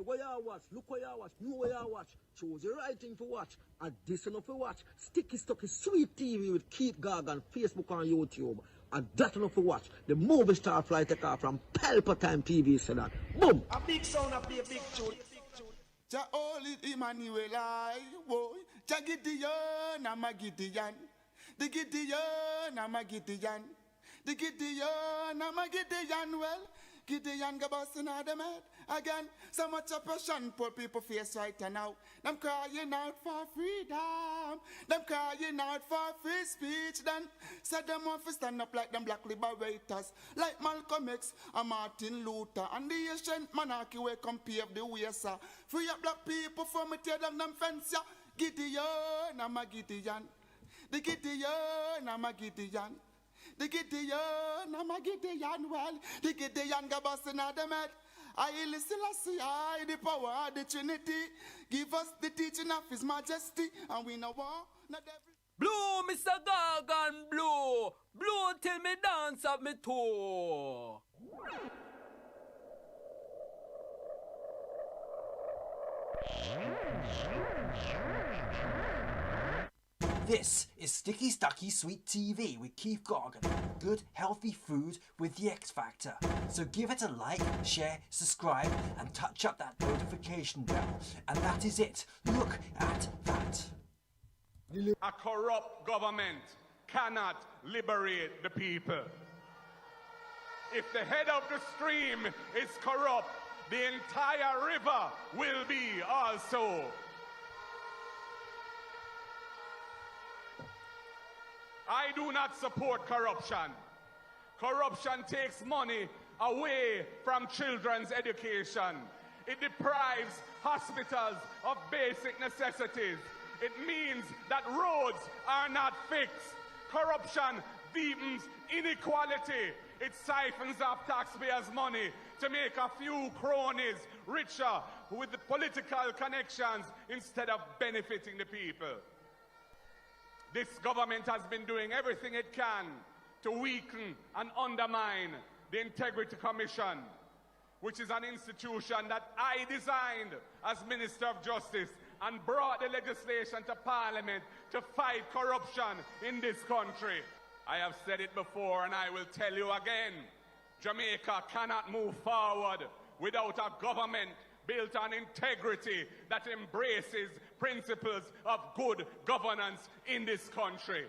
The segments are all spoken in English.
boy, what you watch? Look what you watch. Know what you watch. Choose the right thing to watch. And this enough to watch. Sticky, sweet TV with Keith Gag on Facebook and YouTube. And that enough to watch. The movie star fly take off from Palpatine TV, so that. Boom! A big sound, a big tune. Ja Holy Emmanuel, boy. Ja Gideon, I'm a Gideon. The Gideon, I'm a Gideon. The Gideon, I'm a Gideon. Well, Gideon go busting out them head again. So much oppression poor people face right now. Them crying out for freedom. Them crying out for free speech. Then said them want to stand up like them black liberators, like Malcolm X and Martin Luther and the ancient monarchy where come pave the way, sir. Free up black people from me tear down them fence, yeah. Gideon, I'm a Gideon. The Gideon, I'm a Gideon. The Gideon, I'm a Gideon, well, the Gideon go busting out them head. I listen, I the power of the Trinity. Give us the teaching of His Majesty, and we know what, not every... Blow, Mr. Gargan, blow. Blow till me dance up me toe. This is Sticky Stucky Sweet TV with Keith Gargan. Good, healthy food with the X Factor. So give it a like, share, subscribe, and touch up that notification bell. And that is it. Look at that. A corrupt government cannot liberate the people. If the head of the stream is corrupt, the entire river will be also. I do not support corruption. Corruption takes money away from children's education. It deprives hospitals of basic necessities. It means that roads are not fixed. Corruption deepens inequality. It siphons off taxpayers' money to make a few cronies richer with the political connections instead of benefiting the people. This government has been doing everything it can to weaken and undermine the Integrity Commission, which is an institution that I designed as Minister of Justice and brought the legislation to Parliament to fight corruption in this country. I have said it before and I will tell you again. Jamaica cannot move forward without a government built on integrity that embraces principles of good governance in this country.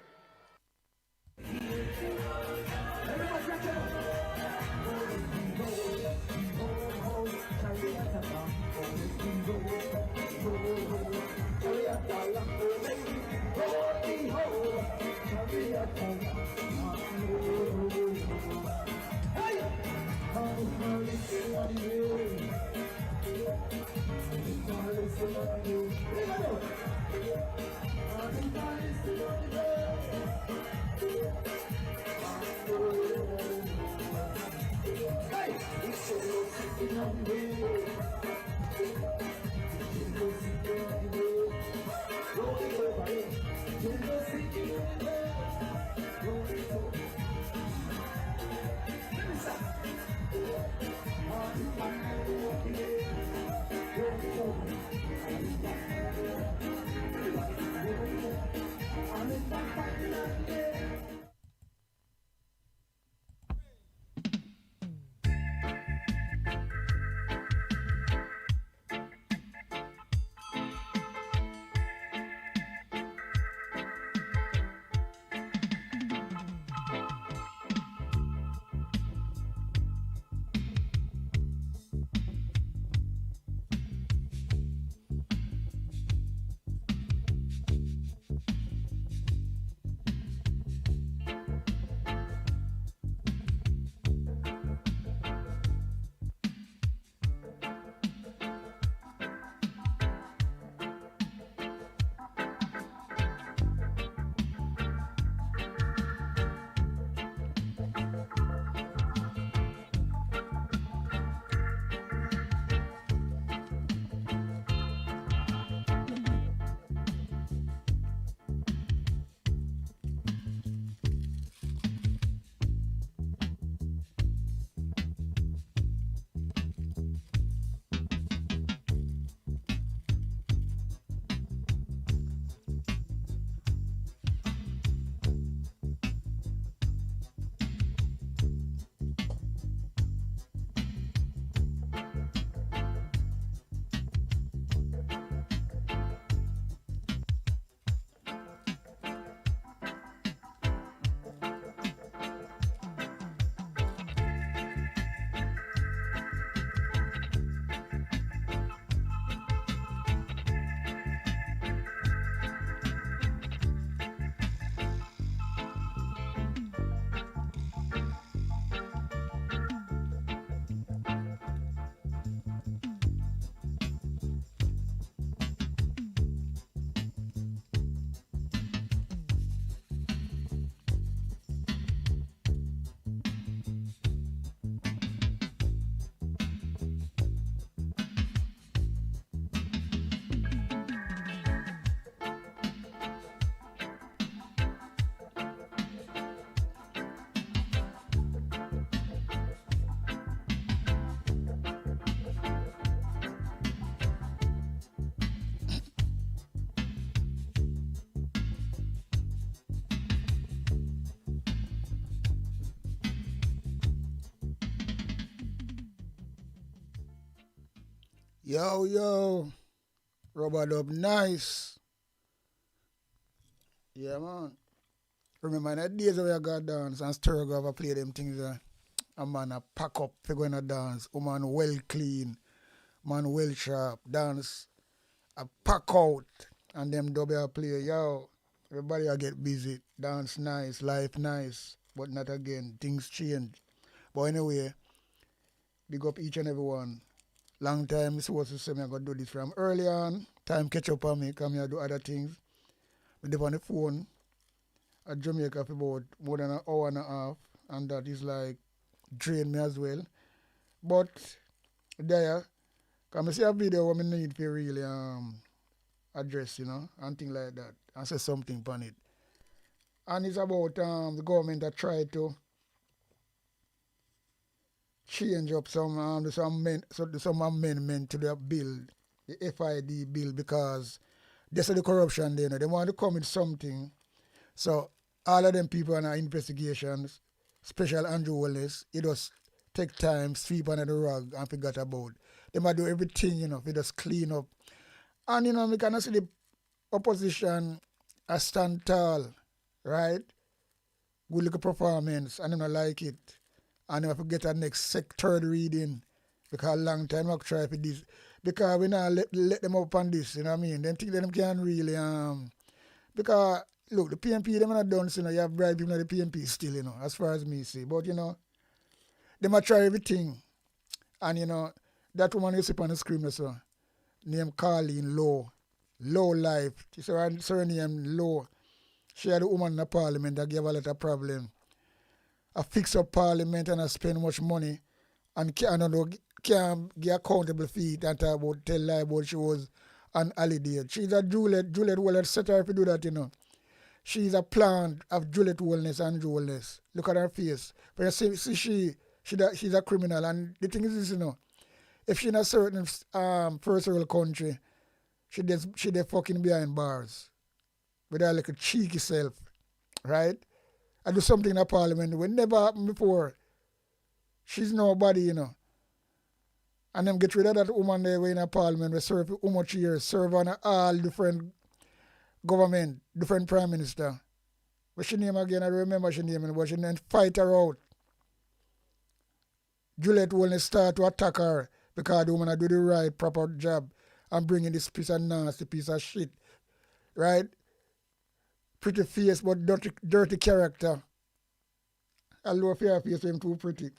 Yo, Robert up nice. Yeah, man. Remember in the days where I got dance and stir go over play them things a man a pack up for going to dance. A man well clean, man well sharp, dance, a pack out and them double play. Yo, everybody a get busy. Dance nice, life nice, but not again. Things change. But anyway, big up each and every one. Long time I supposed to say me I got to do this from early on. Time catch up on me, come here do other things. We live on the phone at Jamaica for about more than an hour and a half, and that is like drain me as well. But there, come I see a video what I need to really address, and things like that, and say something on it. And it's about the government that try to change up some amendment to the bill, the FID bill, because this is the corruption there. They want to come with something. So all of them people in our investigations, special Andrew Wallace, it just take time, sweep under the rug and forget about. They might do everything, they just clean up. And we cannot see the opposition a stand tall, right? Good look at performance and they don't like it. And if we get a next third reading, because a long time I've tried for this. Because we not let them up on this, you know what I mean? Them think them can really, because, look, the PNP, them not done, you have bribe people in the PNP still, as far as me see. But, they might try everything. And, that woman you see on the screen, so, named Carleen Low Life. She's her surname Low. She had a woman in the parliament that gave a lot of problem. I fix up parliament and I spend much money and can't get accountable for it and talk about, tell lie about she was an holiday. She's a Juliet Wellness set her to do that, She's a plant of Juliet Wellness and Wellness. Look at her face. But you see she's a criminal, and the thing is this, if she's in a certain first world country, she fucking behind bars with her like a cheeky self, right? I do something in the parliament that never happened before. She's nobody, And them get rid of that woman there in a parliament we serve for how much years, serve on all different government, different prime minister. What's she name again? I don't remember she name, but she didn't fight her out. Juliet Wellness start to attack her because the woman do the right, proper job and bringing this piece of nasty piece of shit, right? Pretty face but dirty character. I love your face him too pretty.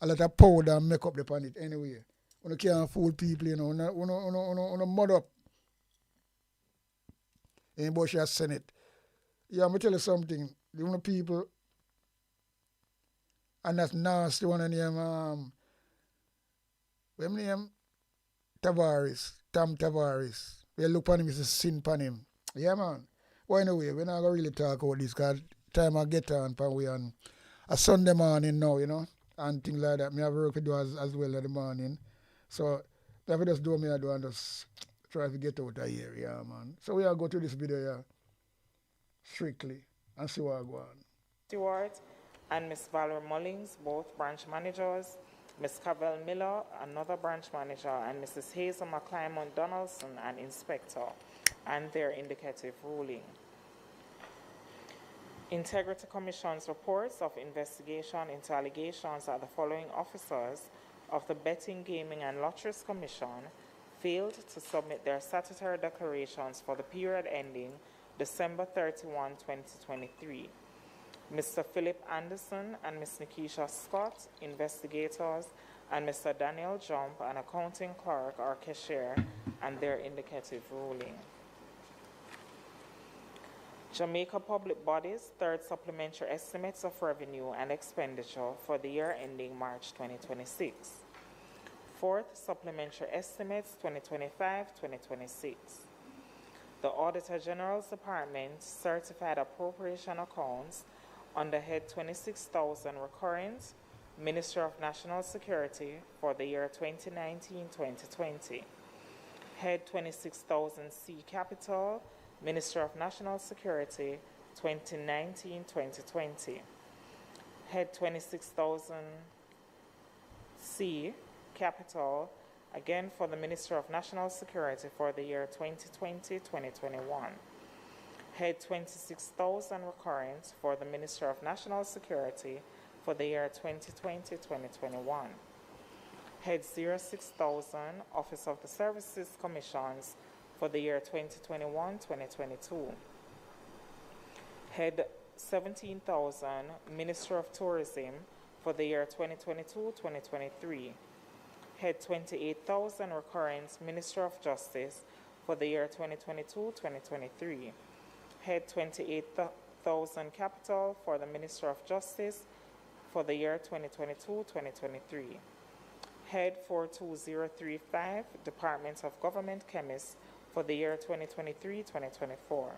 A lot of powder and makeup upon it anyway. You can't fool people, you mud up. Anybody should send it. Yeah, I'm going to tell you something. The people, and that's nasty one of them, what name? Tavares, Tom Tavares. We look on him, it's a sin upon him. Yeah, man. Well, anyway, we're not going to really talk about this because time I get on, we on a Sunday morning now, and things like that. I have work to do as well in the morning. So, if I just do me, I do and just try to get out of here, yeah, man. So, we are go to this video, yeah, strictly, and see what I go on. Stewart and Miss Valerie Mullings, both branch managers, Miss Cavell Miller, another branch manager, and Mrs. Hazel McClymont Donaldson, an inspector, and their indicative ruling. Integrity Commission's reports of investigation into allegations that the following officers of the Betting, Gaming and Lotteries Commission failed to submit their statutory declarations for the period ending December 31, 2023. Mr. Philip Anderson and Ms. Nikisha Scott, investigators, and Mr. Daniel Jump, an accounting clerk or cashier, and their indicative ruling. Jamaica Public Bodies' third supplementary estimates of revenue and expenditure for the year ending March 2026. Fourth supplementary estimates 2025-2026. The Auditor General's Department certified appropriation accounts under Head 26,000 Recurrent, Ministry of National Security for the year 2019-2020. Head 26,000C Capital, Ministry of National Security 2019-2020. Head 26,000C Capital, Again, for the Minister of National Security for the year 2020-2021. Head 26,000 recurrent for the Minister of National Security for the year 2020-2021. Head 06,000 Office of the Services Commissions for the year 2021-2022. Head 17,000 Minister of Tourism for the year 2022-2023. Head 28,000 recurrent Minister of Justice for the year 2022-2023. Head 28,000 Capital for the Minister of Justice for the year 2022-2023. Head 42035 Department of Government Chemists for the year 2023-2024.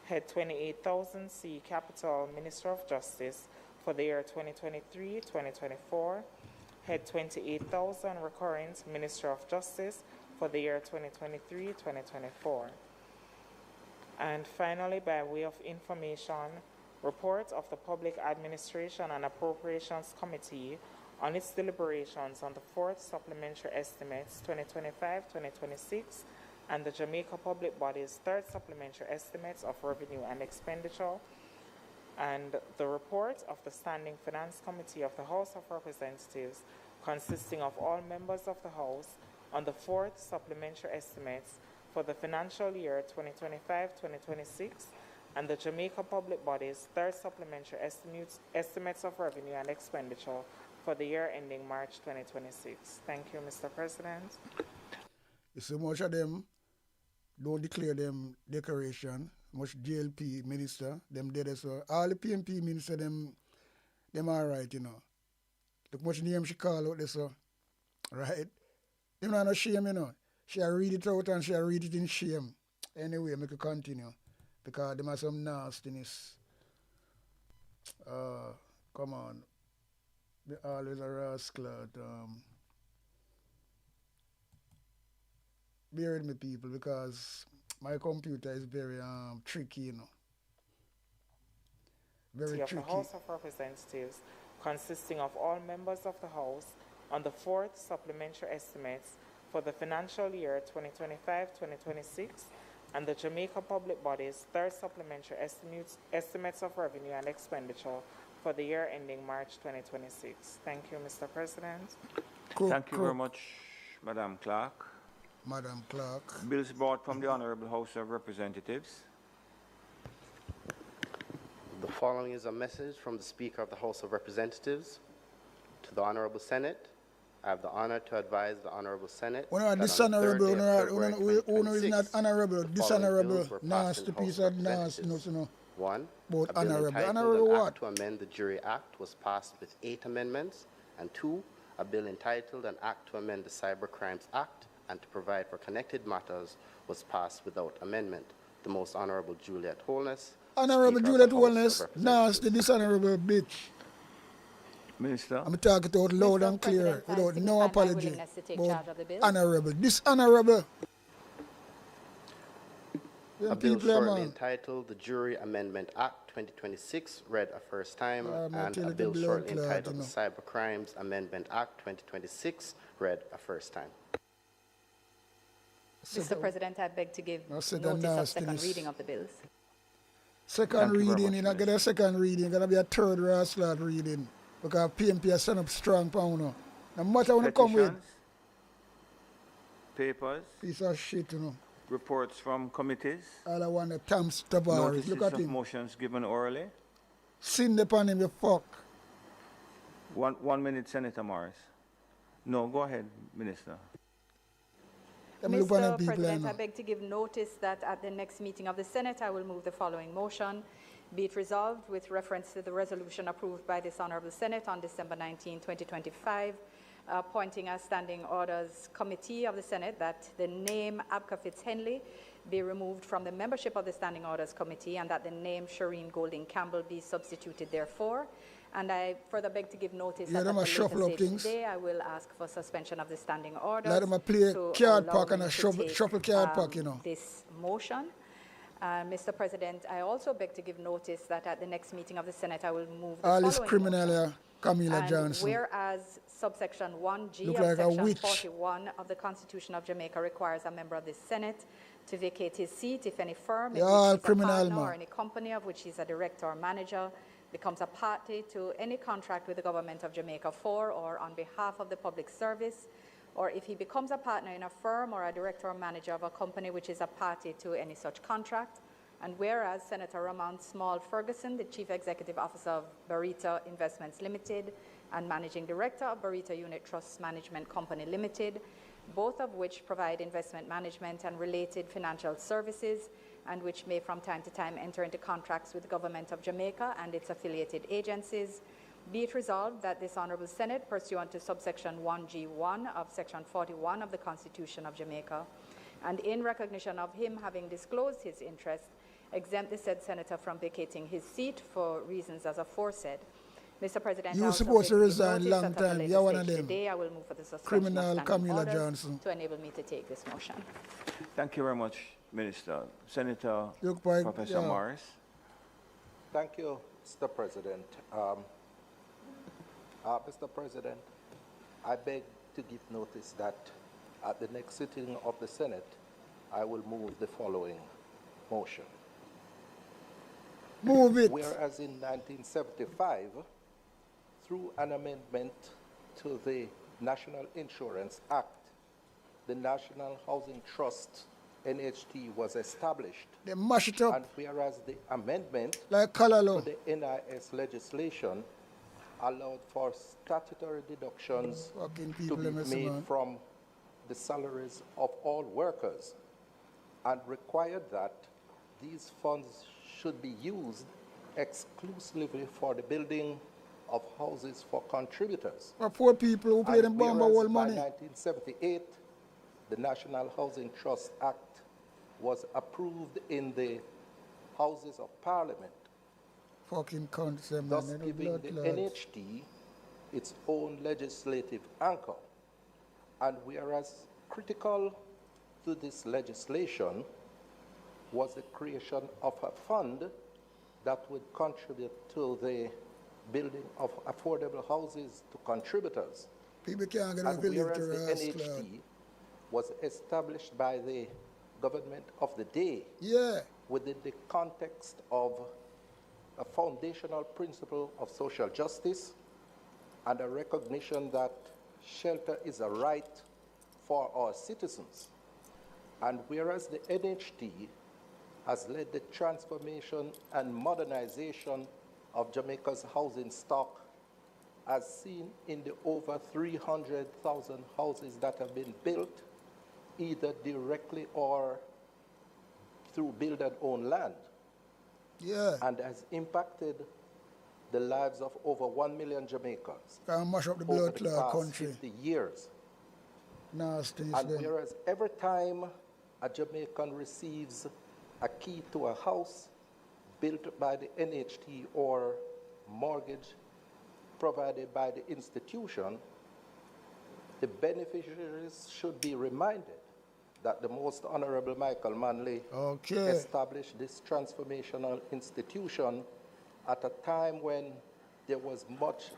Head 28,000 C Capital Minister of Justice for the year 2023-2024. Head 28,000 Recurrent Minister of Justice for the year 2023-2024. And finally, by way of information, report of the Public Administration and Appropriations Committee on its deliberations on the 4th Supplementary Estimates 2025-2026 and the Jamaica Public Body's 3rd Supplementary Estimates of Revenue and Expenditure, and the report of the Standing Finance Committee of the House of Representatives, consisting of all members of the House, on the 4th Supplementary Estimates for the financial year 2025-2026 and the Jamaica Public Body's 3rd Supplementary Estimates of Revenue and Expenditure for the year ending March 2026. Thank you, Mr. President. So much of them don't declare them declaration. Much JLP minister, them dead as well. All the PMP minister, them all right, you know. Look much name she call out this, right? Them not no shame, you know. She read it out and she read it in shame. Anyway, make it continue. Because them have some nastiness. Come on. They always a rascal. Bear with me, people, because my computer is very tricky, you know. Very of tricky. The House of Representatives, consisting of all members of the House, on the 4th Supplementary Estimates for the financial year 2025-2026 and the Jamaica Public Body's 3rd Supplementary Estimates of Revenue and Expenditure for the year ending March 2026. Thank you, Mr. President. Thank you very much, Madam Clerk. Madam Clerk. Bills brought from the Honorable House of Representatives. The following is a message from the Speaker of the House of Representatives to the Honorable Senate. I have the honor to advise the Honorable Senate. Dishonorable, is not honorable, dishonorable, nasty piece of nastiness, you know. One, both a bill honorable. entitled Honorable an what? Act to amend the Jury Act was passed with 8 amendments, and 2, a bill entitled an Act to amend the Cyber Crimes Act and to provide for connected matters was passed without amendment. The Most Honorable Juliet Holness. Honorable Juliet Holness, nasty, dishonorable bitch. Minister. I'm talking it out loud and clear without no apology. Honorable, dishonorable. A bill shortly entitled the Jury Amendment Act 2026 read a first time, and a bill shortly entitled the Cyber Crimes Amendment Act 2026 read a first time. Mr. President, I beg to give notice of second reading of the bills. Second reading, you're not going to get a second reading, going to be a third rascal reading. Because PMP has set up strong pound. No matter when you come with. Papers. Piece of shit, you know. Reports from committees. All I want to Tams Tavares. Look at him. Motions given orally. Sin upon him, you fuck. 1 minute, Senator Morris. No, go ahead, Minister. Mr. President, I beg to give notice that at the next meeting of the Senate, I will move the following motion. Be it resolved with reference to the resolution approved by this Honorable Senate on December 19, 2025, appointing a Standing Orders Committee of the Senate that the name Abka Fitz-Henley be removed from the membership of the Standing Orders Committee and that the name Shireen Golding Campbell be substituted therefore. And I further beg to give notice that at the later stage today, I will ask for suspension of the standing orders. Let them play card pack and a shuffle card pack, you know. This motion. Mr. President, I also beg to give notice that at the next meeting of the Senate, I will move the All following this criminal motion. here, Camilla And Johnson. whereas subsection 1G Look of like a section witch. 41 of the Constitution of Jamaica requires a member of the Senate to vacate his seat if any firm in They all which he's a criminal, partner man. or any company of which he's a director or manager becomes a party to any contract with the government of Jamaica for or on behalf of the public service, or if he becomes a partner in a firm or a director or manager of a company which is a party to any such contract. And whereas Senator Ramon Small Ferguson, the Chief Executive Officer of Barita Investments Limited and Managing Director of Barita Unit Trust Management Company Limited, both of which provide investment management and related financial services, and which may from time to time enter into contracts with the Government of Jamaica and its affiliated agencies, be it resolved that this Honourable Senate, pursuant to subsection 1G1 of section 41 of the Constitution of Jamaica, and in recognition of him having disclosed his interest, exempt the said senator from vacating his seat for reasons as aforesaid. Mr. President, You I also supposed to beg resign notice long that at a time. later You're one stage of them. today, I will move for the suspension Criminal of standing Camilla orders Johnson. to enable me to take this motion. Thank you very much, Minister. Senator Look like, Professor yeah. Morris. Thank you, Mr. President. Mr. President, I beg to give notice that at the next sitting of the Senate, I will move the following motion. Move it. Whereas in 1975, through an amendment to the National Insurance Act, the National Housing Trust, NHT, was established. They mash it up And whereas the amendment like Kalalo. to the NIS legislation allowed for statutory deductions Fucking to people, be them messing, made man. from the salaries of all workers, and required that these funds should be used exclusively for the building of houses for contributors. For poor people who play And them bomb whereas all by money. 1978, the National Housing Trust Act was approved in the Houses of Parliament, Fucking cunts, them, thus man. They giving blood the clots. NHT its own legislative anchor. And whereas critical to this legislation was the creation of a fund that would contribute to the building of affordable houses to contributors. People can't get And up to live whereas to the rest, NHT Lord. was established by the government of the day Yeah. within the context of a foundational principle of social justice and a recognition that shelter is a right for our citizens. And whereas the NHT has led the transformation and modernization of Jamaica's housing stock, as seen in the over 300,000 houses that have been built, either directly or through build and own land, Yeah. and has impacted the lives of over 1 million Jamaicans Can't mash up the over blood the clot past country. 50 years. Nasty is And them. whereas every time a Jamaican receives a key to a house built by the NHT or mortgage provided by the institution, the beneficiaries should be reminded that the Most Honorable Michael Manley established this transformational institution at a time when there was much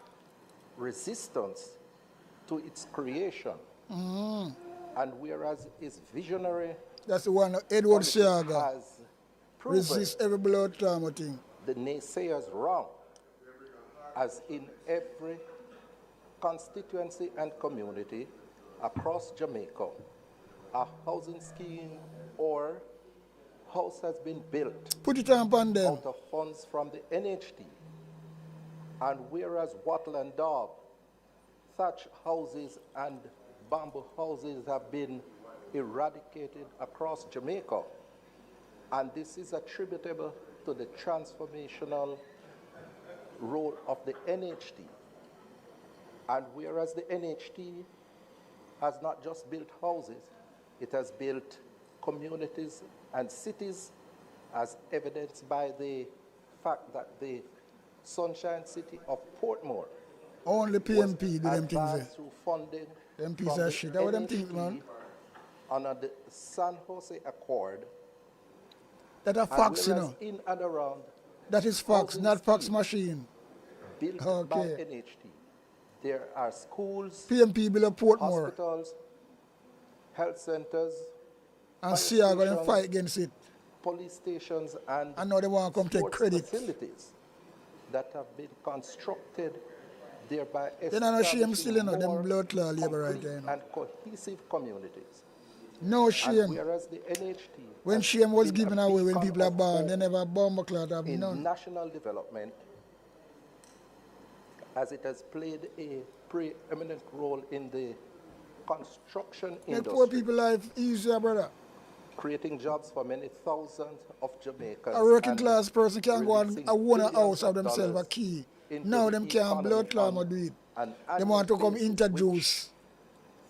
resistance to its creation. And whereas its visionary That's the one Edward policy Siaga. has proven Resist every blood trauma thing. the naysayers wrong, as in every constituency and community across Jamaica, a housing scheme or house has been built Put it on them. out of funds from the NHT. And whereas wattle and daub, thatch houses and bamboo houses have been eradicated across Jamaica, and this is attributable to the transformational role of the NHT. And whereas the NHT has not just built houses, it has built communities and cities, as evidenced by the fact that the Sunshine City of Portmore Only PMP do them things there. advanced through funding Them from piece the of shit. That what them think, NHT man. under the San Jose Accord That a fax, you whereas know. in and around That is fax, housing not fax scheme machine. built by Okay. NHT, there are schools, PMP bill of Portmore. hospitals, health centers, And fire see, I'm going to stations, fight against it. police stations, and I know they want to come take sports credit. facilities that have been constructed, thereby Then I know shame still, you know, them more blood clot labor right complete there, you know. and cohesive communities. No And shame. whereas the NHT When has shame was been a given away when beacon people are of born, hope they never bomb a clot have in none. national development, as it has played a preeminent role in the construction Make poor industry, people life easier, brother. creating jobs for many thousands of Jamaicans. A working and class person can go and releasing own a billions house of of themselves, a dollars key. into Now the them can't economy blood clot on or do it. an They annual want to come basis, introduce.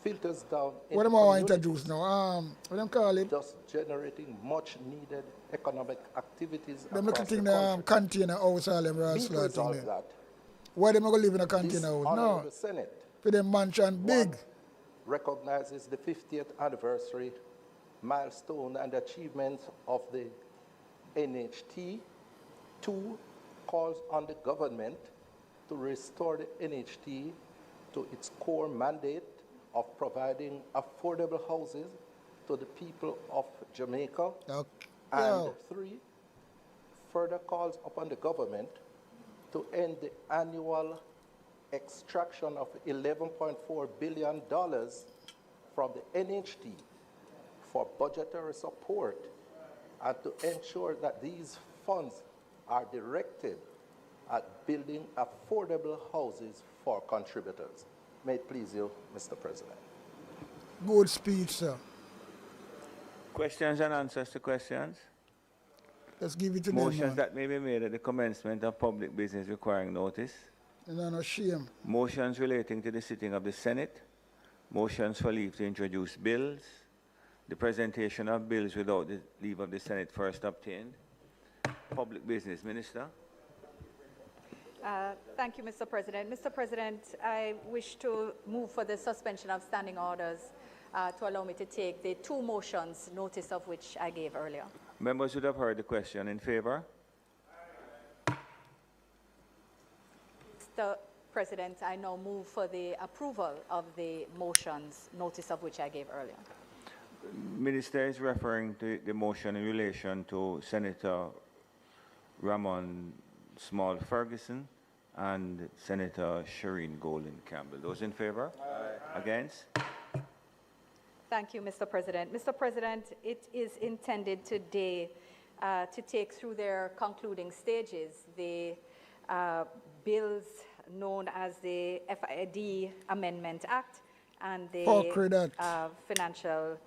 which filters down What into them want to communities, introduce now? What them call it? thus generating much needed economic activities Them little across the thing country. container house, all them Be rascal it thing resolved there. that Why them going to live in a this container house? Honorable No. Senate For them mansion big. recognizes the 50th anniversary milestone and achievements of the NHT. 2, calls on the government to restore the NHT to its core mandate of providing affordable houses to the people of Jamaica. Okay. And Yo. 3, further calls upon the government to end the annual extraction of $11.4 billion from the NHT for budgetary support, and to ensure that these funds are directed at building affordable houses for contributors. May it please you, Mr. President. Good speech, sir. Questions and answers to questions? Let's give it to Motions them, man. that may be made at the commencement of public business requiring notice. No shame. Motions relating to the sitting of the Senate. Motions for leave to introduce bills. The presentation of bills without the leave of the Senate first obtained. Public business. Minister. Thank you, Mr. President. Mr. President, I wish to move for the suspension of standing orders to allow me to take the 2 motions, notice of which I gave earlier. Members would have heard the question. In favor? Mr. President, I now move for the approval of the motions, notice of which I gave earlier. Minister is referring to the motion in relation to Senator Ramon Small Ferguson and Senator Shireen Golden Campbell. Those in favor? Aye. Against? Thank you, Mr. President. Mr. President, it is intended today to take through their concluding stages the bills known as the FID Amendment Act and the Financial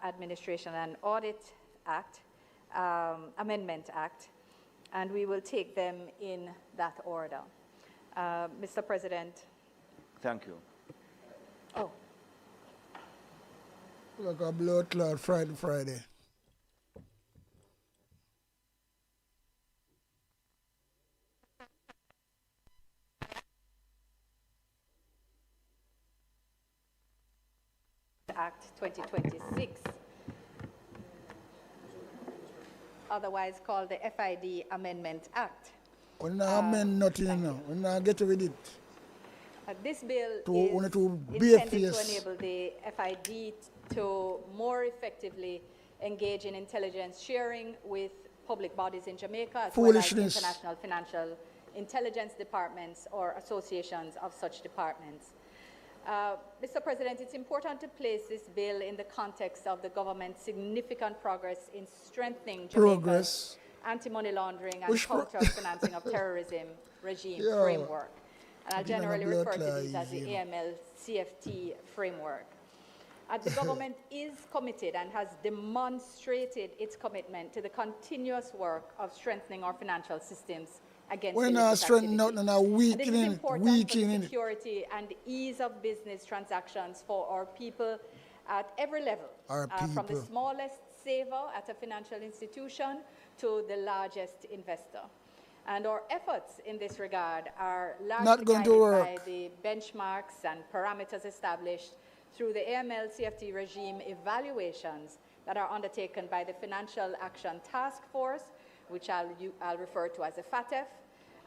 Administration and Audit Act, Amendment Act, and we will take them in that order. Mr. President. Thank you. Oh. Like a blood clot Friday. Act 2026, otherwise called the FID Amendment Act. We not amend nothing, you know. We not get rid of it. This bill Only is to intended to enable the FID to more effectively engage in intelligence sharing with public bodies in Jamaica, as well as international financial intelligence departments or associations of such departments. Mr. President, it's important to place this bill in the context of the government's significant progress in strengthening Jamaica's anti-money laundering and counter-financing of terrorism regime framework. And I'll generally refer to these as the AML-CFT framework. The government is committed and has demonstrated its commitment to the continuous work of strengthening our financial systems against we're not strengthening nothing, not weakening it. Weakening security and ease of business transactions for our people at every level, from the smallest saver at a financial institution to the largest investor. And our efforts in this regard are largely guided by the benchmarks and parameters established through the AML-CFT regime evaluations that are undertaken by the Financial Action Task Force, which I'll refer to as the FATF,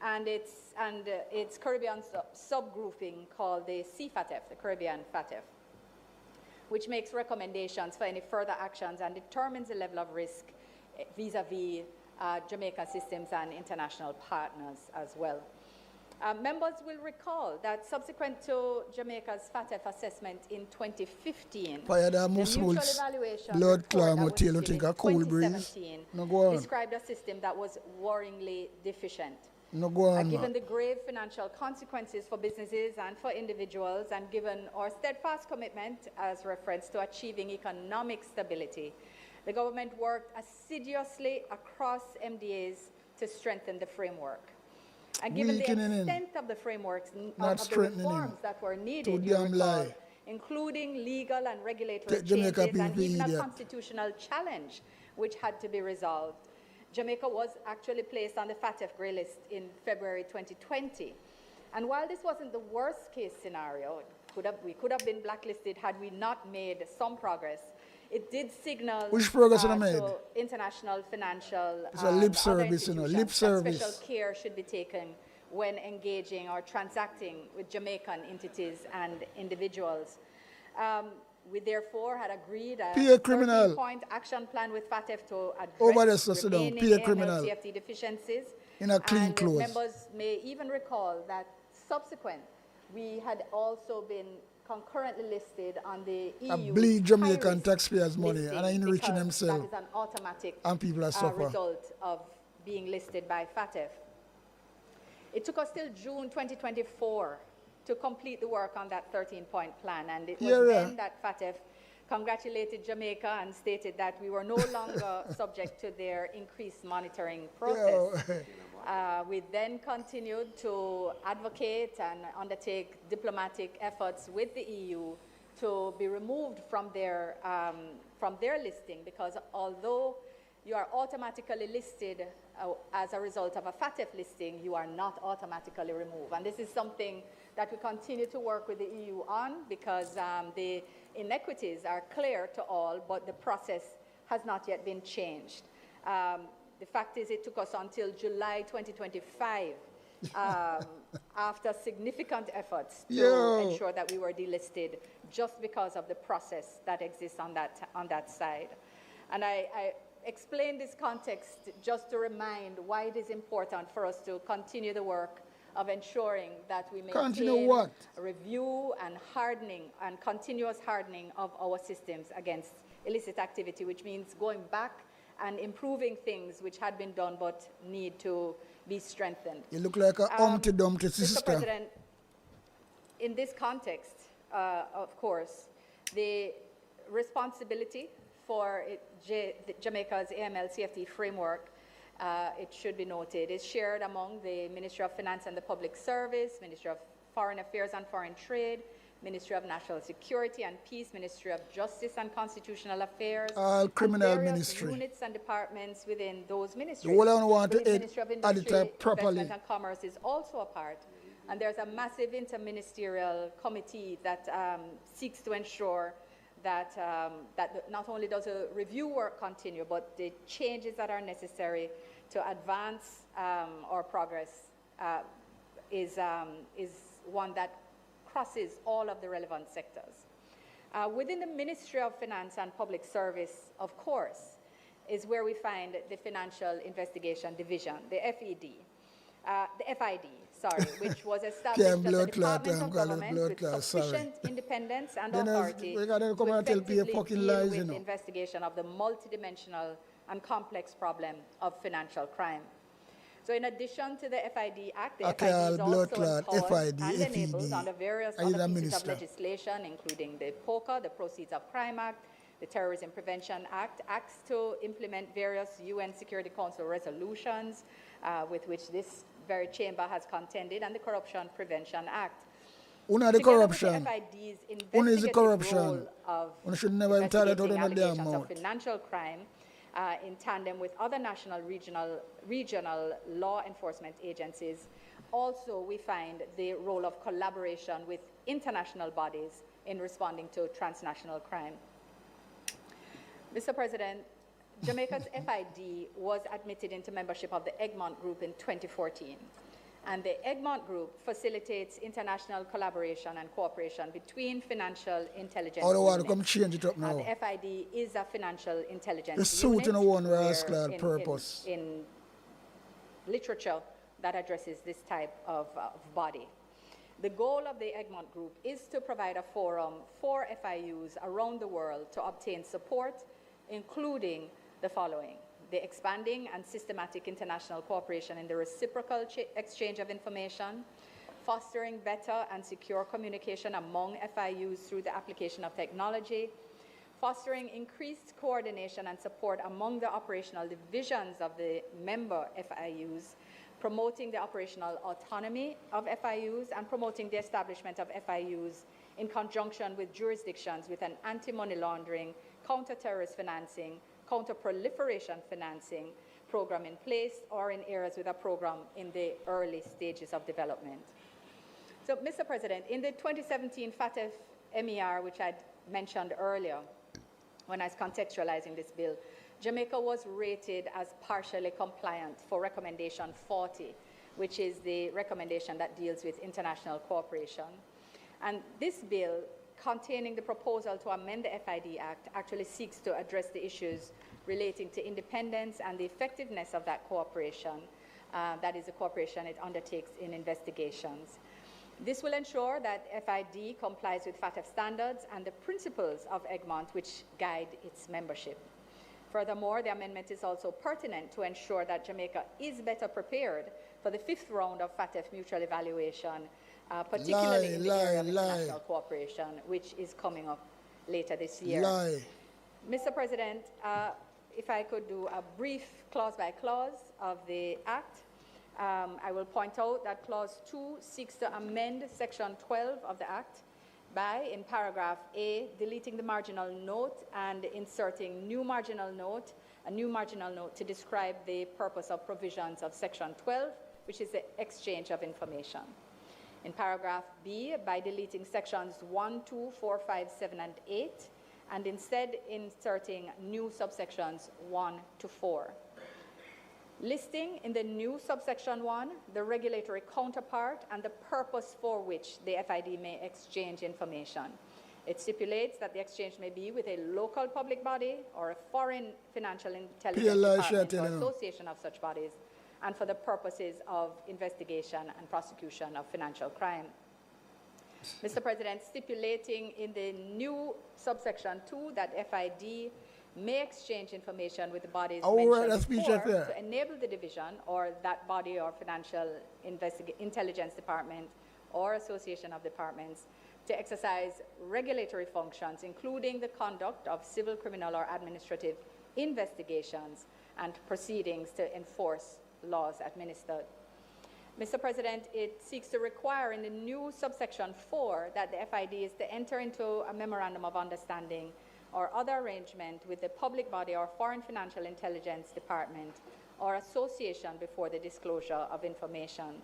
and its Caribbean subgrouping called the CFATF, the Caribbean FATF, which makes recommendations for any further actions and determines the level of risk vis-a-vis Jamaica systems and international partners as well. Members will recall that subsequent to Jamaica's FATF assessment in 2015, the mutual evaluation report that was issued in 2017 described a system that was worryingly deficient. Given the grave financial consequences for businesses and for individuals, and given our steadfast commitment as reference to achieving economic stability, the government worked assiduously across MDAs to strengthen the framework. And given the extent of the frameworks, of the reforms that were needed, you recall, including legal and regulatory changes and even a constitutional challenge which had to be resolved, Jamaica was actually placed on the FATF grey list in February 2020. And while this wasn't the worst case scenario, we could have been blacklisted had we not made some progress. It did signal to international financial it's a lip service, lip service. Special care should be taken when engaging or transacting with Jamaican entities and individuals. We therefore had agreed a 13-point action plan with FATF to address remaining AML/CFT deficiencies. In a clean clothes. Members may even recall that subsequent, we had also been concurrently listed on the EU. I bleed Jamaican taxpayers' money and are enriching themselves. That is an automatic and people are suffering. Result of being listed by FATF. It took us till June 2024 to complete the work on that 13-point plan, and it was then that FATF congratulated Jamaica and stated that we were no longer subject to their increased monitoring process. We then continued to advocate and undertake diplomatic efforts with the EU to be removed from their listing, because although you are automatically listed as a result of a FATF listing, you are not automatically removed. And this is something that we continue to work with the EU on, because the inequities are clear to all, but the process has not yet been changed. The fact is, it took us until July 2025, after significant efforts to ensure that we were delisted, just because of the process that exists on that side. And I explain this context just to remind why it is important for us to continue the work of ensuring that we maintain a review and hardening and continuous hardening of our systems against illicit activity, which means going back and improving things which had been done but need to be strengthened. You look like a Humpty Dumpty sister. Mr. President, in this context, of course, the responsibility for Jamaica's AML/CFT framework, it should be noted, is shared among the Ministry of Finance and the Public Service, Ministry of Foreign Affairs and Foreign Trade, Ministry of National Security and Peace, Ministry of Justice and Constitutional Affairs, criminal and ministry. Units and departments within those ministries. The one I want to Ministry of Industry, Investment and Commerce is also a part. And there's a massive interministerial committee that seeks to ensure that, that not only does the review work continue, but the changes that are necessary to advance our progress is one that crosses all of the relevant sectors. Within the Ministry of Finance and Public Service, of course, is where we find the Financial Investigation Division, the FID, which was established as a department of government with sufficient independence and authority to effectively deal with the investigation of the multidimensional and complex problem of financial crime. So in addition to the FID Act, the FID is also empowered and enabled under various other pieces of legislation, including the POCA, the Proceeds of Crime Act, the Terrorism Prevention Act, acts to implement various UN Security Council resolutions with which this very chamber has contended, and the Corruption Prevention Act. Una the corruption. Una is the corruption. Una should never entitle to the damn of financial crime in tandem with other national, regional law enforcement agencies. Also, we find the role of collaboration with international bodies in responding to transnational crime. Mr. President, Jamaica's FID was admitted into membership of the Egmont Group in 2014. And the Egmont Group facilitates international collaboration and cooperation between financial intelligence Otherwise, units. come change it up now. The FID is a financial intelligence The suit unit in a one where rascal purpose. in literature that addresses this type of body. The goal of the Egmont Group is to provide a forum for FIUs around the world to obtain support, including the following: the expanding and systematic international cooperation in the reciprocal exchange of information, fostering better and secure communication among FIUs through the application of technology, fostering increased coordination and support among the operational divisions of the member FIUs, promoting the operational autonomy of FIUs, and promoting the establishment of FIUs in conjunction with jurisdictions with an anti-money laundering, counter-terrorist financing, counter-proliferation financing program in place, or in areas with a program in the early stages of development. So, Mr. President, in the 2017 FATF MER, which I mentioned earlier when I was contextualizing this bill, Jamaica was rated as partially compliant for recommendation 40, which is the recommendation that deals with international cooperation. And this bill, containing the proposal to amend the FID Act, actually seeks to address the issues relating to independence and the effectiveness of that cooperation, that is the cooperation it undertakes in investigations. This will ensure that FID complies with FATF standards and the principles of Egmont which guide its membership. Furthermore, the amendment is also pertinent to ensure that Jamaica is better prepared for the 5th round of FATF mutual evaluation, particularly in the area of international cooperation, which is coming up later this year. Mr. President, if I could do a brief clause by clause of the Act, I will point out that Clause 2 seeks to amend Section 12 of the Act by, in paragraph A, deleting the marginal note and inserting a new marginal note to describe the purpose of provisions of Section 12, which is the exchange of information. In paragraph B, by deleting sections 1, 2, 4, 5, 7, and 8, and instead inserting new subsections 1 to 4. Listing in the new subsection 1 the regulatory counterpart and the purpose for which the FID may exchange information. It stipulates that the exchange may be with a local public body or a foreign financial intelligence department or association of such bodies, and for the purposes of investigation and prosecution of financial crime. Mr. President, stipulating in the new subsection 2 that FID may exchange information with the bodies mentioned before to enable the division or that body or financial intelligence department or association of departments to exercise regulatory functions, including the conduct of civil, criminal, or administrative investigations and proceedings to enforce laws administered. Mr. President, it seeks to require in the new subsection 4 that the FID is to enter into a memorandum of understanding or other arrangement with the public body or foreign financial intelligence department or association before the disclosure of information.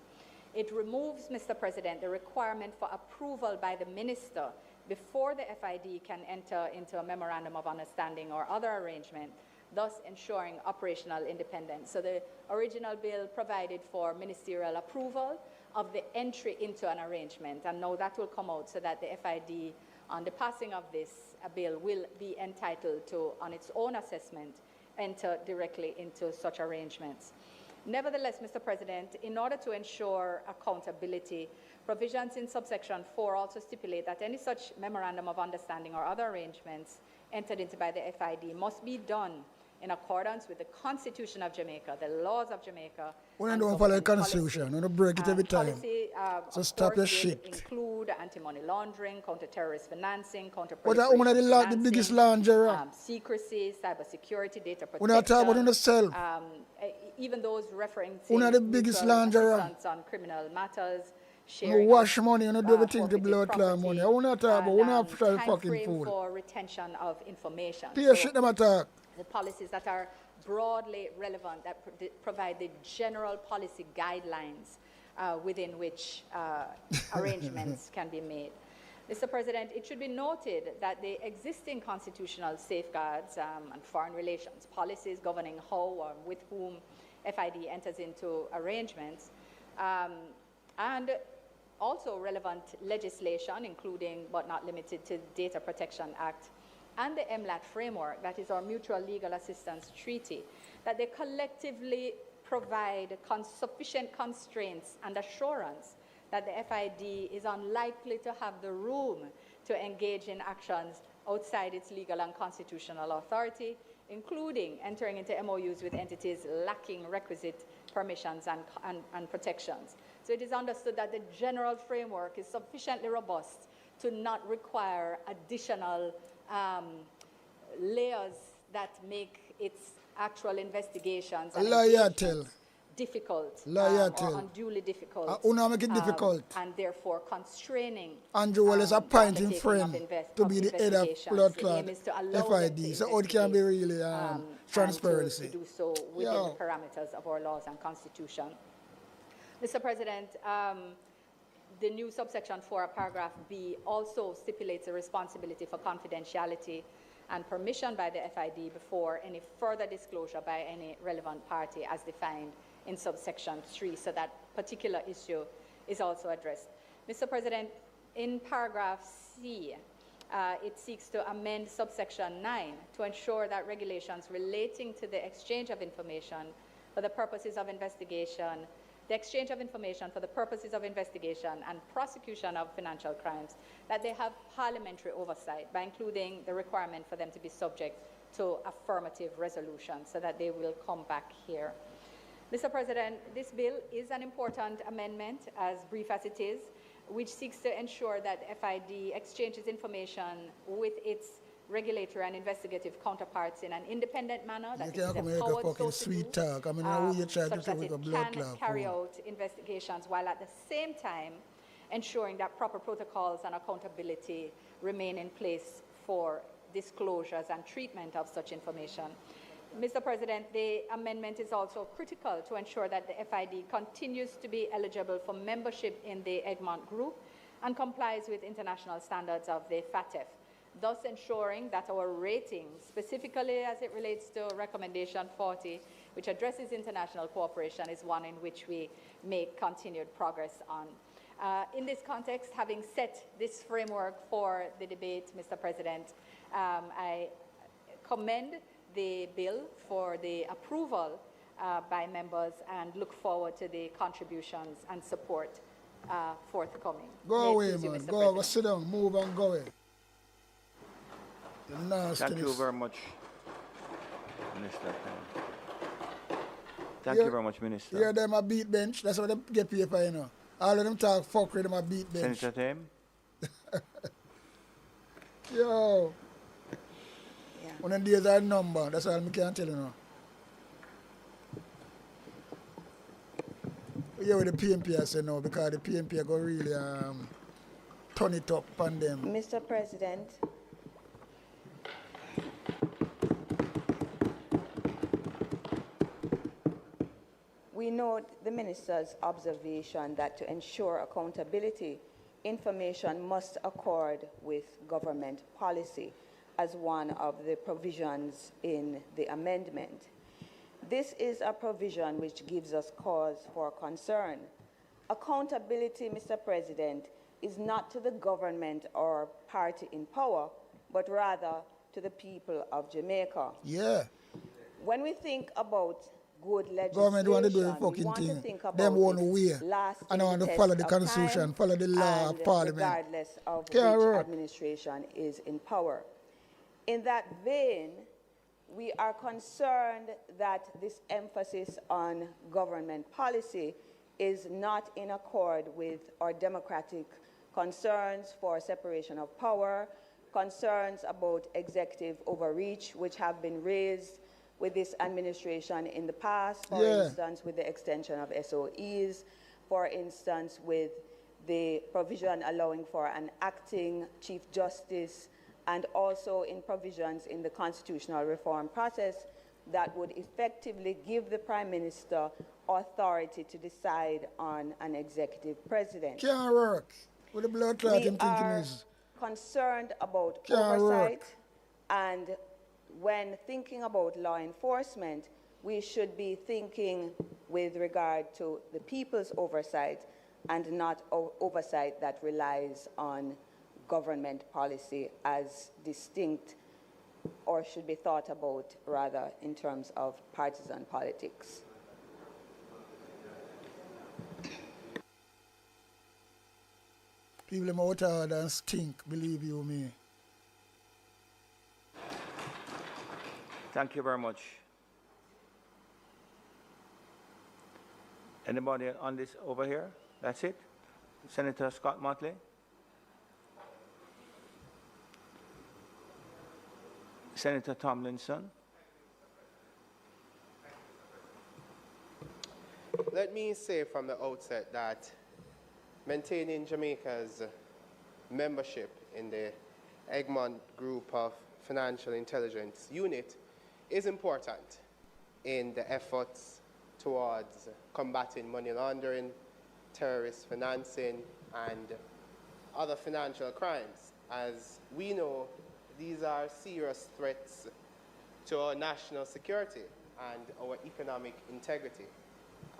It removes, Mr. President, the requirement for approval by the minister before the FID can enter into a memorandum of understanding or other arrangement, thus ensuring operational independence. So the original bill provided for ministerial approval of the entry into an arrangement, and now that will come out so that the FID, on the passing of this bill, will be entitled to, on its own assessment, enter directly into such arrangements. Nevertheless, Mr. President, in order to ensure accountability, provisions in subsection 4 also stipulate that any such memorandum of understanding or other arrangements entered into by the FID must be done in accordance with the Constitution of Jamaica, the laws of Jamaica. We don't follow the Constitution. We don't break it every time. So stop your shit. Include anti-money laundering, counter-terrorist financing, But that one of the biggest launderer. Secrecy, cybersecurity, data protection. We're not talking about yourself. Even those referring to one of the biggest launderer on criminal matters. You wash money, you don't do everything to blood clot money. I want to talk about, we don't have to fucking fool. For retention of information. Pay your shit them attack. The policies that are broadly relevant, that provide the general policy guidelines within which arrangements can be made. Mr. President, it should be noted that the existing constitutional safeguards and foreign relations policies governing how or with whom FID enters into arrangements and also relevant legislation, including but not limited to the Data Protection Act and the MLAT framework, that is our Mutual Legal Assistance Treaty, that they collectively provide sufficient constraints and assurance that the FID is unlikely to have the room to engage in actions outside its legal and constitutional authority, including entering into MOUs with entities lacking requisite permissions and protections. So it is understood that the general framework is sufficiently robust to not require additional layers that make its actual investigations and difficult or unduly difficult, make it difficult. And therefore constraining Andrew Wallace appointing friend to be the head of blood clot FID, so it can be really transparency. To do so within the parameters of our laws and constitution. Mr. President, the new subsection 4, paragraph B, also stipulates a responsibility for confidentiality and permission by the FID before any further disclosure by any relevant party as defined in subsection 3, so that particular issue is also addressed. Mr. President, in paragraph C, it seeks to amend subsection 9 to ensure that regulations relating to the exchange of information for the purposes of investigation, the exchange of information for the purposes of investigation and prosecution of financial crimes, that they have parliamentary oversight by including the requirement for them to be subject to affirmative resolution, so that they will come back here. Mr. President, this bill is an important amendment, as brief as it is, which seeks to ensure that FID exchanges information with its regulatory and investigative counterparts in an independent manner, that it is empowered so to do, such that it can carry out investigations, while at the same time ensuring that proper protocols and accountability remain in place for disclosures and treatment of such information. Mr. President, the amendment is also critical to ensure that the FID continues to be eligible for membership in the Egmont Group and complies with international standards of the FATF, thus ensuring that our ratings, specifically as it relates to Recommendation 40, which addresses international cooperation, is one in which we make continued progress on. In this context, having set this framework for the debate, Mr. President, I commend the bill for the approval by members and look forward to the contributions and support forthcoming. Go away, man. Go sit down, move and go away. Thank you very much, Minister. Thank you very much, Minister. Yeah, them a beat bench. That's what they get paper, you know. All of them talk fuckery, them a beat bench. Senator Tim? Yo. One of the days are a number. That's all I can tell you now. Yeah, with the PMP I say no, because the PMP go really turn it up on them. Mr. President, we note the Minister's observation that to ensure accountability, information must accord with government policy as one of the provisions in the amendment. This is a provision which gives us cause for concern. Accountability, Mr. President, is not to the government or party in power, but rather to the people of Jamaica. Yeah. When we think about good legislation, government want to do the fucking thing. Them want to wear. And I want to follow the constitution, follow the law of Parliament. Regardless of which administration is in power. In that vein, we are concerned that this emphasis on government policy is not in accord with our democratic concerns for separation of power, concerns about executive overreach, which have been raised with this administration in the past, for instance, with the extension of SOEs, for instance, with the provision allowing for an acting Chief Justice, and also in provisions in the constitutional reform process that would effectively give the Prime Minister authority to decide on an executive president. Can't work with the blood clot. concerned about Can't oversight, work. and when thinking about law enforcement, we should be thinking with regard to the people's oversight and not oversight that relies on government policy as distinct, or should be thought about rather in terms of partisan politics. People them out hard and stink, believe you me. Thank you very much. Anybody on this over here? That's it? Senator Scott Motley? Senator Tomlinson? Let me say from the outset that maintaining Jamaica's membership in the Egmont Group of Financial Intelligence Unit is important in the efforts towards combating money laundering, terrorist financing, and other financial crimes. As we know, these are serious threats to our national security and our economic integrity.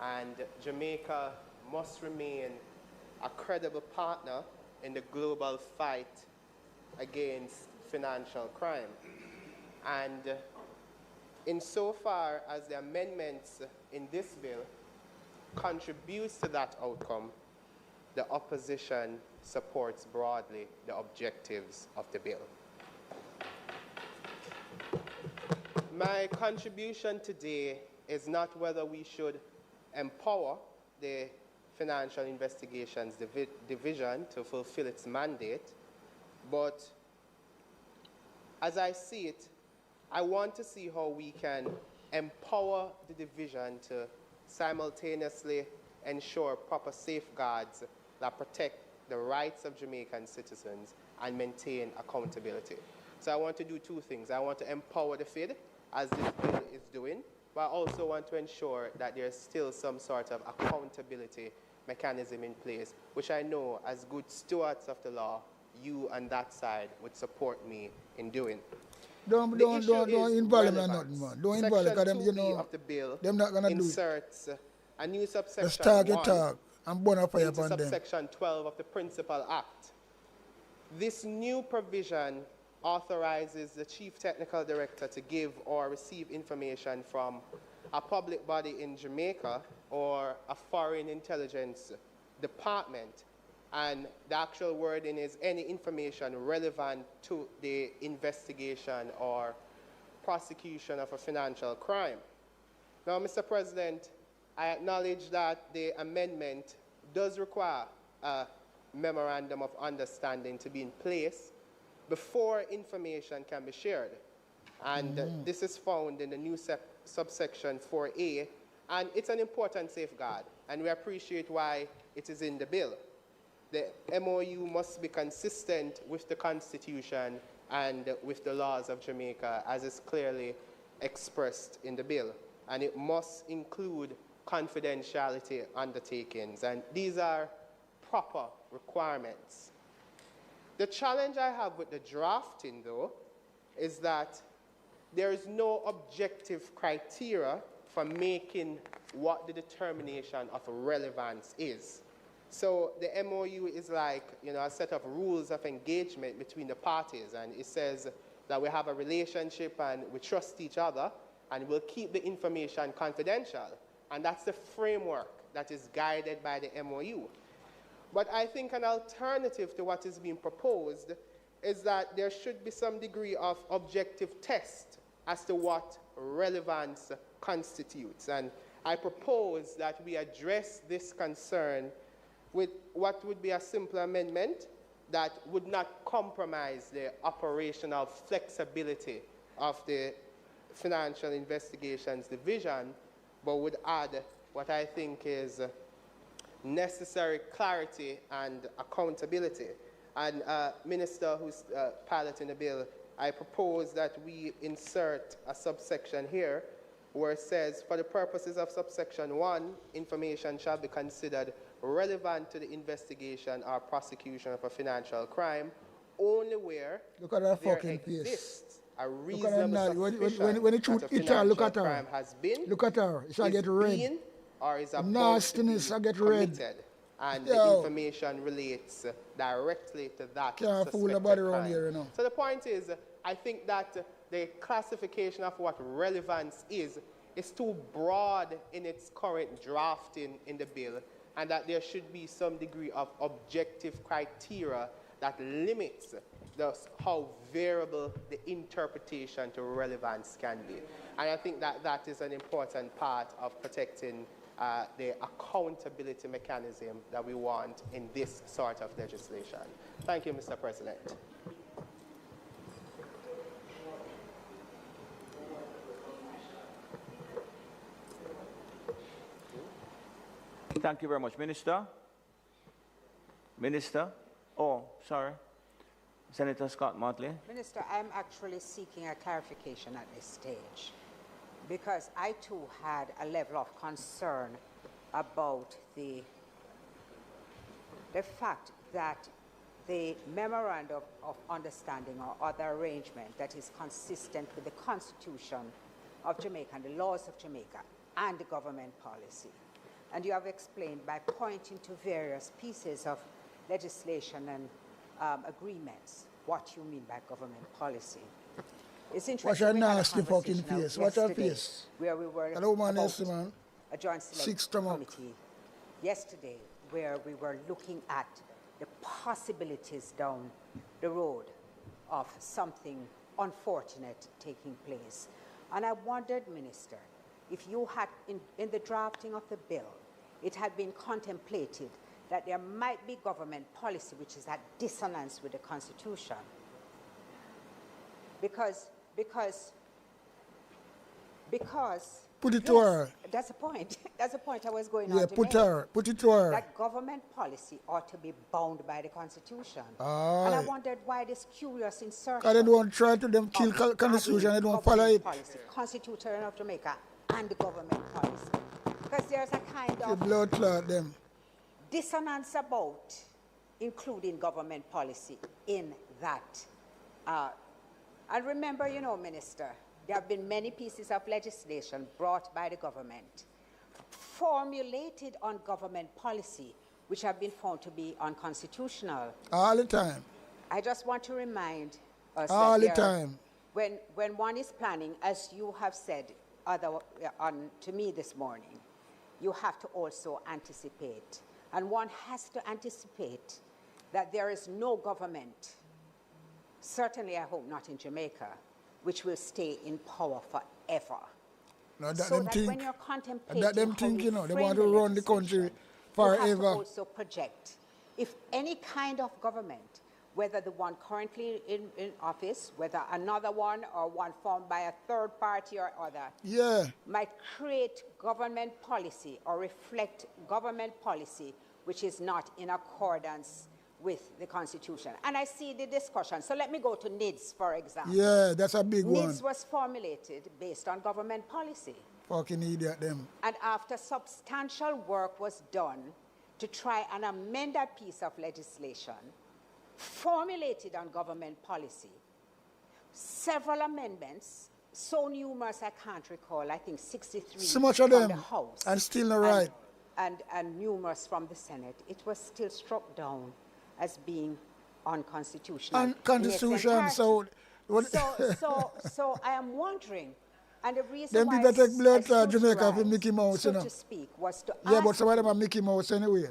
And Jamaica must remain a credible partner in the global fight against financial crime. And insofar as the amendments in this bill contributes to that outcome, the opposition supports broadly the objectives of the bill. My contribution today is not whether we should empower the Financial Investigations Division to fulfill its mandate, but as I see it, I want to see how we can empower the division to simultaneously ensure proper safeguards that protect the rights of Jamaican citizens and maintain accountability. So I want to do two things. I want to empower the FID, as this bill is doing, but I also want to ensure that there's still some sort of accountability mechanism in place, which I know, as good stewards of the law, you on that side would support me in doing. Don't involve them nothing, man. Don't involve them, because them, you know, of the bill them not gonna do it. inserts a new subsection Just talk your 1 talk and burn up fire into upon them. subsection 12 of the Principal Act. This new provision authorizes the Chief Technical Director to give or receive information from a public body in Jamaica or a foreign intelligence department, and the actual wording is any information relevant to the investigation or prosecution of a financial crime. Now, Mr. President, I acknowledge that the amendment does require a memorandum of understanding to be in place before information can be shared. And this is found in the new subsection 4A, and it's an important safeguard, and we appreciate why it is in the bill. The MOU must be consistent with the Constitution and with the laws of Jamaica, as is clearly expressed in the bill, and it must include confidentiality undertakings, and these are proper requirements. The challenge I have with the drafting, though, is that there is no objective criteria for making what the determination of relevance is. So the MOU is like, you know, a set of rules of engagement between the parties, and it says that we have a relationship and we trust each other and we'll keep the information confidential. And that's the framework that is guided by the MOU. But I think an alternative to what is being proposed is that there should be some degree of objective test as to what relevance constitutes. And I propose that we address this concern with what would be a simple amendment that would not compromise the operational flexibility of the Financial Investigations Division, but would add what I think is necessary clarity and accountability. And Minister who's piloting the bill, I propose that we insert a subsection here where it says, for the purposes of subsection 1, information shall be considered relevant to the investigation or prosecution of a financial crime only where Look at her there fucking face. exists a Look at her reasonable now. suspicion When it that shoot a it her, look financial at her. crime has been, Look at her. It shall is get red. being, or is about Nastiness, to I be get red. committed. And Yo. the information relates directly to that Can't fool suspected nobody around crime. here, you know. So the point is, I think that the classification of what relevance is too broad in its current drafting in the bill, and that there should be some degree of objective criteria that limits how variable the interpretation to relevance can be. And I think that that is an important part of protecting the accountability mechanism that we want in this sort of legislation. Thank you, Mr. President. Thank you very much. Minister? Minister? Oh, sorry. Senator Scott Motley. Minister, I'm actually seeking a clarification at this stage because I too had a level of concern about the fact that the memorandum of understanding or other arrangement that is consistent with the Constitution of Jamaica and the laws of Jamaica and the government policy. And you have explained by pointing to various pieces of legislation and agreements what you mean by government policy. It's interesting. Watch her we had a nasty fucking conversation face. Watch her yesterday face. Where we were Hello, man, about man. a joint select committee yesterday where we were looking at the possibilities down the road of something unfortunate taking place. And I wondered, Minister, if you had, in the drafting of the bill, it had been contemplated that there might be government policy which is at dissonance with the Constitution. Because put it to yes, her. That's the point. That's the point I was going on Yeah, to put make. put it to her. That government policy ought to be bound by the Constitution. Aye. And I wondered why this curious insertion. Because they don't try to them kill Constitution, they don't follow it. Policy, Constitution of Jamaica and the government policy. Because there's a kind The of blood clot them. dissonance about including government policy in that. And remember, you know, Minister, there have been many pieces of legislation brought by the government, formulated on government policy, which have been found to be unconstitutional. All the time. I just want to remind us All that the time. when one is planning, as you have said to me this morning, you have to also anticipate. And one has to anticipate that there is no government, certainly I hope not in Jamaica, which will stay in power forever. No, that So them that think, when you're contemplating that them how think, you you know, they frame want to the run the country legislation, you have to forever. also project if any kind of government, whether the one currently in office, whether another one or one formed by a third party or other, Yeah. might create government policy or reflect government policy which is not in accordance with the Constitution. And I see the discussion. So let me go to NIDS, for example. Yeah, that's a big one. NIDS was formulated based on government policy. Fucking idiot them. And after substantial work was done to try and amend that piece of legislation, formulated on government policy, several amendments, so numerous I can't recall, I think 63 So much of from them, the House. and still not right. And numerous from the Senate. It was still struck down as being unconstitutional. Unconstitutional, so... What So I am wondering, and the reason them why people take blood I stood Jamaica to for rise, Mickey Mouse, so you know. to speak, was to Yeah, but ask some of them are Mickey Mouse anyway.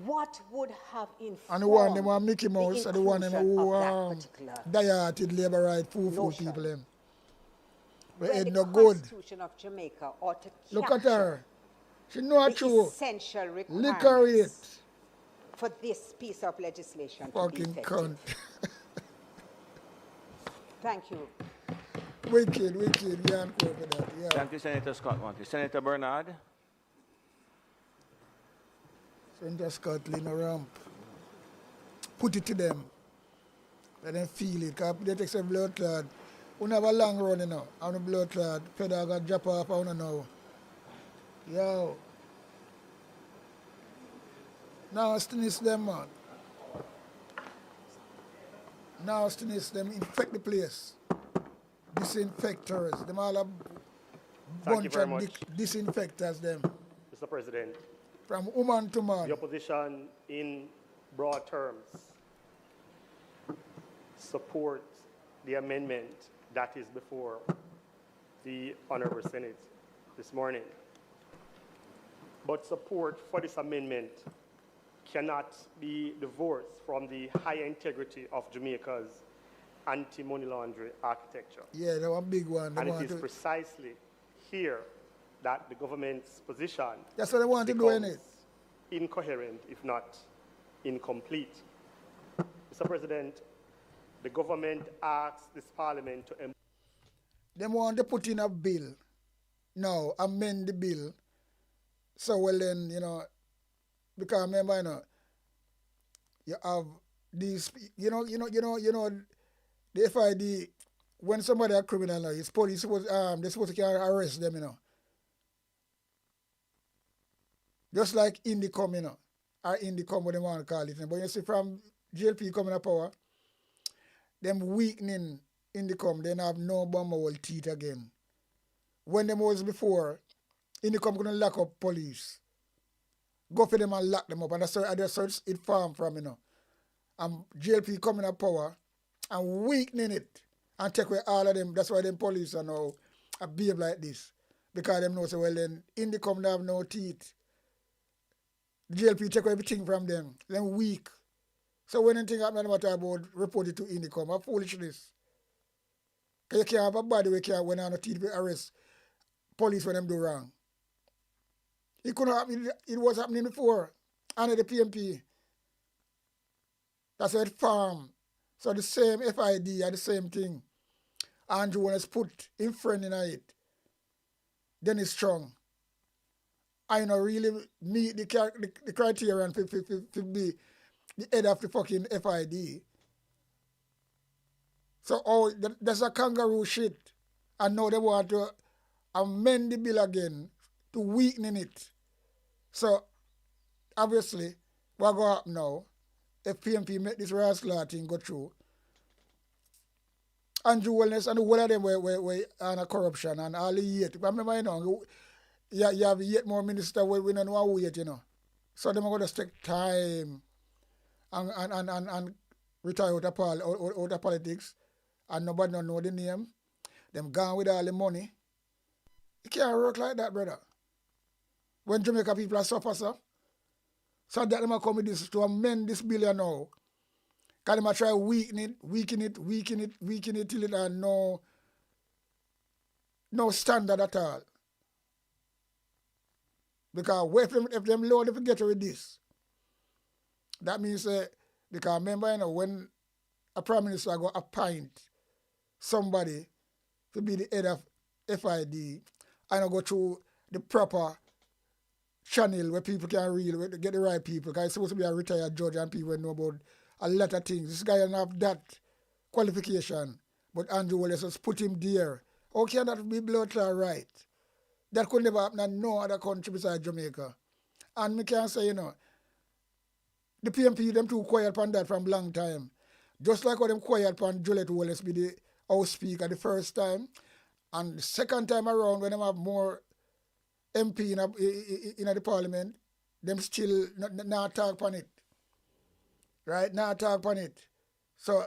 what would have informed And the one them are Mickey Mouse, the and the one them who inclusion of that die-hearted labor right, fool notion. people them. where But it the no good. Constitution of Jamaica ought to Look at capture her. She know her the true. essential Lick her it. requirements for this piece of legislation to be Fucking effective. cunt. Thank you. Wicked, we can't go for that. Yeah. Thank you, Senator Scott Motley. Senator Bernard. Senator Scott, lean a ramp. Put it to them. Let them feel it. Because they take some blood clot. We have a long run, you know. On the blood clot. Pedal got drop off, I don't know. Yo. Now, still them, man. nastiness, them infect the place. Disinfectors, them all a bunch of disinfectors, them. Mr. President. From woman to man. The opposition, in broad terms, supports the amendment that is before the Honorable Senate this morning. But support for this amendment cannot be divorced from the high integrity of Jamaica's anti-money laundering architecture. Yeah, that one big one. And it is precisely here that the government's position that's what they want to do, in it. Incoherent, if not incomplete. Mr. President, the government asks this Parliament to... They want to put in a bill. Now, amend the bill. So, well then, you know, because remember, you know, you have these, you know, the FID, when somebody a criminal, it's police supposed, they're supposed to arrest them, you know. Just like Indicom, you know, or Indicom, what they want to call it. But you see, from JLP coming to power, them weakening Indicom, they have no bomb or teeth again. When them was before, Indicom couldn't lock up police. Go for them and lock them up. And that's where it farmed from, you know. And JLP coming to power and weakening it and take away all of them. That's why them police are now behave like this. Because them know, so well then, Indicom they have no teeth. JLP take everything from them. Them weak. So when anything happens, no matter about report it to Indicom, a foolishness. Because you can't have a body where you can't when on a teeth arrest police when them do wrong. It couldn't happen, it was happening before, under the PMP. That's how it farmed. So the same FID are the same thing. Andrew was put in front in it. Then it's strong. I know really meet the criterion to be the head of the fucking FID. So that's a kangaroo shit. And now they want to amend the bill again to weaken it. So obviously, what going to happen now, if PMP make this rascal thing go through, Andrew Wellness and all of them were on a corruption and all the yet. Remember, you know, you have yet more ministers we don't know who yet, you know. So they're going to take time and retire out of politics and nobody don't know the name. Them gone with all the money. It can't work like that, brother. When Jamaica people are suffer, so that they come with this to amend this bill now. Because they try weaken it till it has no standard at all. Because if them low, they forget with this. That means, because remember, you know, when a prime minister go appoint somebody to be the head of FID, and go through the proper channel where people can read, get the right people. Because it's supposed to be a retired judge and people know about a lot of things. This guy doesn't have that qualification. But Andrew Wallace just put him there. How can that be blood clot right? That could never happen in no other country besides Jamaica. And me can say, you know, the PMP, them too quiet on that from long time. Just like how them quiet on Juliet Wallace be the House Speaker the first time. And the second time around, when them have more MP in the Parliament, them still not talk on it. Right? Not talk on it. So,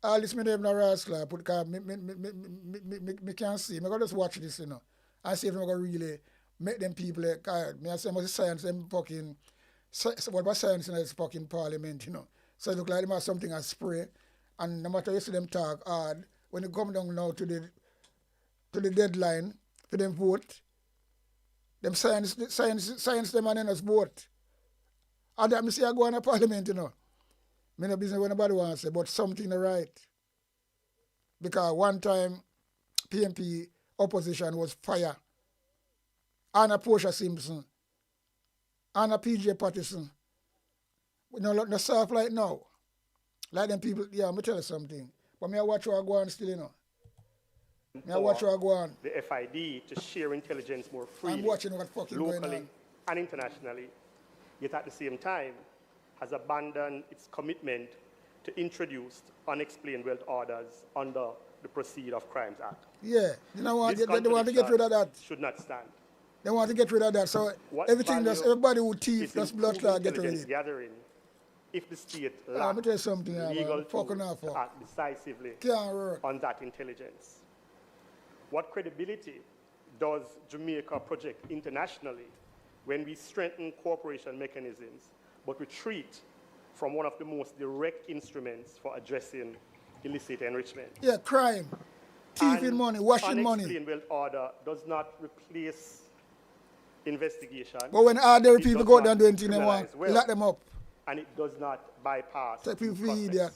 all this me name no rascal, because me can't see. Me go just watch this, you know. And see if I'm going to really make them people, me I say must science them fucking, what about science in this fucking Parliament, you know. So it look like them have something as spray. And no matter you see them talk hard, when you come down now to the deadline for them vote, them science them and then us vote. And that me see I go on a Parliament, you know. Me no business what nobody wants to say, but something right. Because one time PMP opposition was fire. Anna Portia Simpson, Anna PJ Patterson. No soft like now. Like them people, yeah, I'm tell you something. But me I watch how I go on still, you know. Me I watch how I go on. The FID to share intelligence more freely. I'm watching what fucking going locally on. and internationally. Yet at the same time, has abandoned its commitment to introduce unexplained wealth orders under the Proceed of Crimes Act. Yeah, they want This to get rid of that. should not stand. They want to get rid of that. So What everything that's value everybody who thief, is that's blood improving clot, get rid of intelligence it. gathering if the state Let me tell you something, legal man. Fucking tools off, to act decisively Can't work. on that intelligence? What credibility does Jamaica project internationally when we strengthen cooperation mechanisms but retreat from one of the most direct instruments for addressing illicit enrichment? Yeah, crime. Thieving money, washing money. Unexplained wealth order does not replace investigation. But when ordinary It people does go not down doing anything they want, criminalize you wealth, lock them up. and it does not bypass Take due people for process. idiot.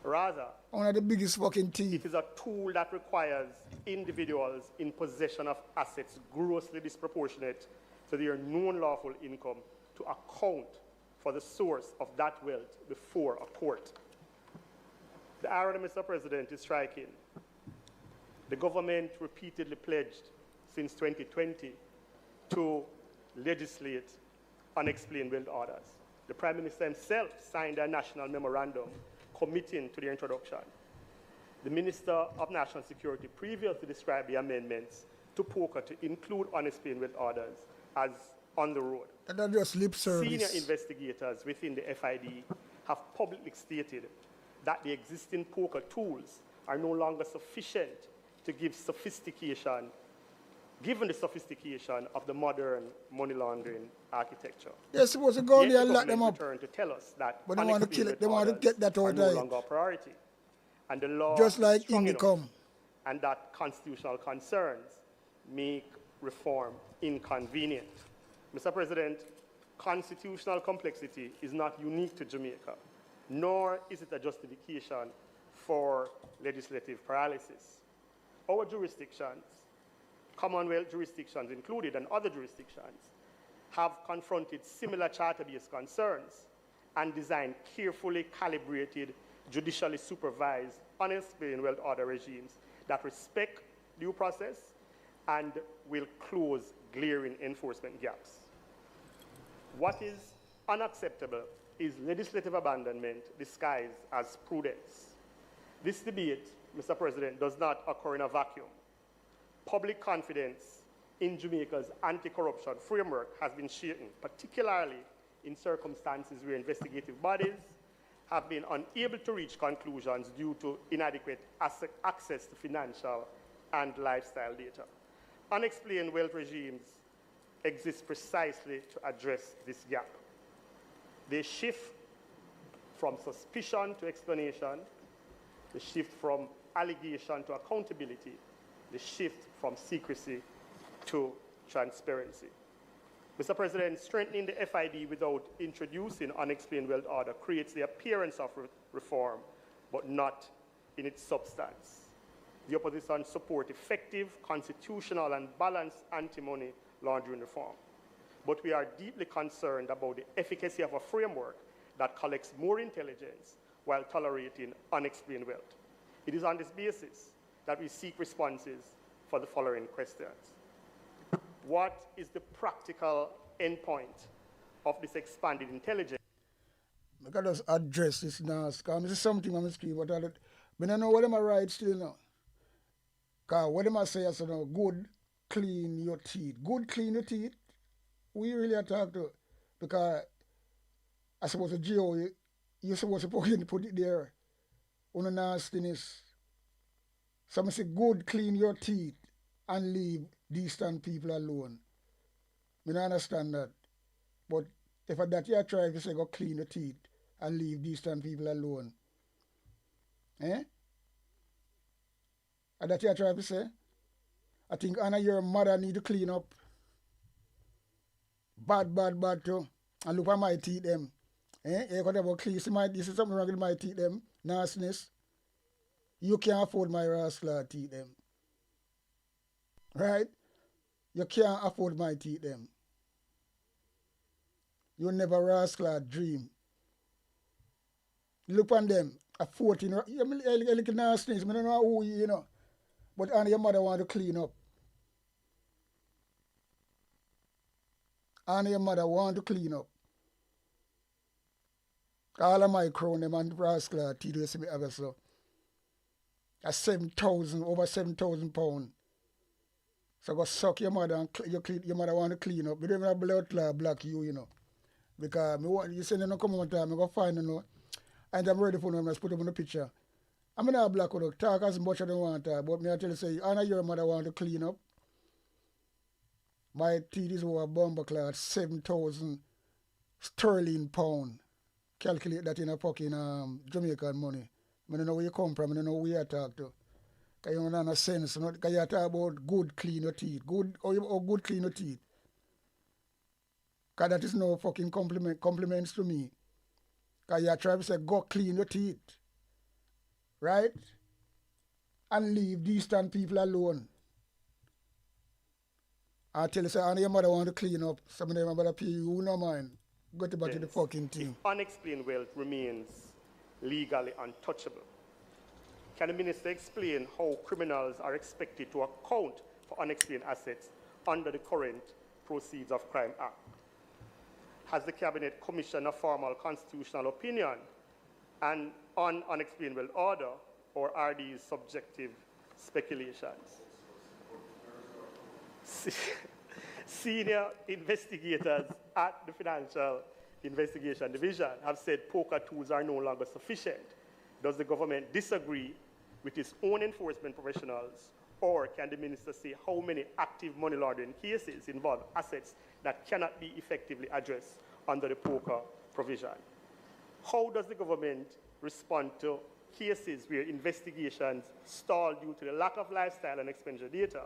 Rather, One of the biggest fucking it thieves. is a tool that requires individuals in possession of assets grossly disproportionate to their known lawful income to account for the source of that wealth before a court. The irony, Mr. President, is striking. The government repeatedly pledged since 2020 to legislate unexplained wealth orders. The Prime Minister himself signed a national memorandum committing to their introduction. The Minister of National Security previously described the amendments to POCA to include unexplained wealth orders as on the road. And that's just lip service. Senior investigators within the FID have publicly stated that the existing POCA tools are no longer sufficient to give sophistication, given the sophistication of the modern money laundering architecture. They're supposed to go Yet there and the lock them government up. returned to tell us that But they want to kill it. They want to get that are out no of it. longer a priority. And the law Just like is strong Indicom. enough, and that constitutional concerns make reform inconvenient. Mr. President, constitutional complexity is not unique to Jamaica, nor is it a justification for legislative paralysis. Our jurisdictions, Commonwealth jurisdictions included, and other jurisdictions, have confronted similar charter-based concerns and designed carefully calibrated, judicially supervised, unexplained wealth order regimes that respect due process and will close glaring enforcement gaps. What is unacceptable is legislative abandonment disguised as prudence. This debate, Mr. President, does not occur in a vacuum. Public confidence in Jamaica's anti-corruption framework has been shaken, particularly in circumstances where investigative bodies have been unable to reach conclusions due to inadequate access to financial and lifestyle data. Unexplained wealth regimes exist precisely to address this gap. They shift from suspicion to explanation, they shift from allegation to accountability, they shift from secrecy to transparency. Mr. President, strengthening the FID without introducing unexplained wealth order creates the appearance of reform, but not in its substance. The opposition support effective, constitutional, and balanced anti-money laundering reform. But we are deeply concerned about the efficacy of a framework that collects more intelligence while tolerating unexplained wealth. It is on this basis that we seek responses for the following questions. What is the practical endpoint of this expanded intelligence? I can just address this now, because this is something I'm speaking about. I don't know what am I right still now. Because what am I say is good, clean your teeth. Good, clean your teeth. We really are talking to. Because I suppose the jail, you're supposed to put it there on the nastiness. So I say good, clean your teeth and leave decent people alone. I don't understand that. But if that you try to say go clean your teeth and leave decent people alone. Eh? And that you try to say? I think Anna, your mother need to clean up. Bad too. And look at my teeth them. Eh? You got about clean. This is something wrong with my teeth them. Nastiness. You can't afford my rascal teeth them. Right? You can't afford my teeth them. You never rascal dream. Look on them. A 14, a little nastiness. I don't know who you know. But Anna, your mother want to clean up. Anna, your mother want to clean up. All of my crown, them and rascal teeth, you see me ever so. That's 7,000, over 7,000 pounds. So go suck your mother and your mother want to clean up. But even a blood clot block you, you know. Because me want, you say you don't come on time, I go find you know. And I'm ready for them, let's put them on the picture. I'm not black with talk as much as they want to, but me I tell you say, I know your mother want to clean up. My teeth is over bomber clot, 7,000 sterling pound. Calculate that in a fucking Jamaican money. I don't know where you come from, I don't know who you talk to. Because you don't have no sense. Because you talk about good clean your teeth. Good or good clean your teeth. Because that is no fucking compliments to me. Because you try to say, go clean your teeth. Right? And leave distant people alone. I tell you, say, and your mother want to clean up. Some of them about to pay you, no mind. Go to back to the fucking thing. If unexplained wealth remains legally untouchable, can the minister explain how criminals are expected to account for unexplained assets under the current Proceeds of Crime Act? Has the Cabinet commissioned a formal constitutional opinion and on unexplained wealth order, or are these subjective speculations? Senior investigators at the Financial Investigation Division have said poker tools are no longer sufficient. Does the government disagree with its own enforcement professionals, or can the minister say how many active money laundering cases involve assets that cannot be effectively addressed under the poker provision? How does the government respond to cases where investigations stall due to the lack of lifestyle and expenditure data?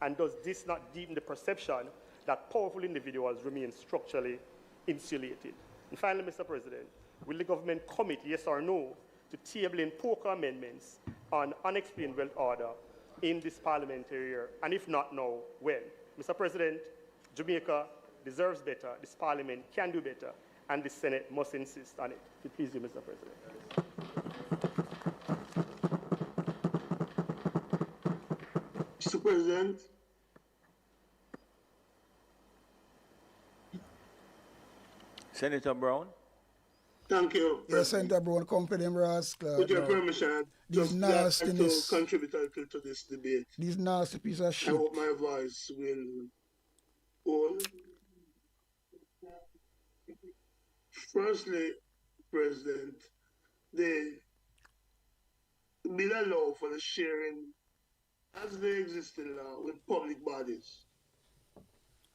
And does this not deepen the perception that powerful individuals remain structurally insulated? And finally, Mr. President, will the government commit, yes or no, to tabling poker amendments on unexplained wealth order in this parliamentary year? And if not now, when? Mr. President, Jamaica deserves better, this parliament can do better, and the Senate must insist on it. If it please you, Mr. President. Mr. President. Senator Brown. Thank you. Yes, Senator Brown, come for them rascal. With your permission, these just like nastiness. to contribute a little to this debate. These nasty piece of shit. I hope my voice will hold. Firstly, President, the bill allow for the sharing as they exist in law with public bodies.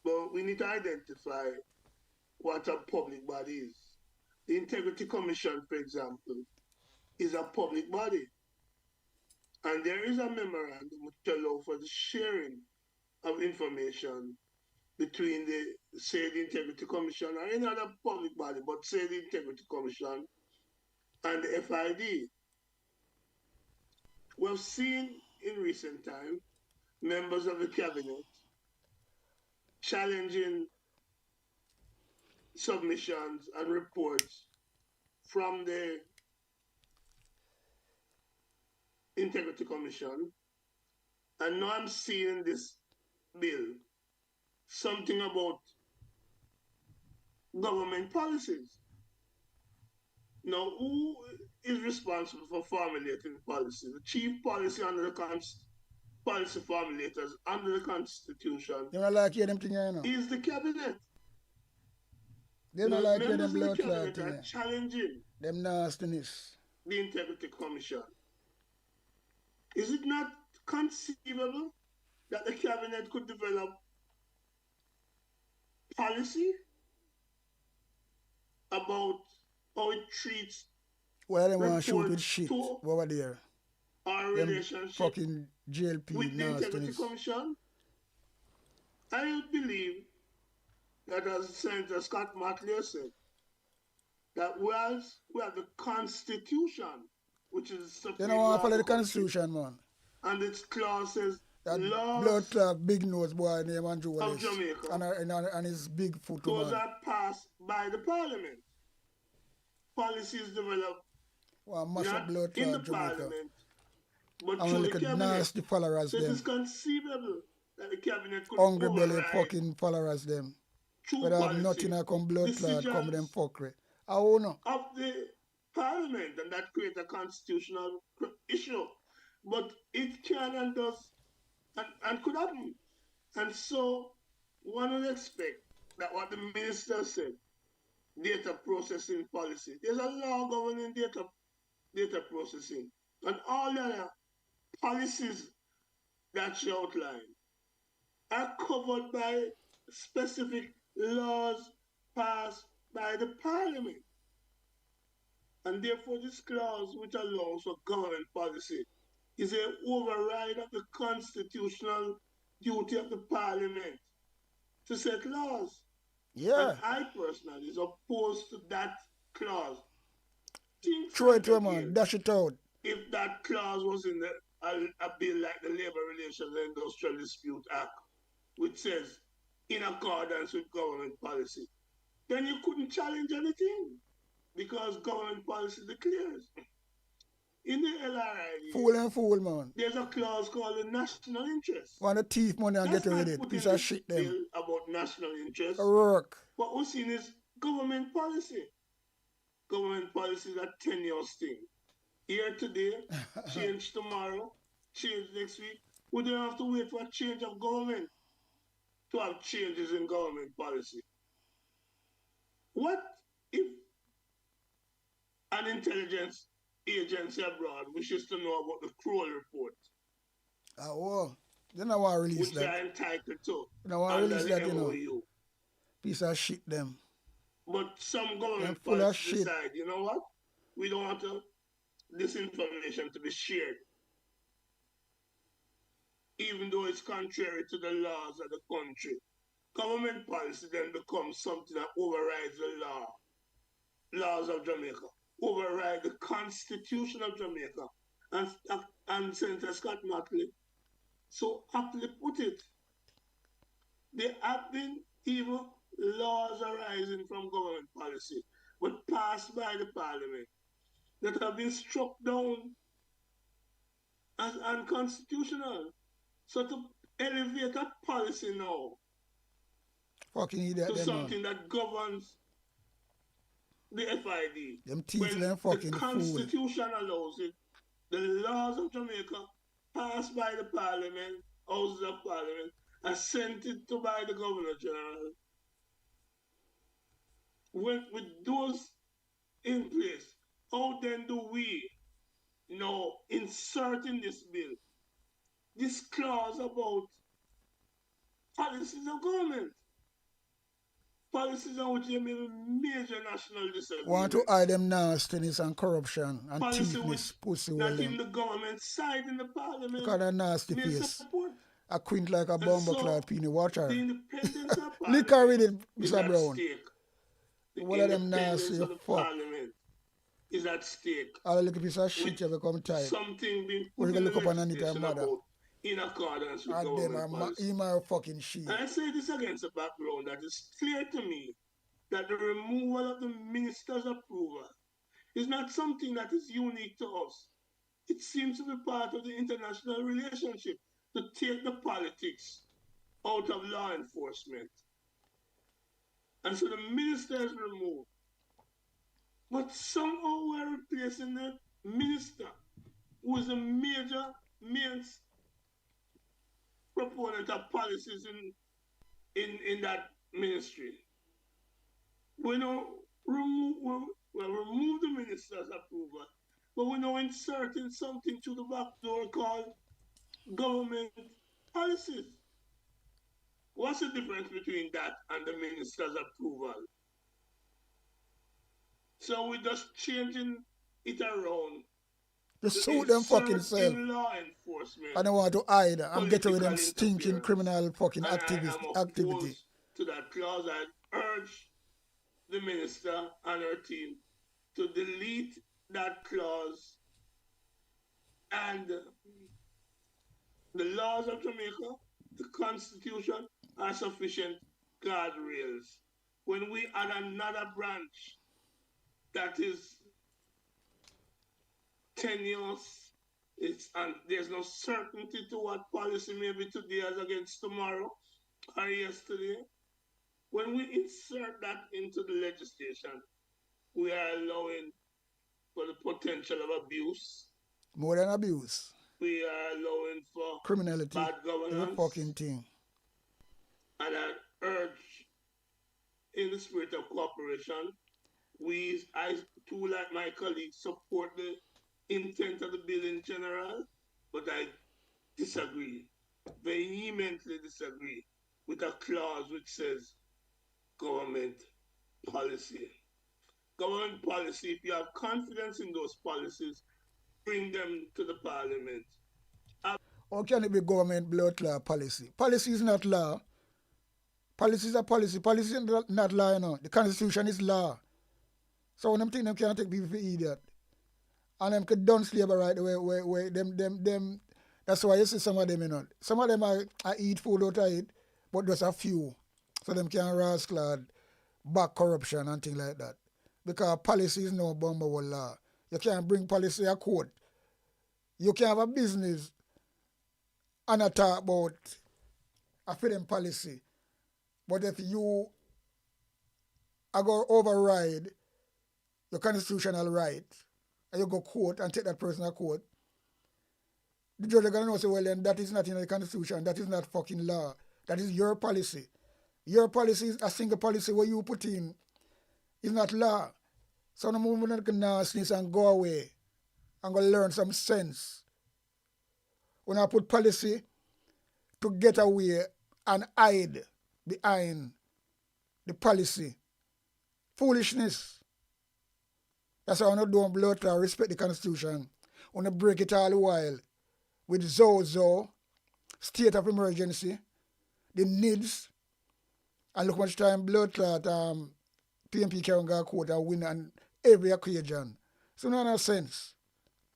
But we need to identify what a public body is. The Integrity Commission, for example, is a public body. And there is a memorandum which allows for the sharing of information between the Integrity Commission or any other public body, but say the Integrity Commission and the FID. We've seen in recent time members of the cabinet challenging submissions and reports from the Integrity Commission. And now I'm seeing this bill something about government policies. Now, who is responsible for formulating policy? The chief policy under the policy formulators under the Constitution You don't like hear them thing, you know. is the cabinet. They don't like hear Members them of the blood cabinet clot are thing. challenging Them nastiness. the Integrity Commission. Is it not conceivable that the cabinet could develop policy about how it treats Well, they want to shoot with reports shit to over there. our Them relationship fucking JLP with the Integrity nastiness. Commission? I believe that, as Senator Scott Motley said, that whereas we have the Constitution, which is the They supreme don't law want to follow of the the country, Constitution, man. and its clause says That laws blood clot, big nose boy named Andrew of Wallace. Jamaica, And his big foot, those man. are passed by the Parliament. Policies developed Well, mash up not blood in the clot, Jamaica. Parliament, but And through look the at cabinet. nasty followers So it them. is conceivable that the cabinet could Hungry belly override fucking followers them. true Whether have policy nothing I come blood clot, come them decisions fuckery. I don't know. of the Parliament, and that creates a constitutional issue. But it can and does and could happen. And so one would expect that what the minister said, data processing policy, there's a law governing data processing, and all the other policies that she outlined are covered by specific laws passed by the Parliament. And therefore, this clause, which allows for government policy, is an override of the constitutional duty of the Parliament to set laws. Yeah. And I personally is opposed to that clause. Throw it to him, man. Dash it out. If that clause was in a bill like the Labour Relations and Industrial Dispute Act, which says in accordance with government policy, then you couldn't challenge anything because government policy declares. In the LRI, Fool and fool, man. There's a clause called the national interest. Want to thief money and get away with it. Piece of shit, them. Bill about national interest. Work. What we're seeing is government policy. Government policy is a tenuous thing. Here today, change tomorrow, change next week. We don't have to wait for a change of government to have changes in government policy. What if an intelligence agency abroad wishes to know about the Kroll report? Well, they don't want to release which that. They are entitled to. They don't want to release that, MOU. you know. Piece of shit, them. But some government full of policies shit. decide, you know what? We don't want this information to be shared. Even though it's contrary to the laws of the country. Government policy then becomes something that overrides the laws of Jamaica, override the Constitution of Jamaica. And Senator Scott Martley so aptly put it. There have been even laws arising from government policy, but passed by the Parliament, that have been struck down as unconstitutional. So to elevate a policy now fucking idiot, to them, something man. that governs the FID, them teeth when them fucking the Constitution allows it, the laws of Jamaica passed by the Parliament, Houses of Parliament, assented to by the Governor General. With those in place, how then do we now insert in this bill this clause about policies of government? Policies on which there may be major national disagreement. Want to hide them nastiness and corruption and Policy thiefness, pussy not all in them. the government side in the Parliament. Look at that nasty may face. support. A quint like a bomber clad peony. Watch her. The independence of Lick her with it, is Mr. at Brown. stake. The One of them independence nasty, of the fuck. Parliament is at stake. All a little piece of shit you become tired. Something being When put you in look the up on Anita legislation mother. about in accordance with And them government are policy. my fucking shit. And I say this against the background that it's clear to me that the removal of the minister's approval is not something that is unique to us. It seems to be part of the international relationship to take the politics out of law enforcement. And so the minister is removed. But somehow we're replacing the minister, who is a main proponent of policies in that ministry. We now remove the minister's approval, but we're now inserting something to the back door called government policies. What's the difference between that and the minister's approval? So we're just changing it around. Just suit them fucking insert self. in law enforcement. I don't want to hide and get away with them political stinking interference. criminal fucking And I am activity. opposed to that clause. I urge the minister and her team to delete that clause, and the laws of Jamaica, the Constitution, are sufficient guardrails. When we add another branch that is tenuous, and there's no certainty to what policy may be today as against tomorrow or yesterday. When we insert that into the legislation, we are allowing for the potential of abuse. More than abuse. We are allowing for criminality. bad Every governance. fucking thing. And I urge, in the spirit of cooperation, I too, like my colleagues, support the intent of the bill in general, but I disagree, vehemently disagree, with a clause which says government policy. Government policy, if you have confidence in those policies, bring them to the Parliament. How can it be government blood clot policy? Policy is not law. Policy is a policy. Policy is not law, you know. The Constitution is law. So when them think them can't take people for idiot. And them could done slavery right the way them that's why you see some of them, you know. Some of them are eat food out of it, but just a few. So them can rascal back corruption and things like that. Because policy is no bomber law. You can't bring policy a court. You can have a business and I talk about a freedom policy. But if you are going to override your constitutional right and you go court and take that person to court, the judge is going to know, say, well, then that is not in the Constitution. That is not fucking law. That is your policy. Your policy is a single policy where you put in. It's not law. So the movement can now sneeze and go away and go learn some sense. When I put policy to get away and hide behind the policy. Foolishness. That's why I don't do blood to respect the Constitution. I want to break it all the while with Zozo, state of emergency, the needs, and look much time blood clot PMP can go court and win on every occasion. So no sense.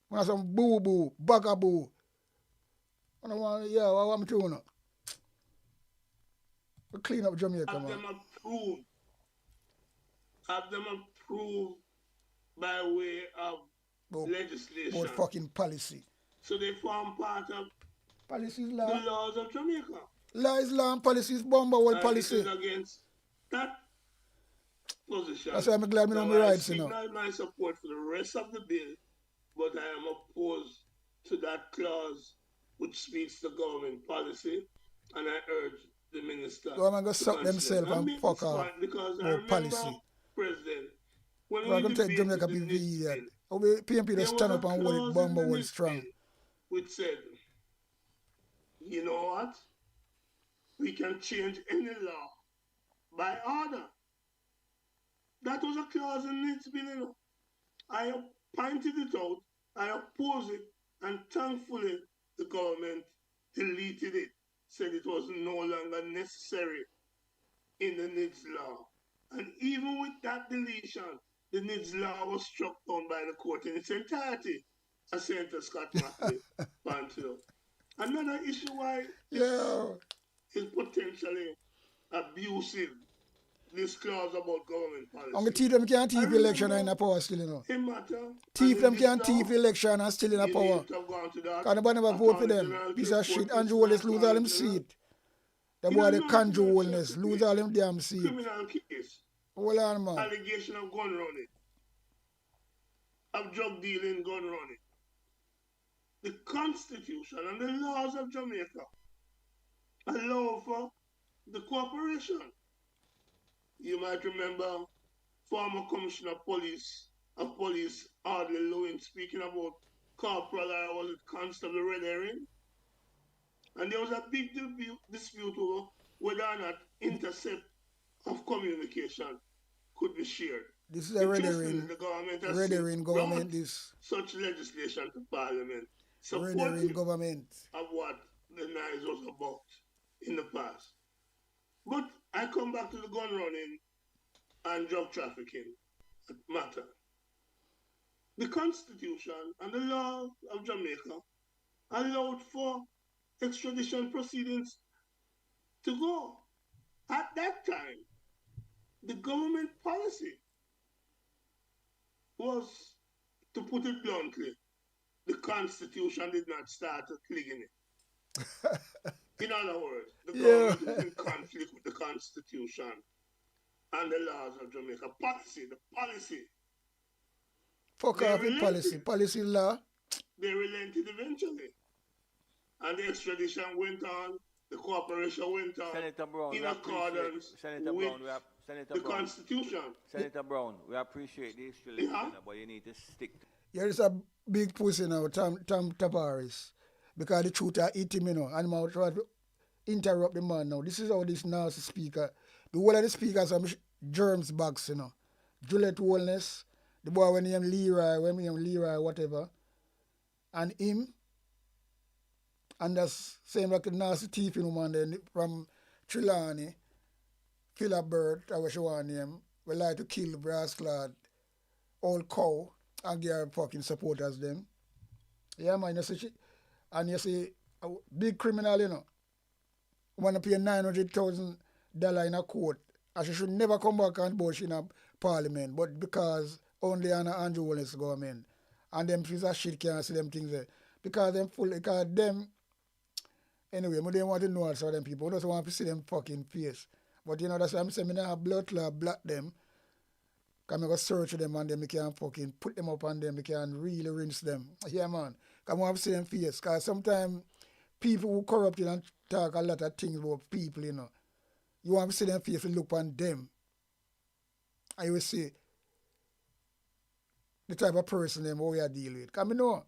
When I some boo-boo, bugaboo, I don't want, yeah, what want me to do? We clean up Jamaica, Have man. them approved by way of legislation. About fucking policy. So they form part of policy is law. The laws of Jamaica. Law is law and policy is bomber world policy. It is against that position. That's why I'm glad we know my rights, you know. I signal my support for the rest of the bill, but I am opposed to that clause which speaks the government policy, and I urge the minister. So I'm going to suck themselves and fuck off because I about remember, policy. President, when I'm we going to take Jamaica debated be idiot. PMP just stand up and hold it, bomber hold strong. Which said, you know what? We can change any law by order. That was a clause in its bill, you know. I pointed it out, I opposed it, and thankfully the government deleted it, said it was no longer necessary in the NIDS law. And even with that deletion, the NIDS law was struck down by the court in its entirety, as Senator Scott Mackley pointed out. Another issue why is potentially abusive, this clause about government policy. I'm going to teach them can't thief election and in a power still, you know. Thief them can't thief election and still in a power. Because nobody never vote for them. Piece of shit. Andrew Wallace lose all them seat. The boy the Andrew Wallace lose all them damn seat. Criminal case. Hold on, man. Allegation of gun running. Of drug dealing, gun running. The Constitution and the laws of Jamaica allow for the cooperation. You might remember former Commissioner of Police Audley Lewin speaking about Corporal, or was it Constable Red Herring? And there was a big dispute over whether or not intercept of communication could be shared. This is a Red Herring. The government has Red Herring government this. Such legislation to Parliament. Red Herring government. Of what the NICE was about in the past. But I come back to the gun running and drug trafficking matter. The Constitution and the law of Jamaica allowed for extradition proceedings to go. At that time, the government policy was, to put it bluntly, the Constitution did not start clicking it. In other words, the government is in conflict with the Constitution and the laws of Jamaica. The policy Fuck off with policy. Policy law. They relented eventually. And the extradition went on, the cooperation went on Senator Brown, in accordance with the Constitution. Senator Brown, we appreciate the extradition, but you need to stick to There is a big pussy now, Tom Tavares. Because the truth are eating me now. And I'm trying to interrupt the man now. This is how this nasty speaker, the whole of the speakers are germs bags, you know. Juliet Wellness, the boy when he am Leroy, whatever. And him, and that's same like a nasty thief in woman then from Trelawney, Philip Bird, I wish you want name, we like to kill brass clad old cow and get our fucking supporters them. Yeah man, you see shit. And you see a big criminal, you know, want to pay $900,000 in a court. And she should never come back and bush in a parliament, but because only Andrew Wallace government and them piece of shit can't see them things there. Because them anyway, we don't want to know also them people. We don't want to see them fucking face. But you know, that's why I'm saying I have blood clot block them. Because I go search them and then we can fucking put them up on them, we can really rinse them. Yeah man. Because I want to see them face. Because sometimes people who corrupt and talk a lot of things about people, you know. You want to see them face and look on them. And you will see the type of person them how we are dealing with. Because I know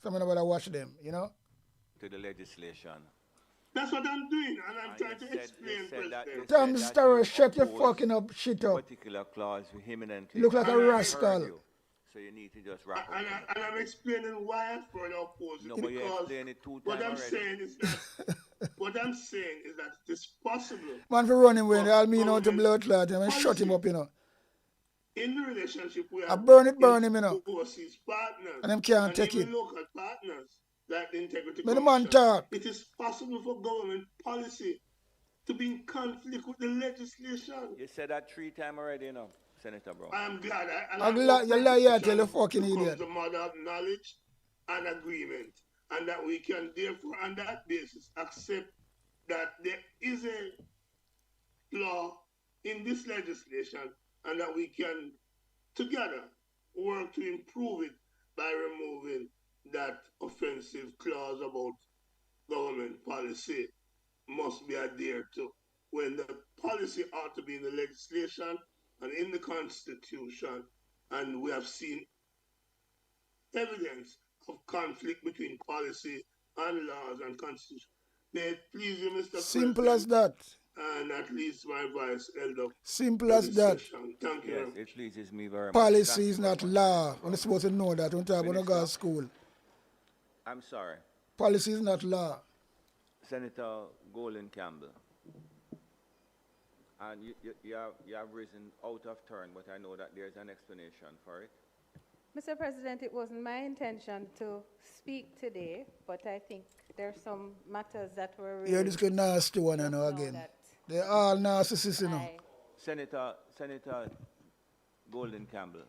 someone about to watch them, you know. the legislation. That's what I'm doing, and I'm trying to explain, President. Tom Starr, shut your fucking up, shit up. Particular clause vehemently. Look like a rascal. So you need to just wrap up. And I'm explaining why I further oppose it. No, but you explained it 2 times what I'm already. saying is that it is possible. Man, for running away, I'll mean out to blood clot him and shut him up, you know. In the relationship we have, I burn him, you know. Overseas partners and them can't take even it. local partners like the Integrity But the man Commission. talk. It is possible for government policy to be in conflict with the legislation. You said that 3 times already, you know, Senator Brown. I'm glad. You lie, tell you fucking idiot. The mother of knowledge and agreement, and that we can therefore, on that basis, accept that there is a flaw in this legislation, and that we can together work to improve it by removing that offensive clause about government policy must be adhered to, when the policy ought to be in the legislation and in the Constitution, and we have seen evidence of conflict between policy and laws and Constitution. May it please you, Mr. Simple President, as that. and at least my voice held up. Simple as that. Thank you. Yes, it pleases me very much. Policy is not law. You're supposed to know that when you want to go to school. I'm sorry. Policy is not law. Senator Golden Campbell. And you have risen out of turn, but I know that there's an explanation for it. Mr. President, it wasn't my intention to speak today, but I think there are some matters that were raised. You're just a nasty one, you know, again. They're all narcissists, you know. Senator Golden Campbell,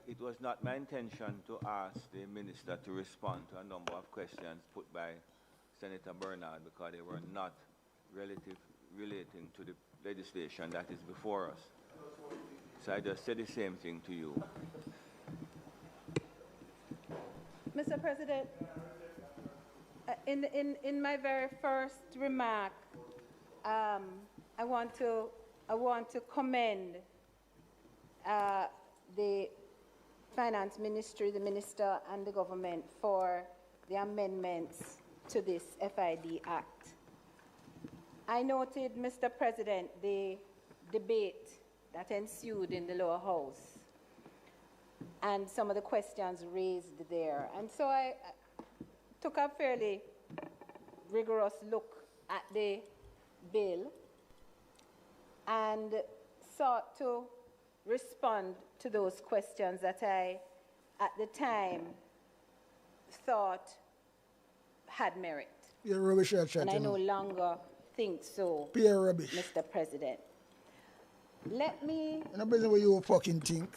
it was not my intention to ask the minister to respond to a number of questions put by Senator Bernard because they were not relating to the legislation that is before us. So I just said the same thing to you. Mr. President, in my very first remark, I want to commend the Finance Ministry, the Minister, and the government for the amendments to this FID Act. I noted, Mr. President, the debate that ensued in the lower house and some of the questions raised there. And so I took a fairly rigorous look at the bill and sought to respond to those questions that I, at the time, thought had merit. You're rubbish at And I chatting. no longer think so, Pure rubbish. Mr. President. Let me I'm not business what you fucking think.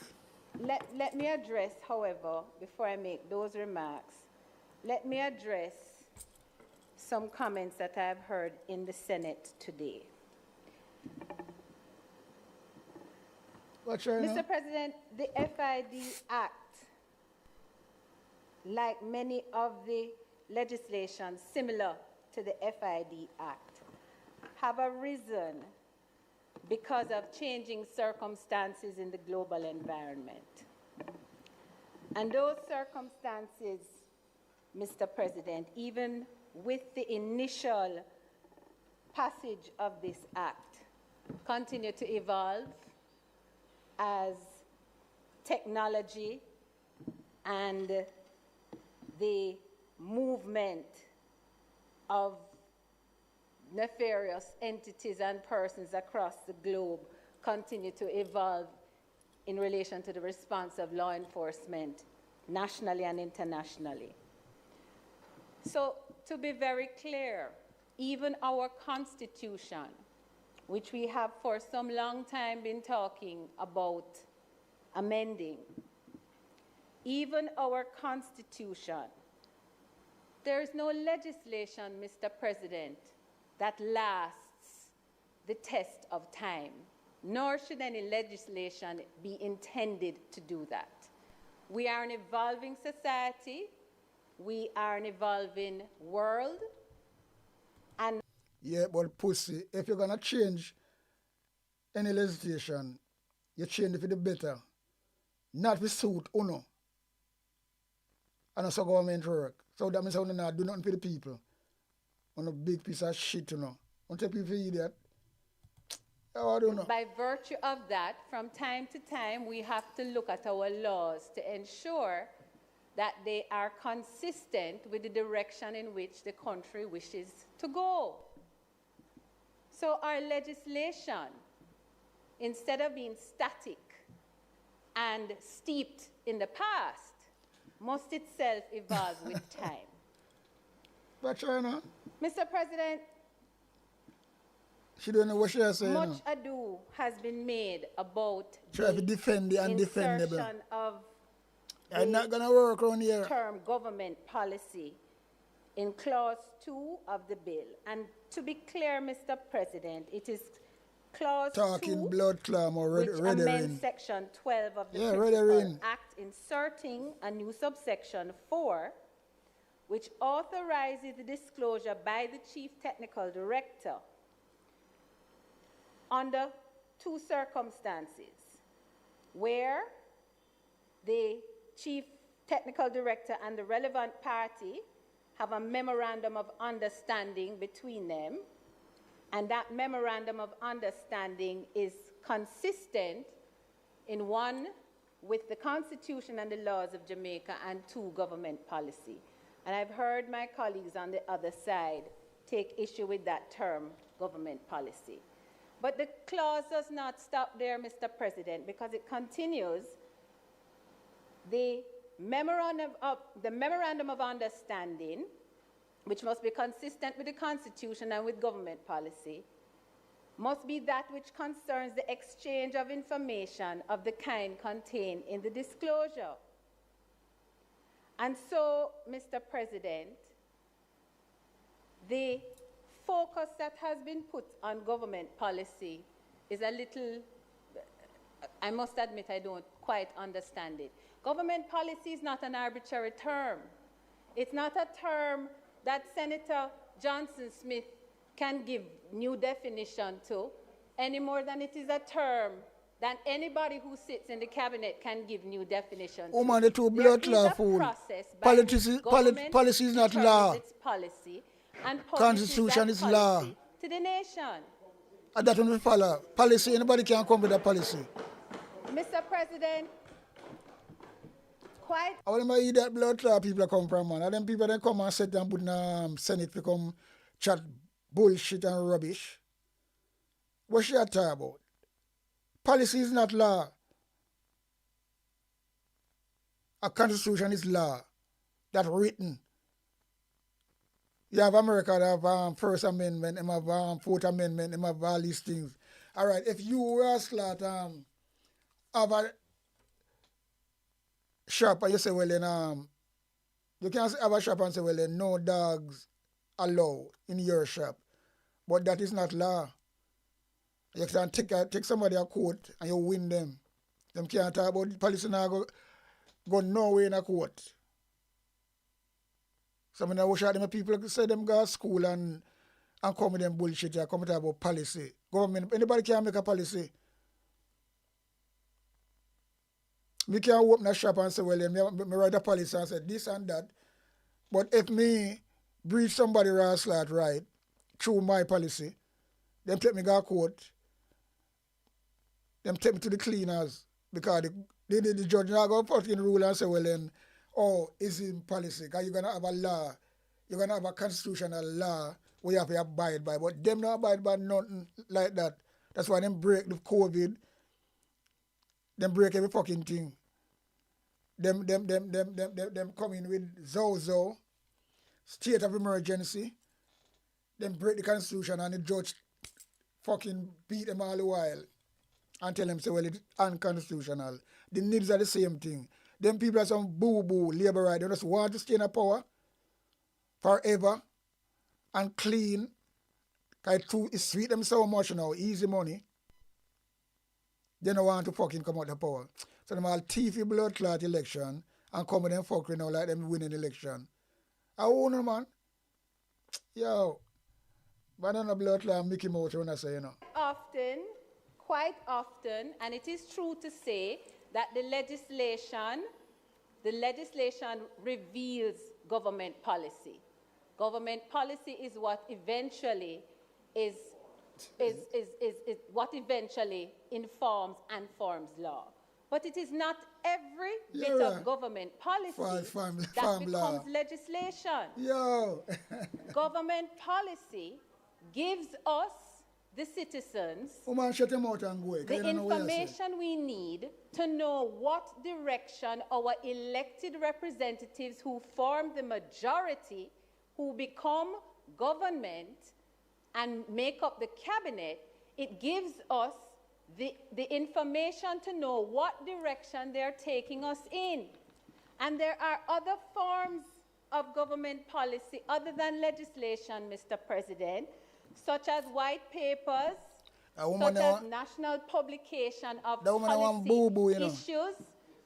let me address, however, before I make those remarks, let me address some comments that I've heard in the Senate today. Mr. President, the FID Act, like many of the legislation similar to the FID Act, have arisen because of changing circumstances in the global environment. And those circumstances, Mr. President, even with the initial passage of this act, continue to evolve as technology and the movement of nefarious entities and persons across the globe continue to evolve in relation to the response of law enforcement nationally and internationally. So, to be very clear, even our Constitution, which we have for some long time been talking about amending, even our Constitution, there is no legislation, Mr. President, that lasts the test of time, nor should any legislation be intended to do that. We are an evolving society, we are an evolving world, and yeah, but pussy, if you're gonna change any legislation, you change it for the better, not for suit uno. And also government work. So that means I do nothing for the people. On a big piece of shit, you know. Want to people idiot? I don't know. By virtue of that, from time to time, we have to look at our laws to ensure that they are consistent with the direction in which the country wishes to go. So our legislation, instead of being static and steeped in the past, must itself evolve with time. But China, Mr. President, she don't know what she has saying. much ado has been made about try to defend the undefendable. insertion of I'm not gonna work around here. term government policy in clause 2 of the bill. And to be clear, Mr. President, it is clause Talking 2 blood clam or which red amends section 12 of the Yeah, Principal Redering. Act, inserting a new subsection 4, which authorizes the disclosure by the Chief Technical Director under 2 circumstances, where the Chief Technical Director and the relevant party have a memorandum of understanding between them, and that memorandum of understanding is consistent in 1, with the Constitution and the laws of Jamaica, and 2, government policy. And I've heard my colleagues on the other side take issue with that term, government policy. But the clause does not stop there, Mr. President, because it continues. The memorandum of understanding, which must be consistent with the Constitution and with government policy, must be that which concerns the exchange of information of the kind contained in the disclosure. And so, Mr. President, the focus that has been put on government policy is a little, I must admit I don't quite understand it. Government policy is not an arbitrary term. It's not a term that Senator Johnson Smith can give new definition to, any more than it is a term that anybody who sits in the cabinet can give new definition to. Oh man, the 2 blood clot fool. Policy is not law. Its policy and Constitution is law. To the nation. And that one we follow. Policy, anybody can come with a policy. Mr. President, quite. I want to eat that blood clot people come from, man. And them people that come and sit and put in the Senate to come chat bullshit and rubbish. What she talking about? Policy is not law. A constitution is law. That's written. You have America that have First Amendment, they have Fourth Amendment, they have all these things. All right, if you ask that have a shop and you say, well, then you can't have a shop and say, well, then no dogs allowed in your shop. But that is not law. You can take somebody a court and you win them. Them can't talk about the policy now go nowhere in a court. So I wish them people say them go to school and come with them bullshit and come talk about policy. Government, anybody can make a policy. Me can open a shop and say, well, me write a policy and say this and that. But if me breach somebody right through my policy, them take me to court, them take me to the cleaners because the judge now go put in rule and say, well then, it's in policy because you're going to have a law, you're going to have a constitutional law where you have to abide by. But them not abide by nothing like that. That's why them break the COVID, them break every fucking thing. Them come in with Zozo, state of emergency, them break the constitution and the judge fucking beat them all the while and tell them, say, well, it's unconstitutional. The needs are the same thing. Them people are some boo-boo labor right. They just want to stay in power forever and clean. Because it sweet them so much now, easy money. They don't want to fucking come out of power. So them all thiefy blood clot election and come with them fucking now like them winning election. I own them, man. Yo. But I don't blood clot Mickey Mouse when I say, Quite often, and it is true to say that the legislation reveals government policy. Government policy is what eventually is what eventually informs and forms law. But it is not every bit of government policy that becomes legislation. Yo. Government policy gives us, the citizens, the information we need to know what direction our elected representatives who form the majority, who become government and make up the cabinet, it gives us the information to know what direction they're taking us in. And there are other forms of government policy other than legislation, Mr. President, such as white papers, such as national publication of policy issues.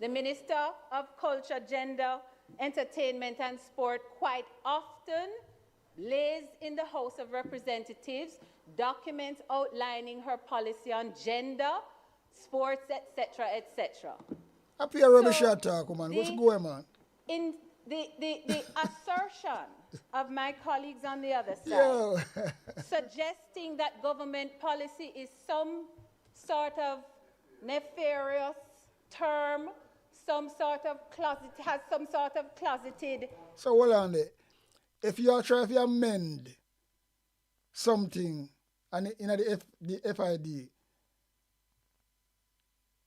The Minister of Culture, Gender, Entertainment and Sport quite often lays in the House of Representatives documents outlining her policy on gender, sports, etc., etc. Up here, rubbish talk, man. What's going on? In the assertion of my colleagues on the other side, suggesting that government policy is some sort of nefarious term, has some sort of closeted. So hold on there. If you amend something and in the FID,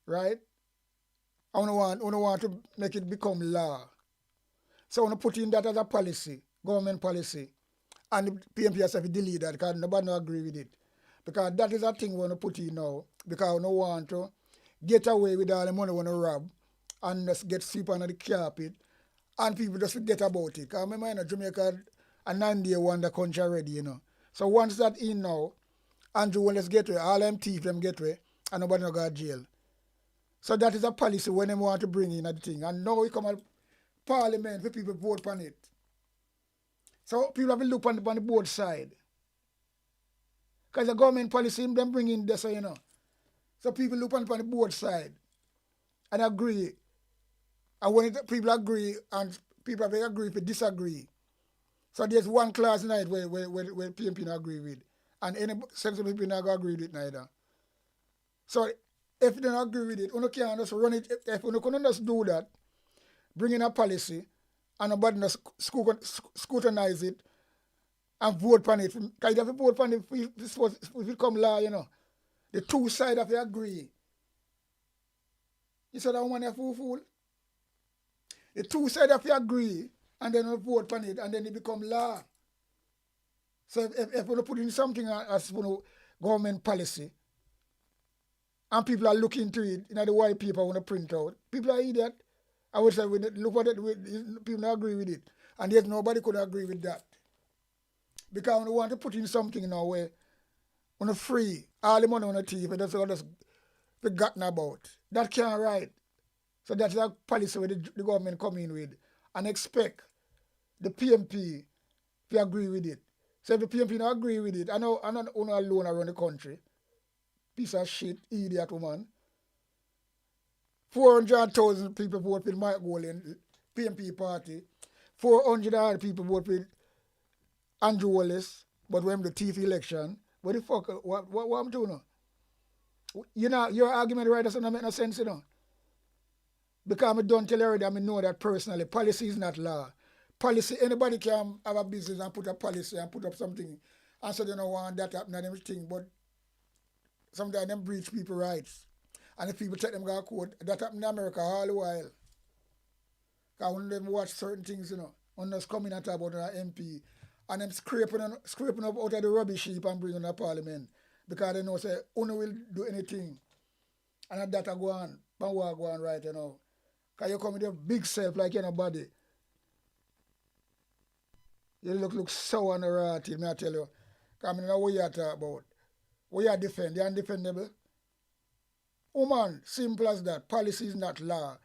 right? I want to make it become law. So I want to put in that as a policy, government policy, and the PMP has to delete that because nobody no agree with it. Because that is a thing we want to put in now, because we don't want to get away with all the money we want to rob and just get sweep under the carpet and people just forget about it. Because I remember Jamaica a 9-day wonder country already, you know. So once that in now, Andrew will just get away, all them thief them get away, and nobody no go to jail. So that is a policy when they want to bring in that thing. And now we come at Parliament for people vote on it. So people have to look on the both side. Because the government policy, them bring in this, you know. So people look on the both side and agree. And when people agree and people have to agree if they disagree. So there's one clause in it where PMP not agree with. And any sensible people not agree with it neither. So if they don't agree with it, you can't just run it. If you can't just do that, bring in a policy and nobody just scrutinize it and vote on it. Because if you vote on it, if it come law, you know, the two sides have to agree. You said that one a fool. The two sides have to agree and then you vote on it and then it become law. So if you put in something as government policy, and people are looking into it, you know, the white people want to print out. People are idiot. I would say, look at it, people don't agree with it. And yet nobody could agree with that. Because we want to put in something now where on a free, all the money on a thief, and just forgotten about. That can't right. So that's a policy where the government come in with and expect the PMP to agree with it. So if the PMP don't agree with it, I know I'm not alone around the country. Piece of shit, idiot woman. 400,000 people vote for Mike Golan, PMP party. 400 other people vote for Andrew Wallace, but when the teeth election, what the fuck, what I'm doing now? You know, your argument right doesn't make no sense, you know. Because I don't tell you already, I know that personally. Policy is not law. Policy, anybody can have a business and put a policy and put up something and so they don't want that happen and everything, but sometimes them breach people's rights. And if people take them to court, that happen in America all the while. Because when them watch certain things, you know, when they come in and talk about an MP, and them scraping up out of the rubbish heap and bring in the parliament. Because they know, say, Uno will do anything. And that go on, but what go on right, you know. Because you come with your big self like you're nobody. You look sour and ratty, may I tell you. Because I know what you talk about. What you defend, you're undefendable. Woman, simple as that. Policy is not law.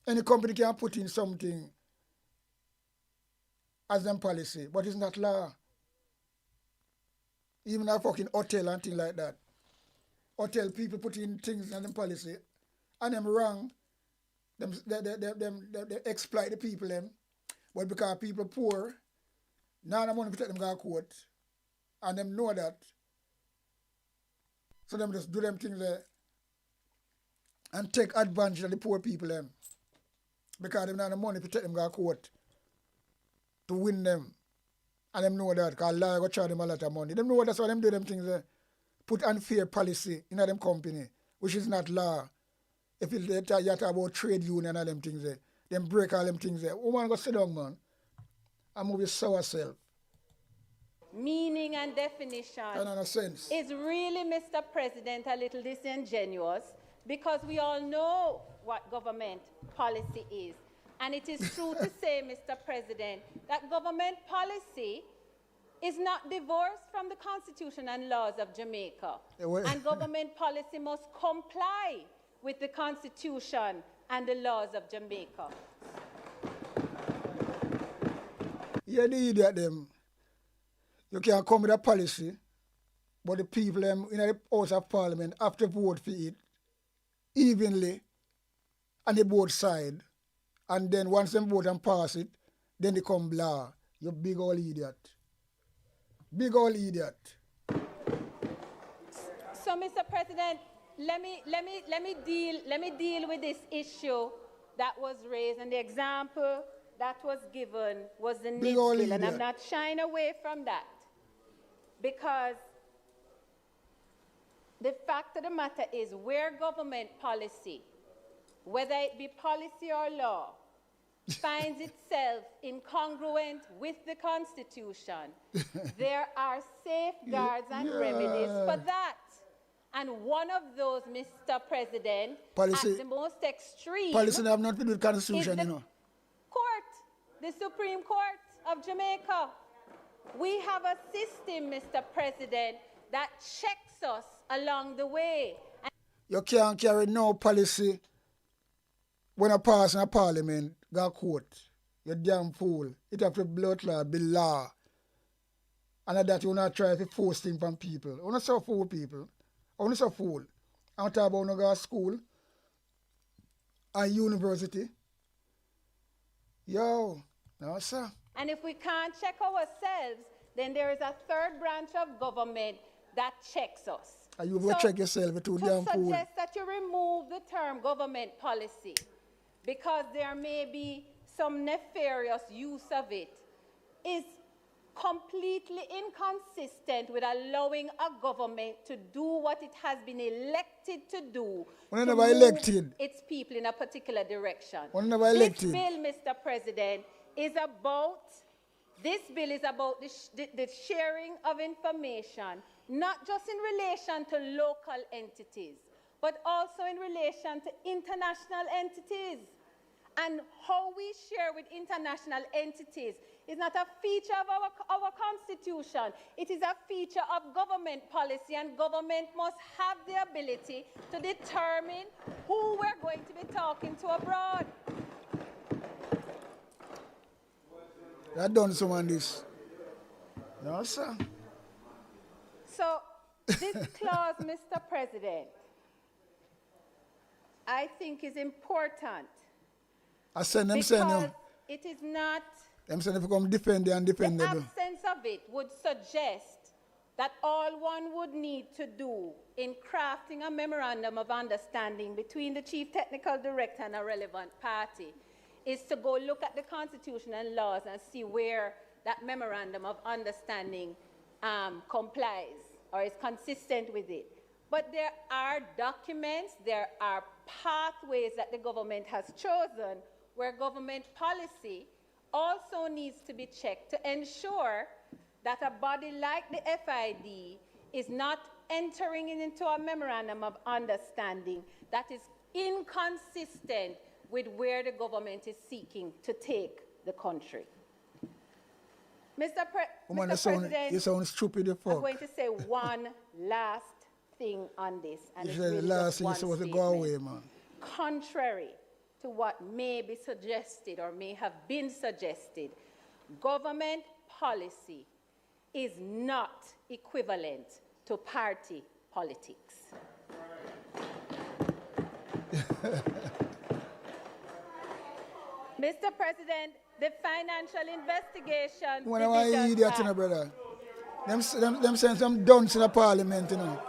Any company can put in something as them policy, but it's not law. Even a fucking hotel and things like that. Hotel people put in things in them policy, and them wrong. They exploit the people them. But because people poor, now the money to take them to court, and them know that. So them just do them things there and take advantage of the poor people them. Because them not the money to take them to court to win them. And them know that because law go charge them a lot of money. Them know that's why them do them things there. Put unfair policy in them company, which is not law. If you talk about trade union and them things there, them break all them things there. Woman go sit down, man, and move your sour self. Meaning and definition sense. is really, Mr. President, a little disingenuous because we all know what government policy is. And it is true to say, Mr. President, that government policy is not divorced from the Constitution and laws of Jamaica. And government policy must comply with the Constitution and the laws of Jamaica. Yeah, the idiot them. You can come with a policy, but the people in the House of Parliament have to vote for it evenly on the both sides. And then once them vote and pass it, then they come law. You big old idiot. Big old idiot. So, Mr. President, let me deal with this issue that was raised, and the example that was given was the NIBS bill, and I'm not shying away from that. Because the fact of the matter is where government policy, whether it be policy or law, finds itself incongruent with the Constitution, there are safeguards and remedies for that. And one of those, Mr. President, policy, at the most extreme, policy have nothing to do with the Constitution, is the you know. Court, the Supreme Court of Jamaica. We have a system, Mr. President, that checks us along the way. You can't carry no policy when a pass in a parliament, go court. You damn fool. It have to be law. And that you not try to force things from people. You not so fool people. You not so fool. I'm talking about you go to school and university. Yo, no sir. And if we can't check ourselves, then there is a third branch of government that checks us. And you will check yourself too, damn fool. To suggest that you remove the term government policy because there may be some nefarious use of it is completely inconsistent with allowing a government to do what it has been elected to do. When never elected. Its people in a particular direction. When never elected. This bill, Mr. President, is about the sharing of information, not just in relation to local entities, but also in relation to international entities. and how we share with international entities is not a feature of our Constitution. It is a feature of government policy, and government must have the ability to determine who we're going to be talking to abroad. I done some on this. No, sir. So, this clause, Mr. President, I think is important. I send them because it is not. Them saying if you come defend and defend the them. absence of it would suggest that all one would need to do in crafting a memorandum of understanding between the Chief Technical Director and a relevant party is to go look at the Constitution and laws and see where that memorandum of understanding complies or is consistent with it. But there are documents, there are pathways that the government has chosen where government policy also needs to be checked to ensure that a body like the FID is not entering into a memorandum of understanding that is inconsistent with where the government is seeking to take the country. Mr. President, you sound stupid, you fuck. I'm going to say one last thing on this. And it's the really last just thing one you supposed to statement. go away, man. Contrary to what may be suggested or may have been suggested, government policy is not equivalent to party politics. Mr. President, the financial investigation When I idiot, you know, brother. Them saying some dunce in the parliament, you know.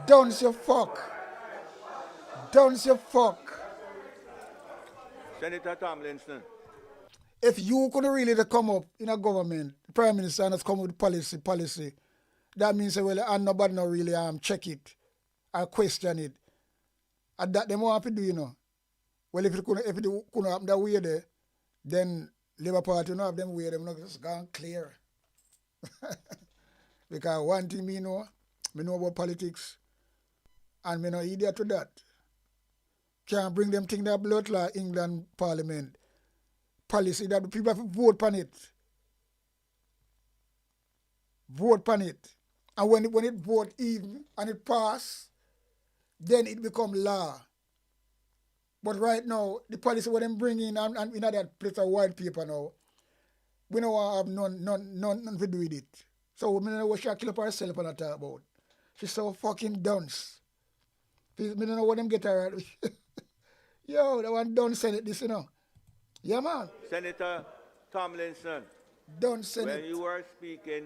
Dunce you fuck. Dunce you fuck. Senator Tomlinson. If you could really come up in a government, the Prime Minister has come with policy, that means, well, and nobody no really check it or question it. And that they more happy do, you know. Well, if it couldn't happen that way there, then Labour Party no have them way, them not just gone clear. Because one thing me know about politics, and me no idiot to that. Can't bring them thing that blood like England Parliament. Policy that the people have to vote on it. Vote on it. And when it vote even and it pass, then it become law. But right now, the policy what them bring in and in that place of white paper now, we don't want to have none to do with it. So we don't know what she kill up herself and talk about. She's so fucking dunce. We don't know what them get her right. Yo, that one done Senate this, you know. Yeah, man. Senator Tomlinson. Done Senate. When you were speaking,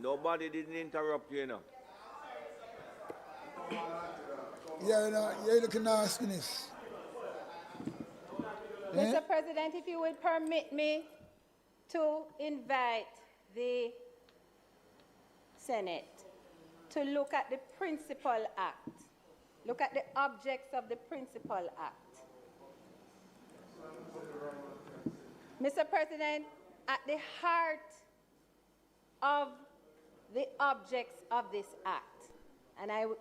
nobody didn't interrupt you, you know. Yeah, you know, you're looking nastiness. Mr. President, if you would permit me to invite the Senate to look at the Principal Act, look at the objects of the Principal Act. Mr. President, at the heart of the objects of this Act, and I would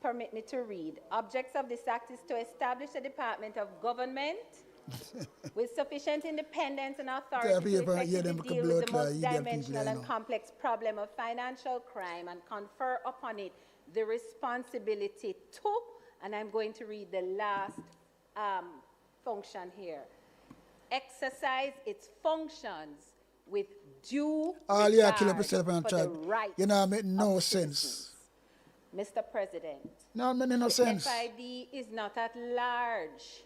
permit me to read, objects of this Act is to establish a Department of Government with sufficient independence and authority to effectively deal with the multidimensional and complex problem of financial crime and confer upon it the responsibility to, and I'm going to read the last function here, exercise its functions with due regard for the rights you know, make no sense. Mr. President, no, it makes no sense. FID is not at large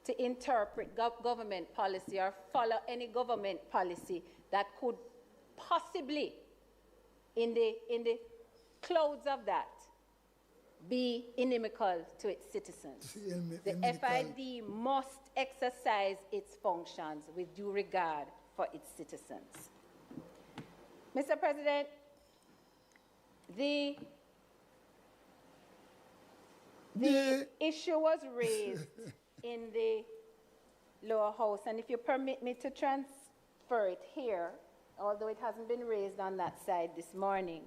to interpret government policy or follow any government policy that could possibly, in the clouds of that, be inimical to its citizens. The FID must exercise its functions with due regard for its citizens. Mr. President, the issue was raised in the lower house, and if you permit me to transfer it here, although it hasn't been raised on that side this morning.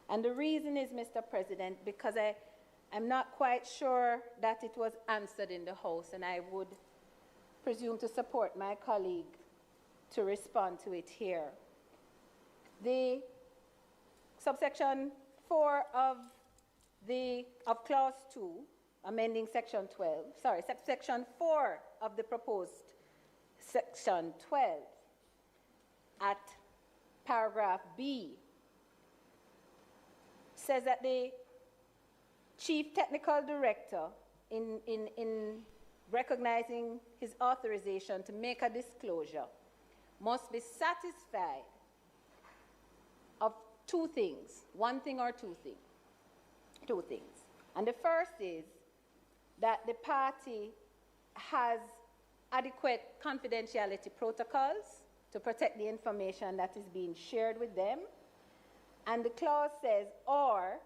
And the reason is, Mr. President, because I'm not quite sure that it was answered in the House, and I would presume to support my colleague to respond to it here. The subsection 4 of clause 2, amending section 12, subsection 4 of the proposed section 12 at paragraph B says that the chief technical director, in recognizing his authorization to make a disclosure, must be satisfied of two things, one thing or two things. Two things. And the first is that the party has adequate confidentiality protocols to protect the information that is being shared with them. And the clause says, or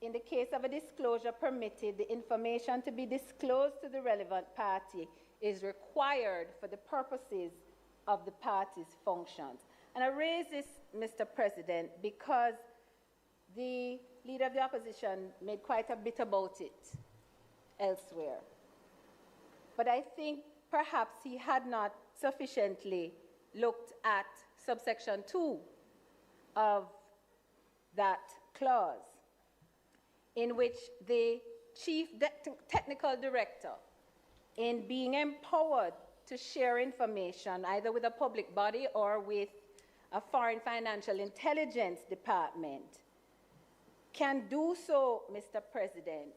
in the case of a disclosure permitted, the information to be disclosed to the relevant party is required for the purposes of the party's functions. And I raise this, Mr. President, because the Leader of the Opposition made quite a bit about it elsewhere. But I think perhaps he had not sufficiently looked at subsection 2 of that clause, in which the chief technical director, in being empowered to share information either with a public body or with a foreign financial intelligence department, can do so, Mr. President,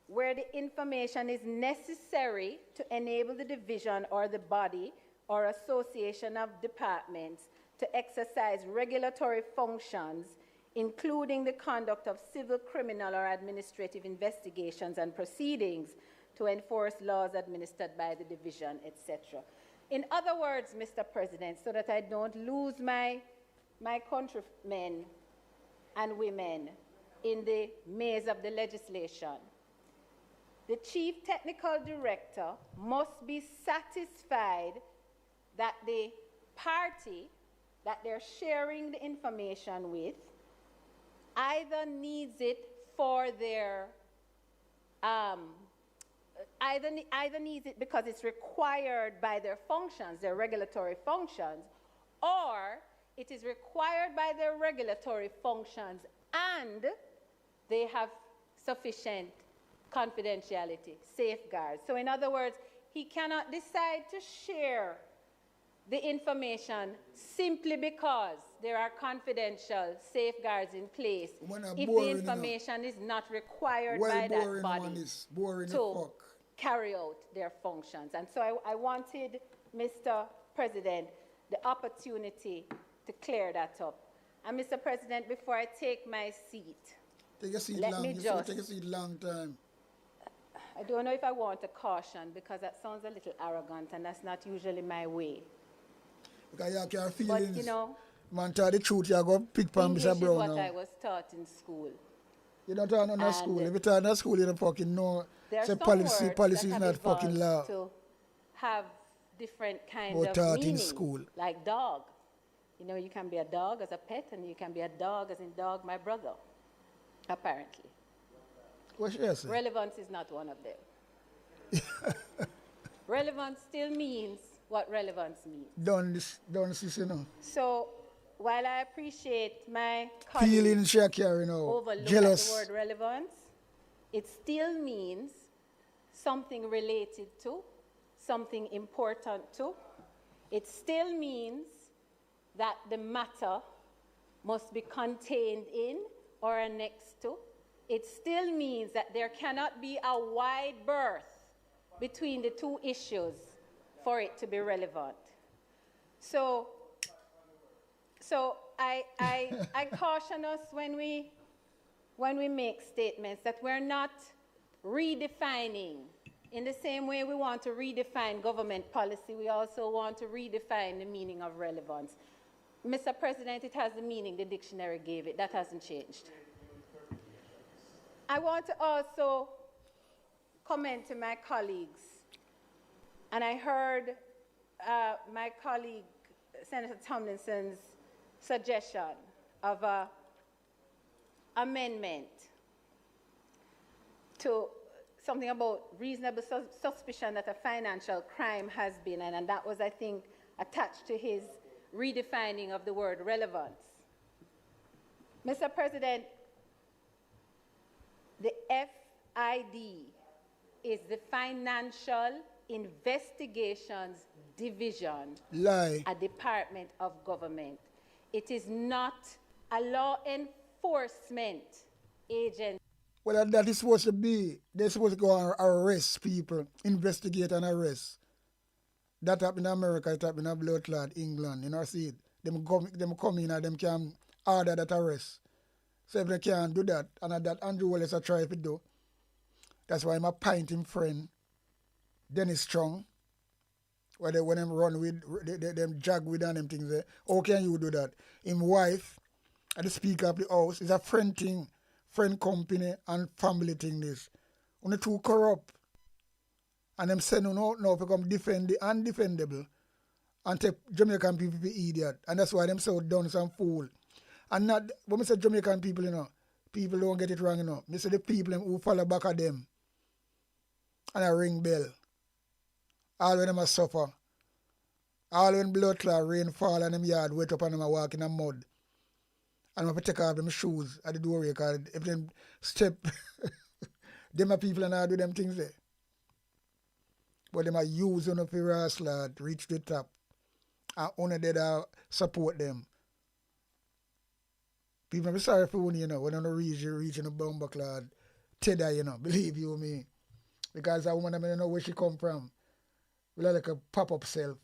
where the information is necessary to enable the division or the body or association of departments to exercise regulatory functions, including the conduct of civil, criminal, or administrative investigations and proceedings to enforce laws administered by the division, etc. In other words, Mr. President, so that I don't lose my countrymen and women in the maze of the legislation, the chief technical director must be satisfied that the party that they're sharing the information with either needs it for their either needs it because it's required by their functions, their regulatory functions, or it is required by their regulatory functions and they have sufficient confidentiality, safeguards. So in other words, he cannot decide to share the information simply because there are confidential safeguards in place if the information is not required by that body to carry out their functions. And so I wanted, Mr. President, the opportunity to clear that up. And Mr. President, before I take my seat, take a seat let long. me just Take a seat long time. I don't know if I want a caution because that sounds a little arrogant and that's not usually my way. Because you have your feelings. But you know, man, tell the truth, you go pick from English Mr. is Brown what now. I was taught in school. You don't talk no school. If you talk no school, you don't fucking know. Say policy is not fucking law. To have different kinds Or of taught in meaning, school. like dog. You know, you can be a dog as a pet and you can be a dog as in dog, my brother, apparently. What should I say? Relevance is not one of them. Relevance still means what relevance means. Don't see, you know. So, while I appreciate my Feeling she carry now. overlook Jealous. at the word relevance, it still means something related to, something important to. It still means that the matter must be contained in or annexed to. It still means that there cannot be a wide berth between the two issues for it to be relevant. So I caution us when we make statements that we're not redefining. In the same way we want to redefine government policy, we also want to redefine the meaning of relevance. Mr. President, it has the meaning the dictionary gave it. That hasn't changed. I want to also comment to my colleagues, and I heard my colleague, Senator Tomlinson's suggestion of an amendment to something about reasonable suspicion that a financial crime has been, and that was, I think, attached to his redefining of the word relevance. Mr. President, the FID is the Financial Investigations Division, a department of government. It is not a law enforcement agency. Well, that is supposed to be. They're supposed to go and arrest people, investigate and arrest. That happened in America, it happened in blood clot England. You know, see it. Them come in and them can order that arrest. So if they can't do that, and that Andrew Wallace a try to do, that's why I'm a pint him friend, Dennis Strong, when them run with, them jag with and them things there. How can you do that? Him wife, at the Speaker of the House, is a friend thing, friend company and family thing this. Only too corrupt. And them send you out now to come defend the undefendable and take Jamaican people to be idiot. And that's why them so done some fool. And not, when I say Jamaican people, you know, people don't get it wrong, you know. I say the people who follow back at them and I ring bell. All when them a suffer. All when blood clot, rain fall and them yard wet up and them a walk in the mud. And I have to take off them shoes at the doorway because if them step, them a people and I do them things there. But them are using up your ass lad, reach the top. And only they that support them. People are sorry for one, you know, when I reaching a bomber clad Tedda, you know, believe you me. Because that woman, I don't know where she come from. We like a pop-up self,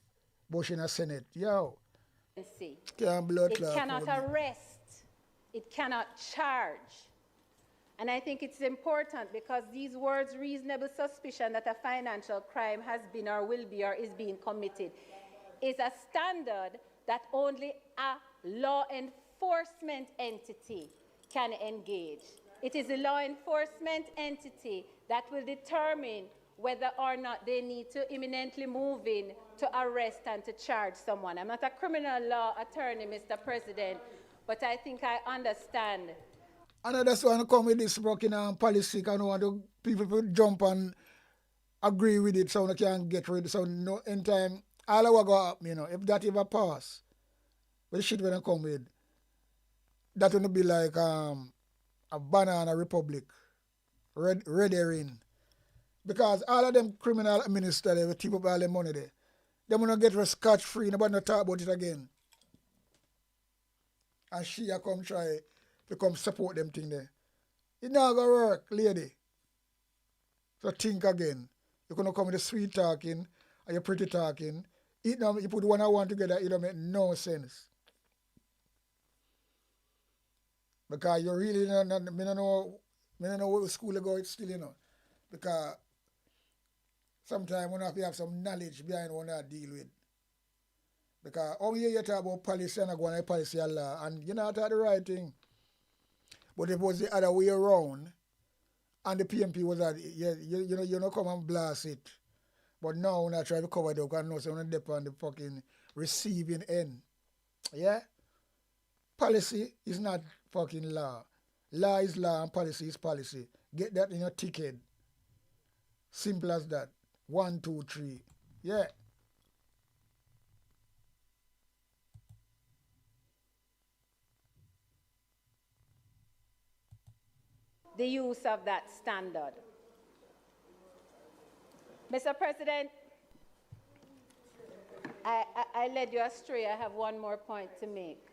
but she in a Senate. Yo. It cannot arrest. It cannot charge. And I think it's important because these words, reasonable suspicion that a financial crime has been or will be or is being committed, is a standard that only a law enforcement entity can engage. It is a law enforcement entity that will determine whether or not they need to imminently move in to arrest and to charge someone. I'm not a criminal law attorney, Mr. President, but I think I understand. And that's why I come with this broken policy, because I want the people to jump and agree with it so they can get rid of it. So no, in time, all I want to go up, you know, if that ever pass, with the shit when I come with, that will be like a banana republic, red herring. Because all of them criminal ministers, they will tip up all the money there. They will not get scotch-free, nobody not talk about it again. And she a come try to come support them thing there. It not gonna work, lady. So think again. You're gonna come with the sweet talking and your pretty talking. It now, you put one and one together, it don't make no sense. Because you really don't know what school you go, it's still, you know. Because sometimes one have to have some knowledge behind what I deal with. Because all you talk about policy and I go on a policy and law, and you not talk the right thing. But if it was the other way around, and the PMP was that, you know, come and blast it. But now when I try to cover it up, I know someone dip on the fucking receiving end. Yeah? Policy is not fucking law. Law is law and policy is policy. Get that in your ticket. Simple as that. 1, 2, 3. Yeah. The use of that standard. Mr. President, I led you astray. I have one more point to make.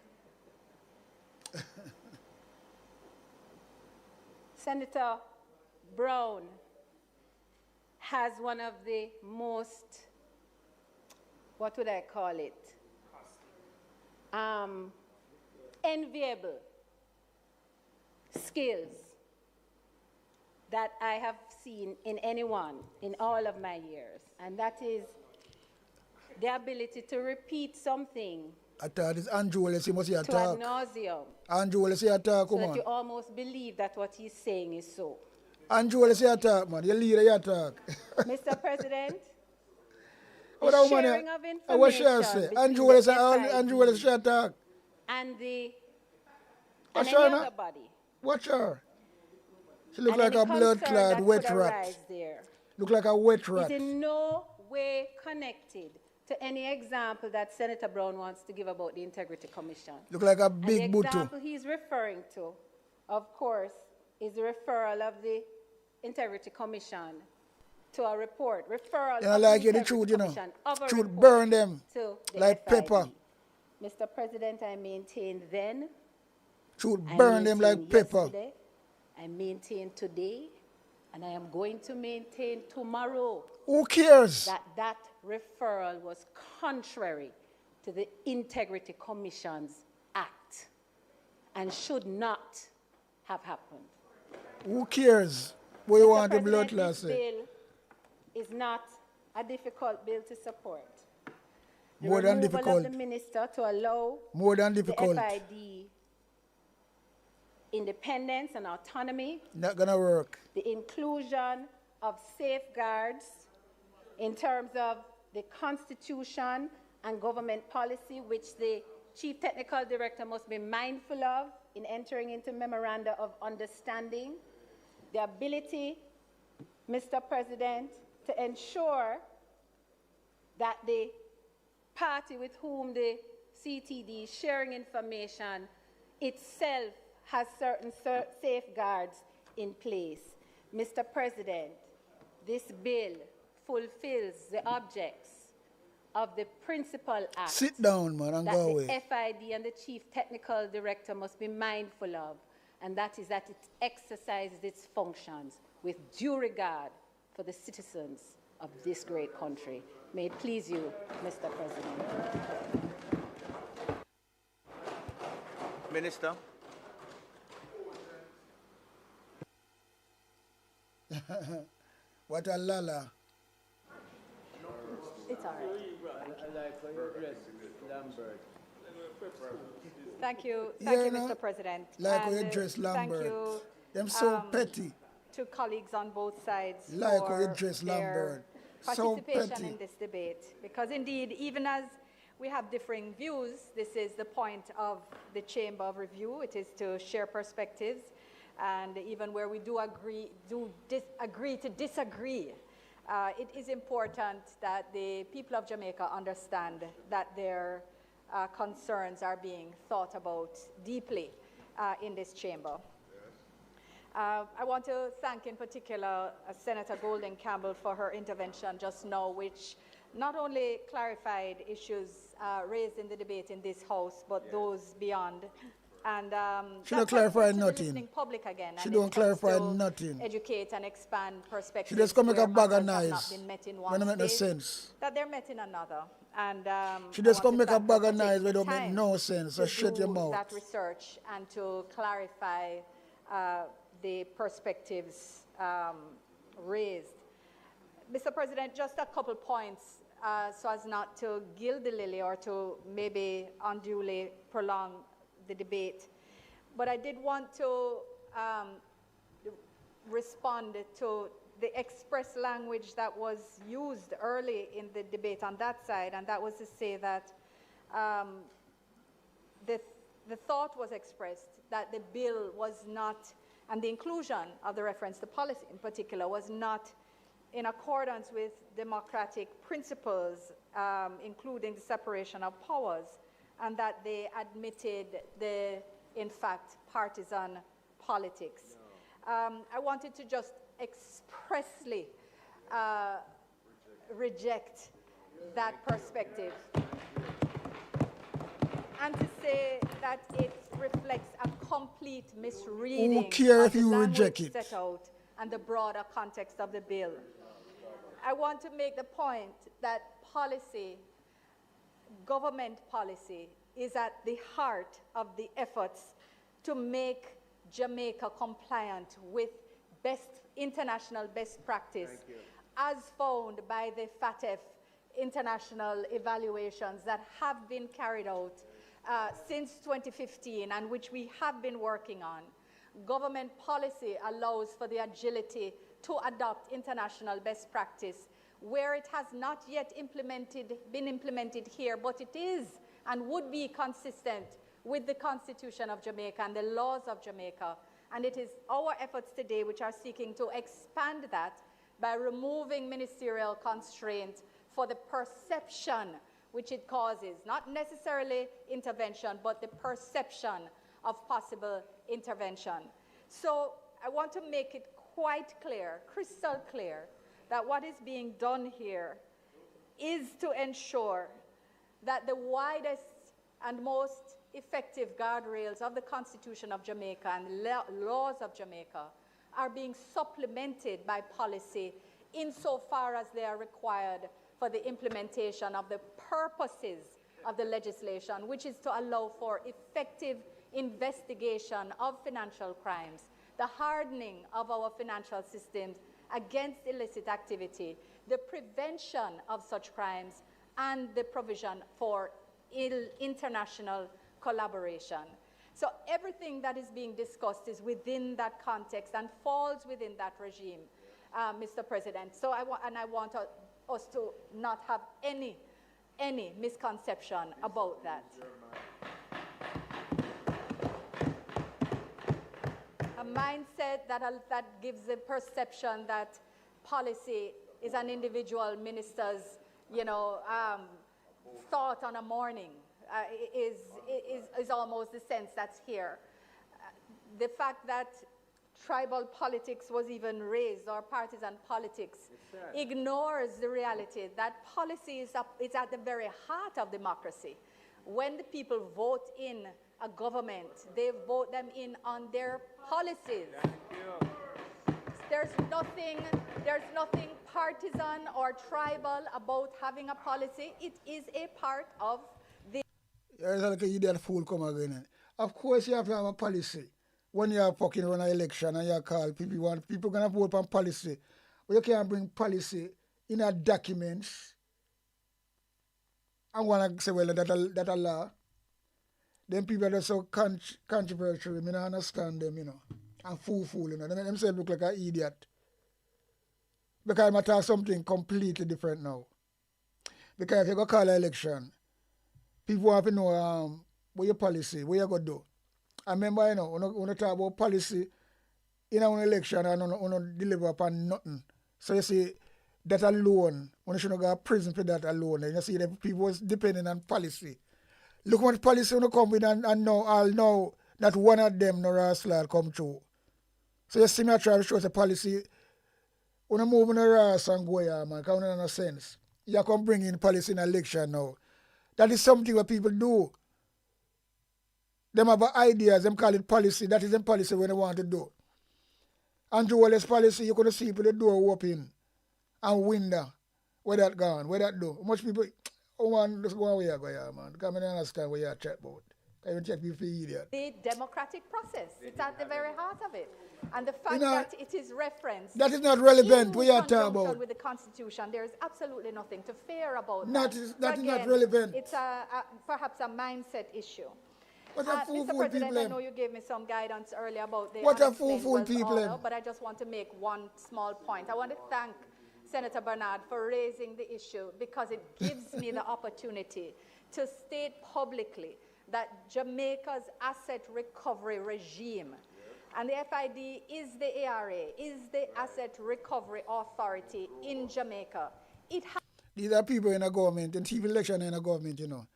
Senator Brown has one of the most, what would I call it? Enviable skills that I have seen in anyone in all of my years, and that is the ability to repeat something I thought this Andrew Wallace, he must hear to talk. ad nauseum, Andrew Wallace, he talk, so come that on. you almost believe that what he's saying is so. Andrew Wallace, he talk, man. Your leader, he talk. Mr. President, What the that woman, sharing of what shall I say? information Andrew between Wallace, the FID Andrew Wallace, she talk. and What any shall other body. Watch her. She look and like any a blood concern clad that wet could rat. arise there Look like a wet is rat. in no way connected to any example that Senator Brown wants to give about the Integrity Commission. Look like a And the big butu. example he's referring to, of course, is the referral of the Integrity Commission to a report. Referral You know, of like the the Integrity truth, you know. Commission of a Truth report burn them to the like FID. pepper. Mr. President, I maintained then, Truth I burn them like maintained pepper. yesterday, I maintain today, and I am going to maintain tomorrow. Who cares? That referral was contrary to the Integrity Commission's Act and should not have happened. Who cares? What you want the blood President, clot this say? bill is not a difficult bill to support. The More than removal difficult. of the minister to allow More than difficult. the FID independence and autonomy, Not gonna work. the inclusion of safeguards in terms of the Constitution and government policy, which the Chief Technical Director must be mindful of in entering into memoranda of understanding, the ability, Mr. President, to ensure that the party with whom the CTD is sharing information itself has certain safeguards in place. Mr. President, this bill fulfills the objects of the principal act Sit down, man, and that go the away. FID and the Chief Technical Director must be mindful of, and that is that it exercises its functions with due regard for the citizens of this great country. May it please you, Mr. President. Minister. What a lala. It's all right. I like how you dress, Lambert. Thank you, Yeah, no? Mr. President. Like how you And, dress thank Lambert. you, Them so petty. to colleagues on both sides Like how for you dress their Lambert. So participation petty. in this debate. Because indeed, even as we have differing views, this is the point of the Chamber of Review. It is to share perspectives, and even where we do agree to disagree, it is important that the people of Jamaica understand that their concerns are being thought about deeply in this chamber. I want to thank in particular Senator Golden Campbell for her intervention just now, which not only clarified issues raised in the debate in this House, but those beyond. And She don't clarify to the nothing. listening public again. She and don't it helps clarify to nothing. Educate and expand perspectives. She just come make a where bag of matters have nice. not been met in When one it make no state, sense. that they're met in another. And She I just want come to make a thank her bag for of nice taking where the don't make time no sense. So to shut your do mouth. that research and to clarify the perspectives raised. Mr. President, just a couple points so as not to gild the lily or to maybe unduly prolong the debate. But I did want to respond to the express language that was used early in the debate on that side, and that was to say that the thought was expressed that the bill was not, and the inclusion of the reference to policy in particular, was not in accordance with democratic principles, including the separation of powers, and that they admitted the, in fact, partisan politics. I wanted to just expressly reject that perspective and to say that it reflects a complete misreading Who care of if the you language reject it? set out and the broader context of the bill. I want to make the point that policy, government policy, is at the heart of the efforts to make Jamaica compliant with international best practice, as found by the FATF international evaluations that have been carried out since 2015 and which we have been working on. Government policy allows for the agility to adopt international best practice where it has not yet been implemented here, but it is and would be consistent with the Constitution of Jamaica and the laws of Jamaica, And it is our efforts today which are seeking to expand that by removing ministerial constraint for the perception which it causes, not necessarily intervention, but the perception of possible intervention. So I want to make it quite clear, crystal clear, that what is being done here is to ensure that the widest and most effective guardrails of the Constitution of Jamaica and laws of Jamaica are being supplemented by policy insofar as they are required for the implementation of the purposes of the legislation, which is to allow for effective investigation of financial crimes, the hardening of our financial systems against illicit activity, the prevention of such crimes, and the provision for international collaboration. So everything that is being discussed is within that context and falls within that regime, Mr. President. So I want us to not have any misconception about that. A mindset that gives the perception that policy is an individual minister's, thought on a morning is almost the sense that's here. The fact that tribal politics was even raised, or partisan politics, ignores the reality that policy is at the very heart of democracy. When the people vote in a government, they vote them in on their policies. There's nothing partisan or tribal about having a policy. It is a part of the... There's like an idiot fool come again. Of course you have to have a policy. When you are fucking run an election and you call people gonna vote on policy. But you can't bring policy in a documents and wanna say, well, that a law. Then people are so controversial, I don't understand them, and fool, They make themselves look like an idiot. Because I'm talking something completely different now. Because if you go call an election, people want to know what your policy, what you going to do. I remember, when you talk about policy in an election and you deliver upon nothing. So you see, that alone, when you shouldn't go to prison for that alone, and you see that people was depending on policy. Look what policy when come with and now I'll know that one of them no rascal come through. So you see me try to show the policy when you move in a ras and go here, man, because no sense. You can bring in policy in election now. That is something what people do. Them have ideas, them call it policy. That is the policy when they want to do. Andrew Wallace policy, you could see people the door open and window. Where that gone? Where that do? Much people, man, just go away, man. Because I don't understand what you're chatting about. I even check people for idiot. The democratic process. It's at the very heart of it. And the fact that it is referenced. That is not relevant. We are talking about. With the Constitution, there is absolutely nothing to fear about that is not relevant. It's perhaps a mindset issue. What a fool Mr. President, people. I know you gave me some guidance earlier about the what a fool people. But I just want to make one small point. I want to thank Senator Bernard for raising the issue because it gives me the opportunity to state publicly that Jamaica's asset recovery regime and the FID is the ARA, is the Asset Recovery Authority in Jamaica. These are people in a government, and TV election in a government, And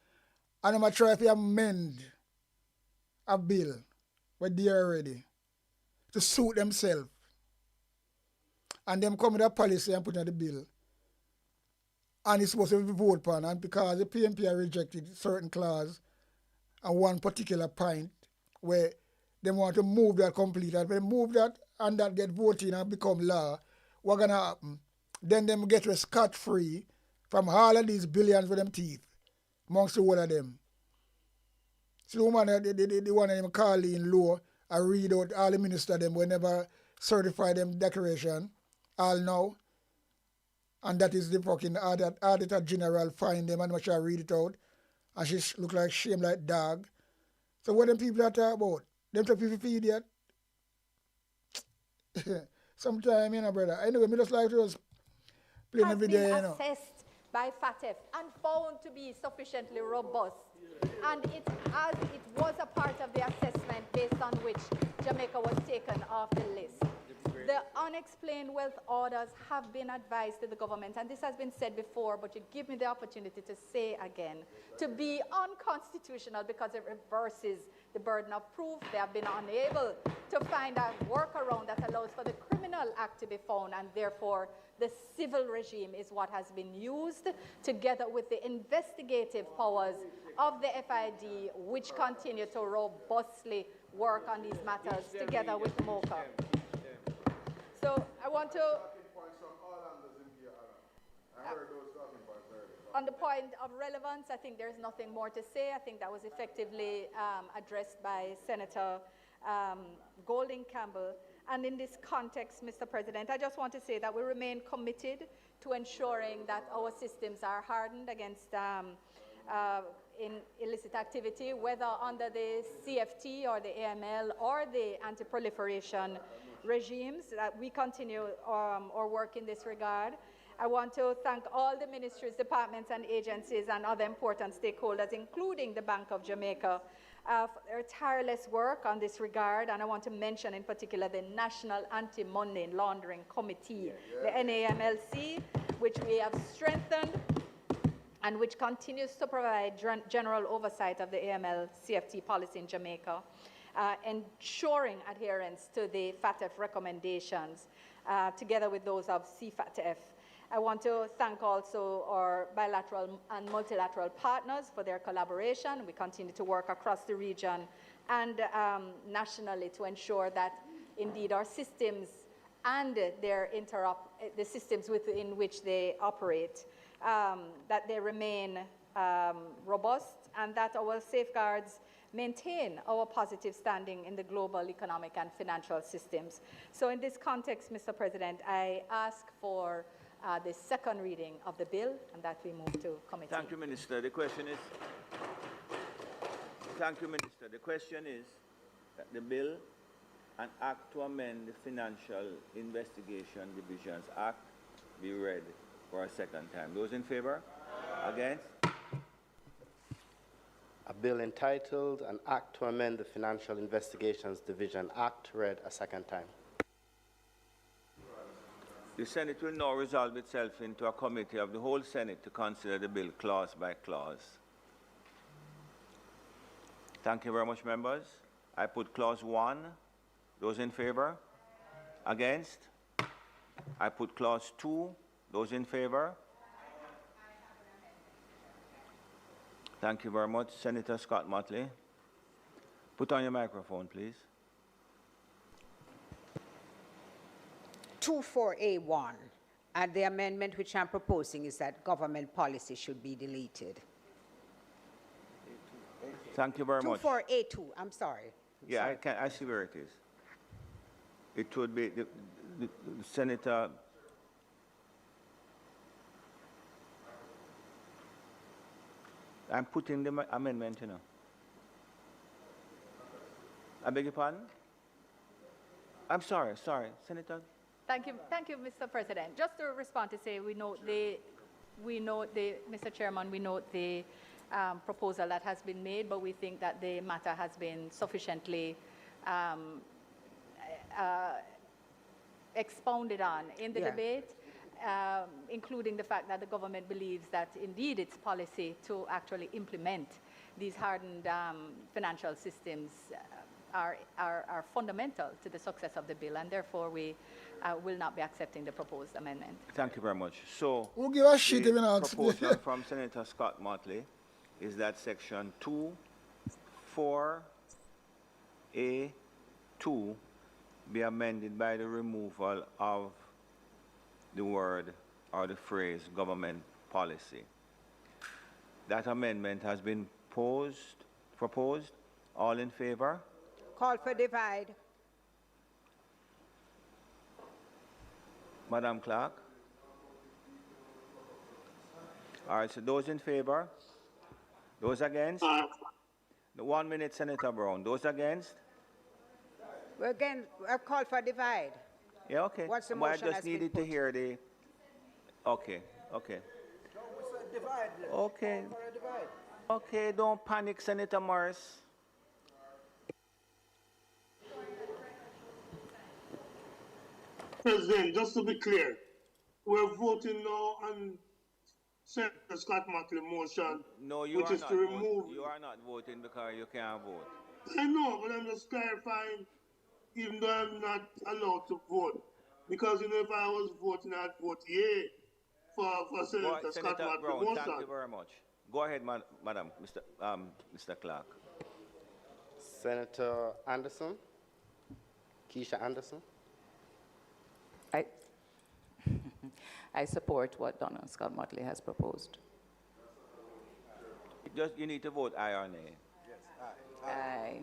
I'm going to try to amend a bill where they are ready to suit themselves. And them come with a policy and put in the bill. And it's supposed to be voted upon. And because the PNP have rejected certain clause and one particular point where they want to move that completely. And when they move that and that get voted and become law, what's going to happen? Then them get scot-free from all of these billions with them teeth, amongst the whole of them. So the woman, the one of them call in law and read out all the ministers them will never certify them declaration, all now. And that is the fucking auditor general find them and she read it out. And she look like shame like dog. So what them people are talking about? Them talk people for idiot. Sometime, brother. Anyway, me just like to just play the video, assessed by FATF and found to be sufficiently robust. And it was a part of the assessment based on which Jamaica was taken off the list. The unexplained wealth orders have been advised to the government, and this has been said before, but you give me the opportunity to say again, to be unconstitutional because it reverses the burden of proof. They have been unable to find a workaround that allows for the criminal act to be found, and therefore the civil regime is what has been used together with the investigative powers of the FID, which continue to robustly work on these matters together with MOCA. So I want to, on the point of relevance, I think there's nothing more to say. I think that was effectively addressed by Senator Golding Campbell. And in this context, Mr. President, I just want to say that we remain committed to ensuring that our systems are hardened against illicit activity, whether under the CFT or the AML or the anti-proliferation regimes. That we continue our work in this regard. I want to thank all the ministries, departments, and agencies and other important stakeholders, including the Bank of Jamaica, for their tireless work on this regard. And I want to mention in particular the National Anti-Money Laundering Committee, the NAMLC, which we have strengthened and which continues to provide general oversight of the AML CFT policy in Jamaica, ensuring adherence to the FATF recommendations, together with those of CFATF. I want to thank also our bilateral and multilateral partners for their collaboration. We continue to work across the region and nationally to ensure that indeed our systems and the systems within which they operate, that they remain robust and that our safeguards maintain our positive standing in the global economic and financial systems. So in this context, Mr. President, I ask for the second reading of the bill and that we move to committee. Thank you, Minister. The question is, thank you, Minister. The question is that the bill, an act to amend the Financial Investigation Divisions Act, be read for a second time. Those in favor? Against? A bill entitled An Act to Amend the Financial Investigations Division Act read a second time. The Senate will now resolve itself into a committee of the whole Senate to consider the bill clause by clause. Thank you very much, members. I put clause 1. Those in favor? Against? I put clause 2. Those in favor? Thank you very much. Senator Scott Motley. Put on your microphone, please. 24A1, and the amendment which I'm proposing is that government policy should be deleted. Thank you very much. 24A2, I'm sorry. Yeah, I see where it is. It would be the Senator. I'm putting the amendment, you know. I beg your pardon? I'm sorry, Senator. Thank you, Mr. President. Just to respond to say, Mr. Chairman, we note the proposal that has been made, but we think that the matter has been sufficiently expounded on in the debate, including the fact that the government believes that indeed its policy to actually implement these hardened financial systems are fundamental to the success of the bill, and therefore we will not be accepting the proposed amendment. Thank you very much. So, we'll give a shit the proposal from Senator Scott Motley is that section 2(4)(a)(2) be amended by the removal of the word or the phrase government policy. That amendment has been proposed. All in favor? Call for divide. Madam Clerk? All right, so those in favor? Those against? 1 minute, Senator Brown. Those against? We're again, I've called for divide. Yeah, okay. What's the Well, I motion just has been needed to put? hear the... Okay. Okay. Okay, don't panic, Senator Morris. President, just to be clear, we're voting now on Senator Scott Mackley's motion, No, you which are is not to remove. You are not voting because you can't vote. I know, but I'm just clarifying, even though I'm not allowed to vote. Because, if I was voting, I'd vote yea for Senator Scott Senator Mackley's Brown, motion. thank you very much. Go ahead, Madam, Mr. Clark. Senator Anderson, Keisha Anderson. I support what Donald Scott Motley has proposed. You need to vote aye or nay. Yes, aye.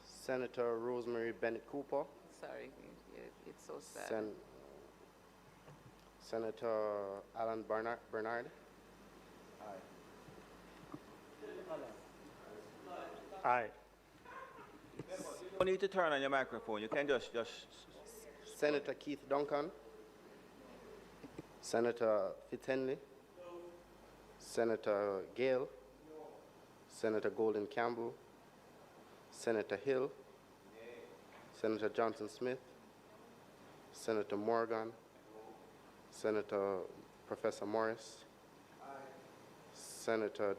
Senator Rosemary Bennett Cooper. Sorry, it's so sad. Senator Alan Bernard. Aye. You need to turn on your microphone. You can just. Senator Keith Duncan. Senator Fitzhenley. Senator Gale. Senator Golden Campbell. Senator Hill. Senator Johnson Smith. Senator Morgan. Senator Professor Morris. Senator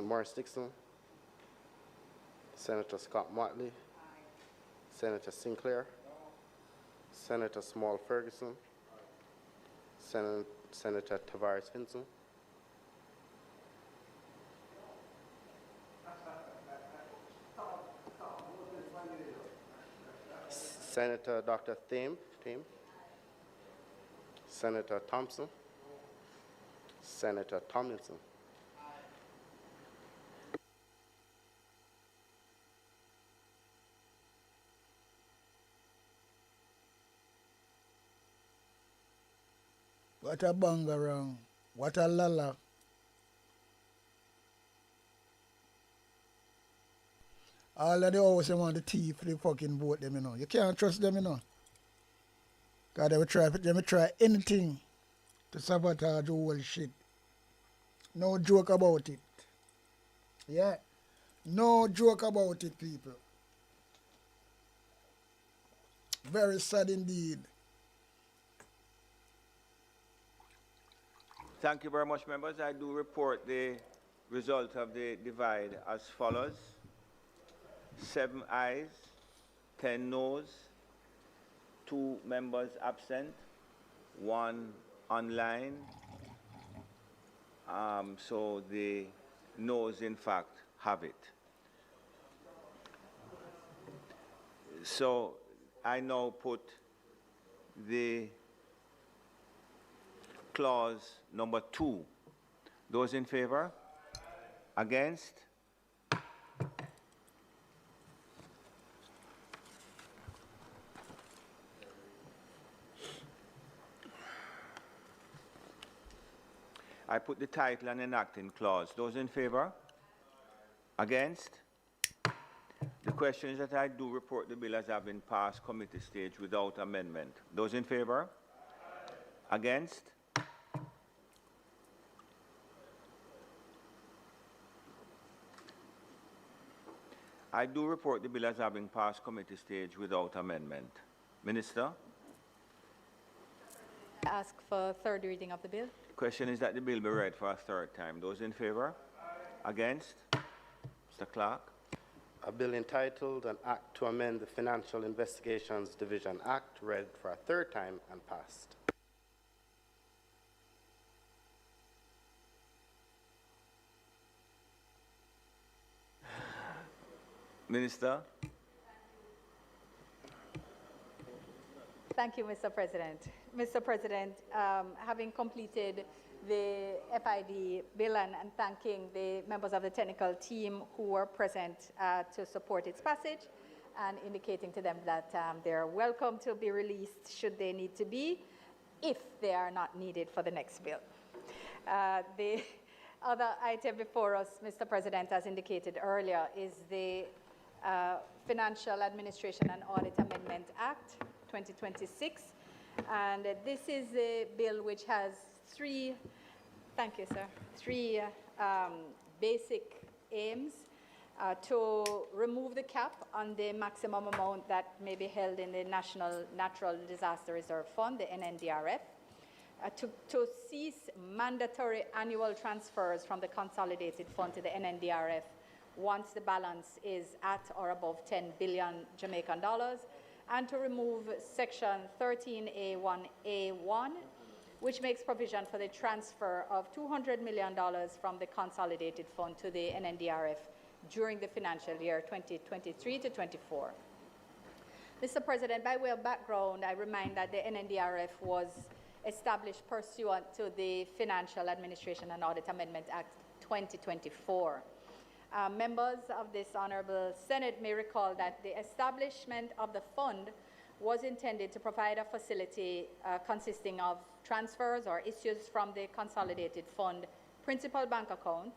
Morris Dixon. Senator Scott Motley. Senator Sinclair. Senator Small Ferguson. Senator Tavares Finson. Senator Dr. Thame. Senator Thompson. Senator Tomlinson. What a bangarang. What a lala. All of the always want the thief for the fucking vote them, You can't trust them, Because they will try anything to sabotage the whole shit. No joke about it. Yeah. No joke about it, people. Very sad indeed. Thank you very much, members. I do report the result of the divide as follows. 7 ayes, 10 noes, 2 members absent, 1 online. So the noes, in fact, have it. So I now put the clause number 2. Those in favor? Against? I put the title and enacting clause. Those in favor? Against? The question is that I do report the bill as having passed committee stage without amendment. Those in favor? Against? I do report the bill as having passed committee stage without amendment. Minister? I ask for third reading of the bill. The question is that the bill be read for a third time. Those in favor? Against? Mr. Clark? A bill entitled An Act to Amend the Financial Investigations Division Act, read for a third time and passed. Minister? Thank you, Mr. President. Mr. President, having completed the FID bill and thanking the members of the technical team who were present to support its passage and indicating to them that they're welcome to be released should they need to be, if they are not needed for the next bill. The other item before us, Mr. President, as indicated earlier, is the Financial Administration and Audit Amendment Act 2026. And this is a bill which has three basic aims. To remove the cap on the maximum amount that may be held in the National Natural Disaster Reserve Fund, the NNDRF, to cease mandatory annual transfers from the consolidated fund to the NNDRF once the balance is at or above 10 billion Jamaican dollars, and to remove Section 13A1A1, which makes provision for the transfer of $200 million from the consolidated fund to the NNDRF during the financial year 2023 to 24. Mr. President, by way of background, I remind that the NNDRF was established pursuant to the Financial Administration and Audit Amendment Act 2024. Members of this Honorable Senate may recall that the establishment of the fund was intended to provide a facility consisting of transfers or issues from the consolidated fund principal bank account,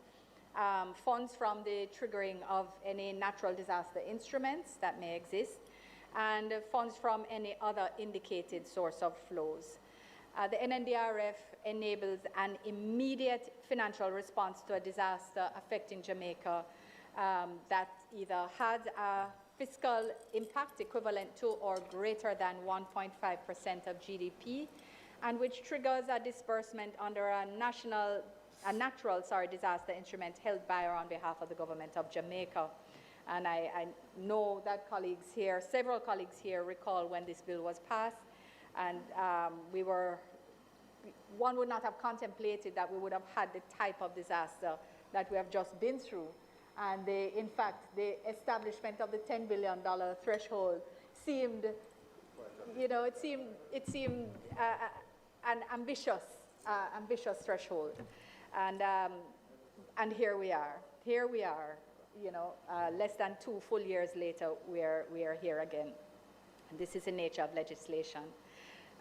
funds from the triggering of any natural disaster instruments that may exist, and funds from any other indicated source of flows. The NNDRF enables an immediate financial response to a disaster affecting Jamaica that either has a fiscal impact equivalent to or greater than 1.5% of GDP, and which triggers a disbursement under a natural disaster instrument held by or on behalf of the government of Jamaica. And I know that colleagues here, several colleagues here recall when this bill was passed, and one would not have contemplated that we would have had the type of disaster that we have just been through. And in fact, the establishment of the $10 billion threshold seemed, it seemed an ambitious threshold. And here we are, less than 2 full years later, we are here again. And this is the nature of legislation.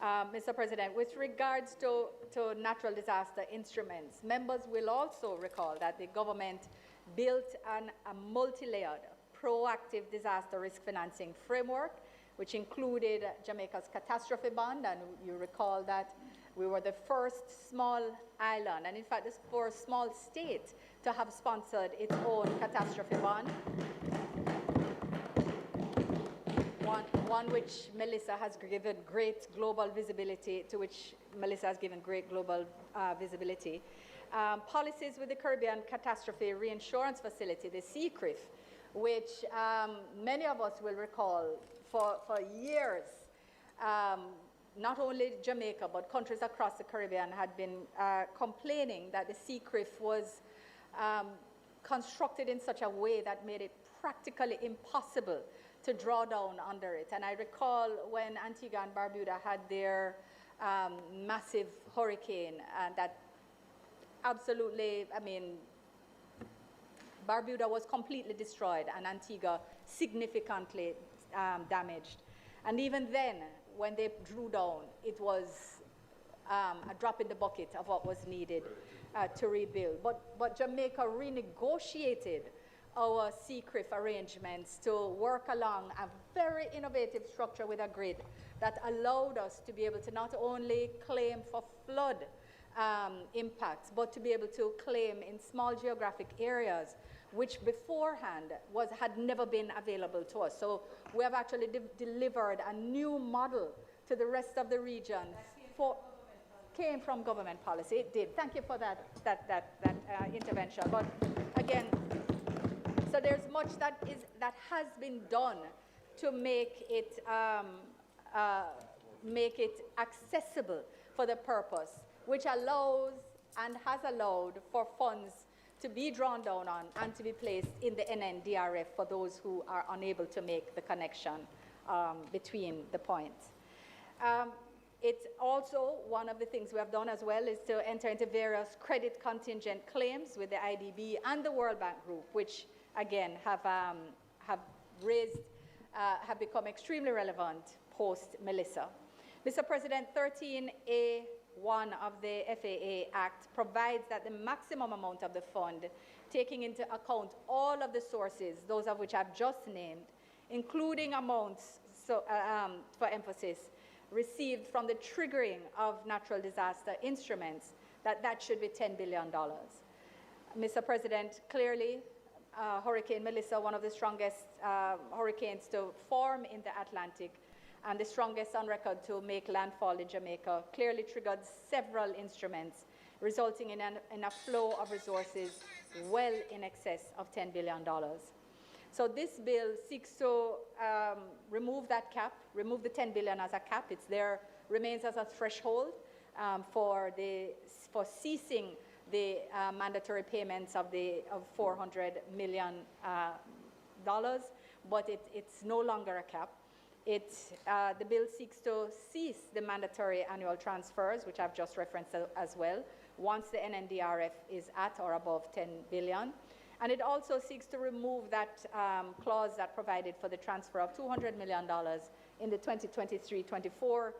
Mr. President, with regards to natural disaster instruments, members will also recall that the government built a multi-layered proactive disaster risk financing framework, which included Jamaica's catastrophe bond, and you recall that we were the first small island, and in fact, the first small state to have sponsored its own catastrophe bond. One which Melissa has given great global visibility, policies with the Caribbean Catastrophe Reinsurance Facility, the CCRIF, which many of us will recall for years. Not only Jamaica, but countries across the Caribbean had been complaining that the CCRIF was constructed in such a way that made it practically impossible to draw down under it. And I recall when Antigua and Barbuda had their massive hurricane that absolutely, Barbuda was completely destroyed and Antigua significantly damaged. And even then, when they drew down, it was a drop in the bucket of what was needed to rebuild. But Jamaica renegotiated our CCRIF arrangements to work along a very innovative structure with a grid that allowed us to be able to not only claim for flood impacts, but to be able to claim in small geographic areas, which beforehand had never been available to us. So we have actually delivered a new model to the rest of the region. Came from government policy. It did. Thank you for that intervention. But again, so there's much that has been done to make it accessible for the purpose, which allows and has allowed for funds to be drawn down on and to be placed in the NNDRF for those who are unable to make the connection between the points. It's also one of the things we have done as well is to enter into various credit contingent claims with the IDB and the World Bank Group, which again have become extremely relevant post Melissa. Mr. President, 13A1 of the FAA Act provides that the maximum amount of the fund, taking into account all of the sources, those of which I've just named, including amounts, for emphasis, received from the triggering of natural disaster instruments, that should be $10 billion. Mr. President, clearly, Hurricane Melissa, one of the strongest hurricanes to form in the Atlantic and the strongest on record to make landfall in Jamaica, clearly triggered several instruments, resulting in a flow of resources well in excess of $10 billion. So this bill seeks to remove that cap, remove the $10 billion as a cap. It's there, remains as a threshold for ceasing the mandatory payments of $400 million, but it's no longer a cap. The bill seeks to cease the mandatory annual transfers, which I've just referenced as well, once the NNDRF is at or above $10 billion. And it also seeks to remove that clause that provided for the transfer of $200 million in the 2023-24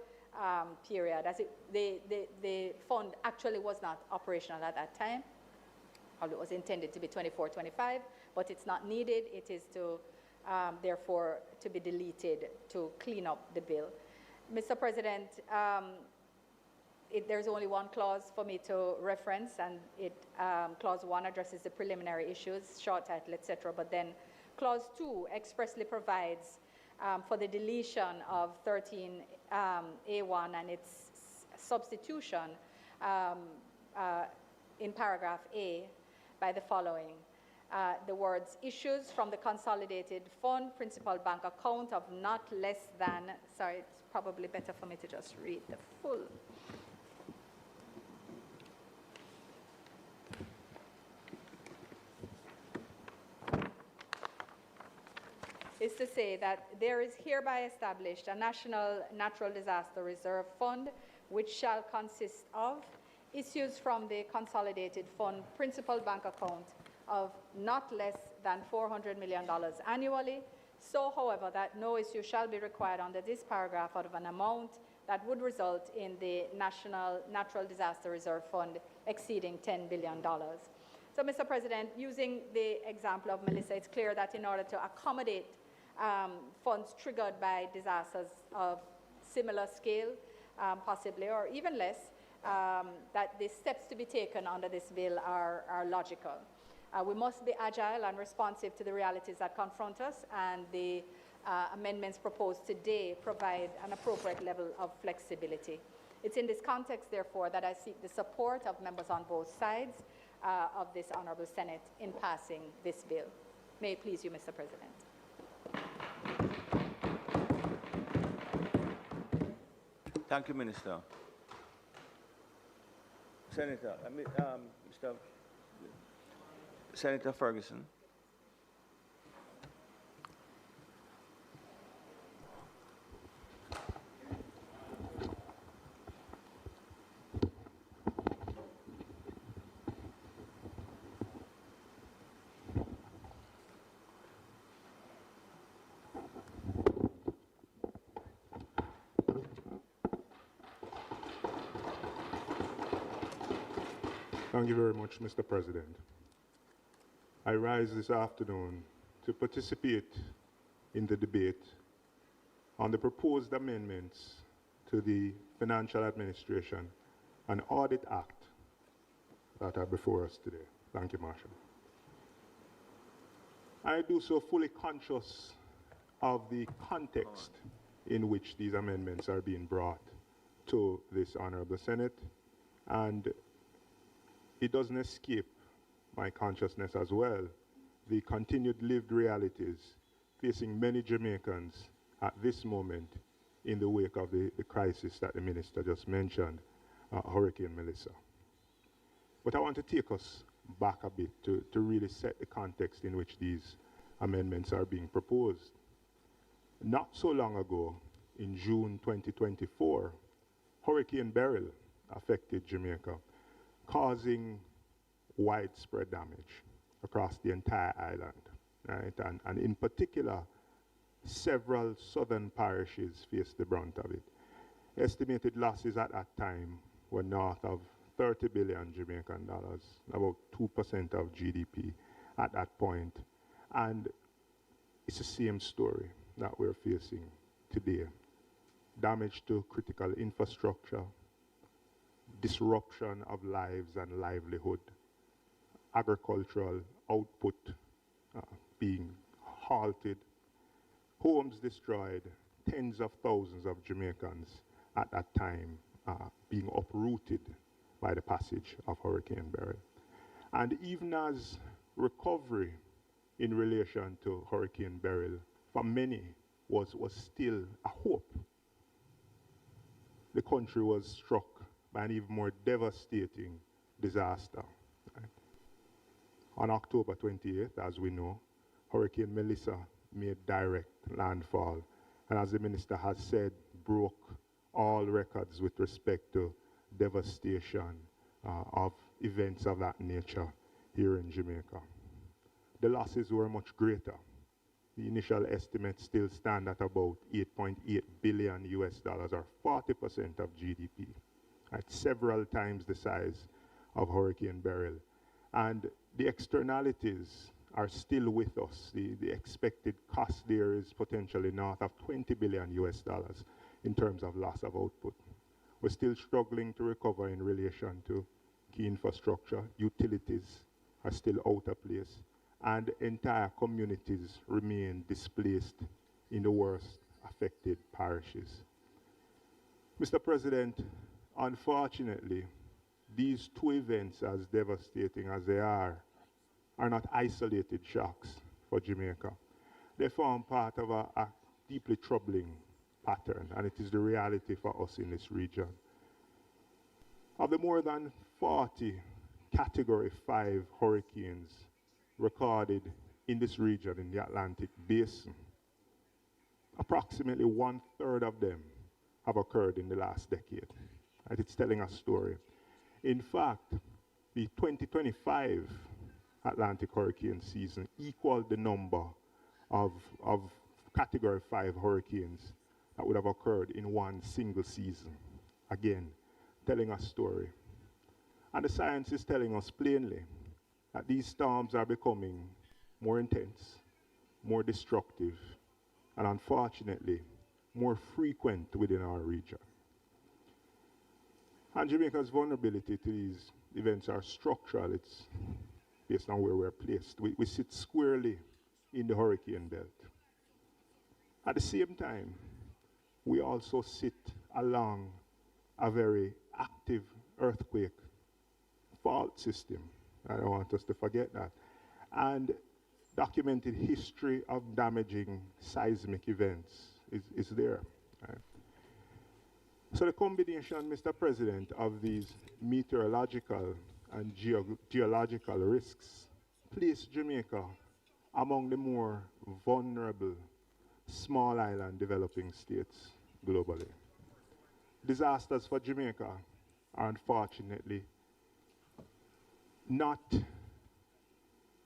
period, as the fund actually was not operational at that time. It was intended to be 24-25, but it's not needed. It is to, therefore, to be deleted to clean up the bill. Mr. President, there's only one clause for me to reference, and clause 1 addresses the preliminary issues, short title, etc. But then clause 2 expressly provides for the deletion of 13A1 and its substitution in paragraph A by the following. The words issues from the consolidated fund principal bank account of not less than, sorry, it's probably better for me to just read the full. Is to say that there is hereby established a National Natural Disaster Reserve Fund, which shall consist of issues from the Consolidated Fund Principal Bank Account of not less than $400 million annually, so, however, that no issue shall be required under this paragraph out of an amount that would result in the National Natural Disaster Reserve Fund exceeding $10 billion. So, Mr. President, using the example of Melissa, it's clear that in order to accommodate funds triggered by disasters of similar scale, possibly, or even less, that the steps to be taken under this bill are logical. We must be agile and responsive to the realities that confront us, and the amendments proposed today provide an appropriate level of flexibility. It's in this context, therefore, that I seek the support of members on both sides of this Honourable Senate in passing this bill. May it please you, Mr. President. Thank you, Minister. Senator, Senator Ferguson. Thank you very much, Mr. President. I rise this afternoon to participate in the debate on the proposed amendments to the Financial Administration and Audit Act that are before us today. Thank you, Marshall. I do so fully conscious of the context in which these amendments are being brought to this Honourable Senate, and it doesn't escape my consciousness as well the continued lived realities facing many Jamaicans at this moment in the wake of the crisis that the Minister just mentioned, Hurricane Melissa. But I want to take us back a bit to really set the context in which these amendments are being proposed. Not so long ago, in June 2024, Hurricane Beryl affected Jamaica, causing widespread damage across the entire island, right? And in particular, several southern parishes faced the brunt of it. Estimated losses at that time were north of 30 billion Jamaican dollars, about 2% of GDP at that point. And it's the same story that we're facing today damage to critical infrastructure, disruption of lives and livelihood, agricultural output being halted, homes destroyed, tens of thousands of Jamaicans at that time being uprooted by the passage of Hurricane Beryl. And even as recovery in relation to Hurricane Beryl for many was still a hope, the country was struck by an even more devastating disaster. Right? On October 28th, as we know, Hurricane Melissa made direct landfall, and as the minister has said, broke all records with respect to devastation of events of that nature here in Jamaica. The losses were much greater. The initial estimates still stand at about $8.8 billion US, or 40% of GDP, at several times the size of Hurricane Beryl. And the externalities are still with us. The expected cost there is potentially north of $20 billion US in terms of loss of output. We're still struggling to recover in relation to key infrastructure. Utilities are still out of place, and entire communities remain displaced in the worst affected parishes. Mr. President, unfortunately, these two events, as devastating as they are not isolated shocks for Jamaica. They form part of a deeply troubling pattern, and it is the reality for us in this region. Of the more than 40 Category 5 hurricanes recorded in this region, in the Atlantic Basin, approximately 1/3 of them have occurred in the last decade. And it's telling a story. In fact, the 2025 Atlantic hurricane season equaled the number of Category 5 hurricanes that would have occurred in one single season. Again, telling a story. And the science is telling us plainly that these storms are becoming more intense, more destructive, and unfortunately, more frequent within our region. And Jamaica's vulnerability to these events are structural. It's based on where we're placed. We sit squarely in the hurricane belt. At the same time, we also sit along a very active earthquake fault system. I don't want us to forget that. And documented history of damaging seismic events is there. Right? So the combination, Mr. President, of these meteorological and geological risks place Jamaica among the more vulnerable small island developing states globally. Disasters for Jamaica are unfortunately not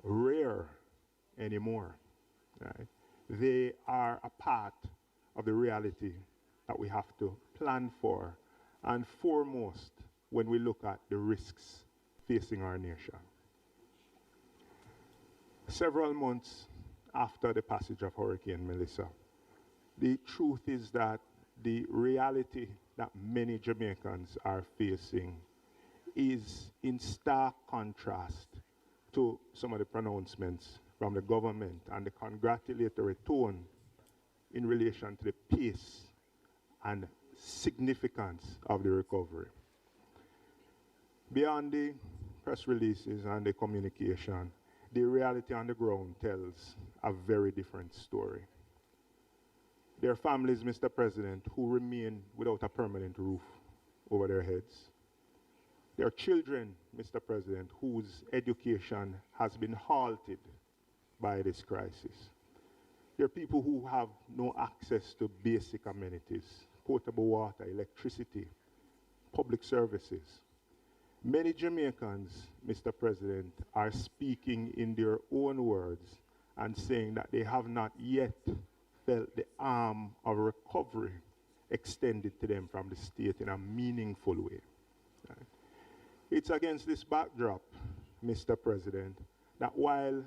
rare anymore. Right? They are a part of the reality that we have to plan for, and foremost when we look at the risks facing our nation. Several months after the passage of Hurricane Melissa, the truth is that the reality that many Jamaicans are facing is in stark contrast to some of the pronouncements from the government and the congratulatory tone in relation to the pace and significance of the recovery. Beyond the press releases and the communication, the reality on the ground tells a very different story. There are families, Mr. President, who remain without a permanent roof over their heads. There are children, Mr. President, whose education has been halted by this crisis. There are people who have no access to basic amenities, potable water, electricity, public services. Many Jamaicans, Mr. President, are speaking in their own words and saying that they have not yet felt the arm of recovery extended to them from the state in a meaningful way. Right? It's against this backdrop, Mr. President, that while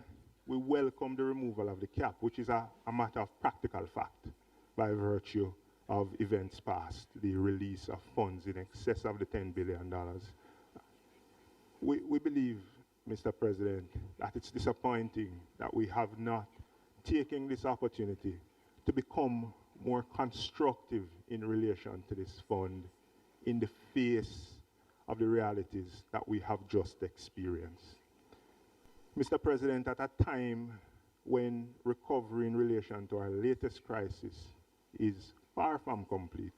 we welcome the removal of the cap, which is a matter of practical fact by virtue of events past, the release of funds in excess of the $10 billion. We believe, Mr. President, that it's disappointing that we have not taken this opportunity to become more constructive in relation to this fund in the face of the realities that we have just experienced. Mr. President, at a time when recovery in relation to our latest crisis is far from complete,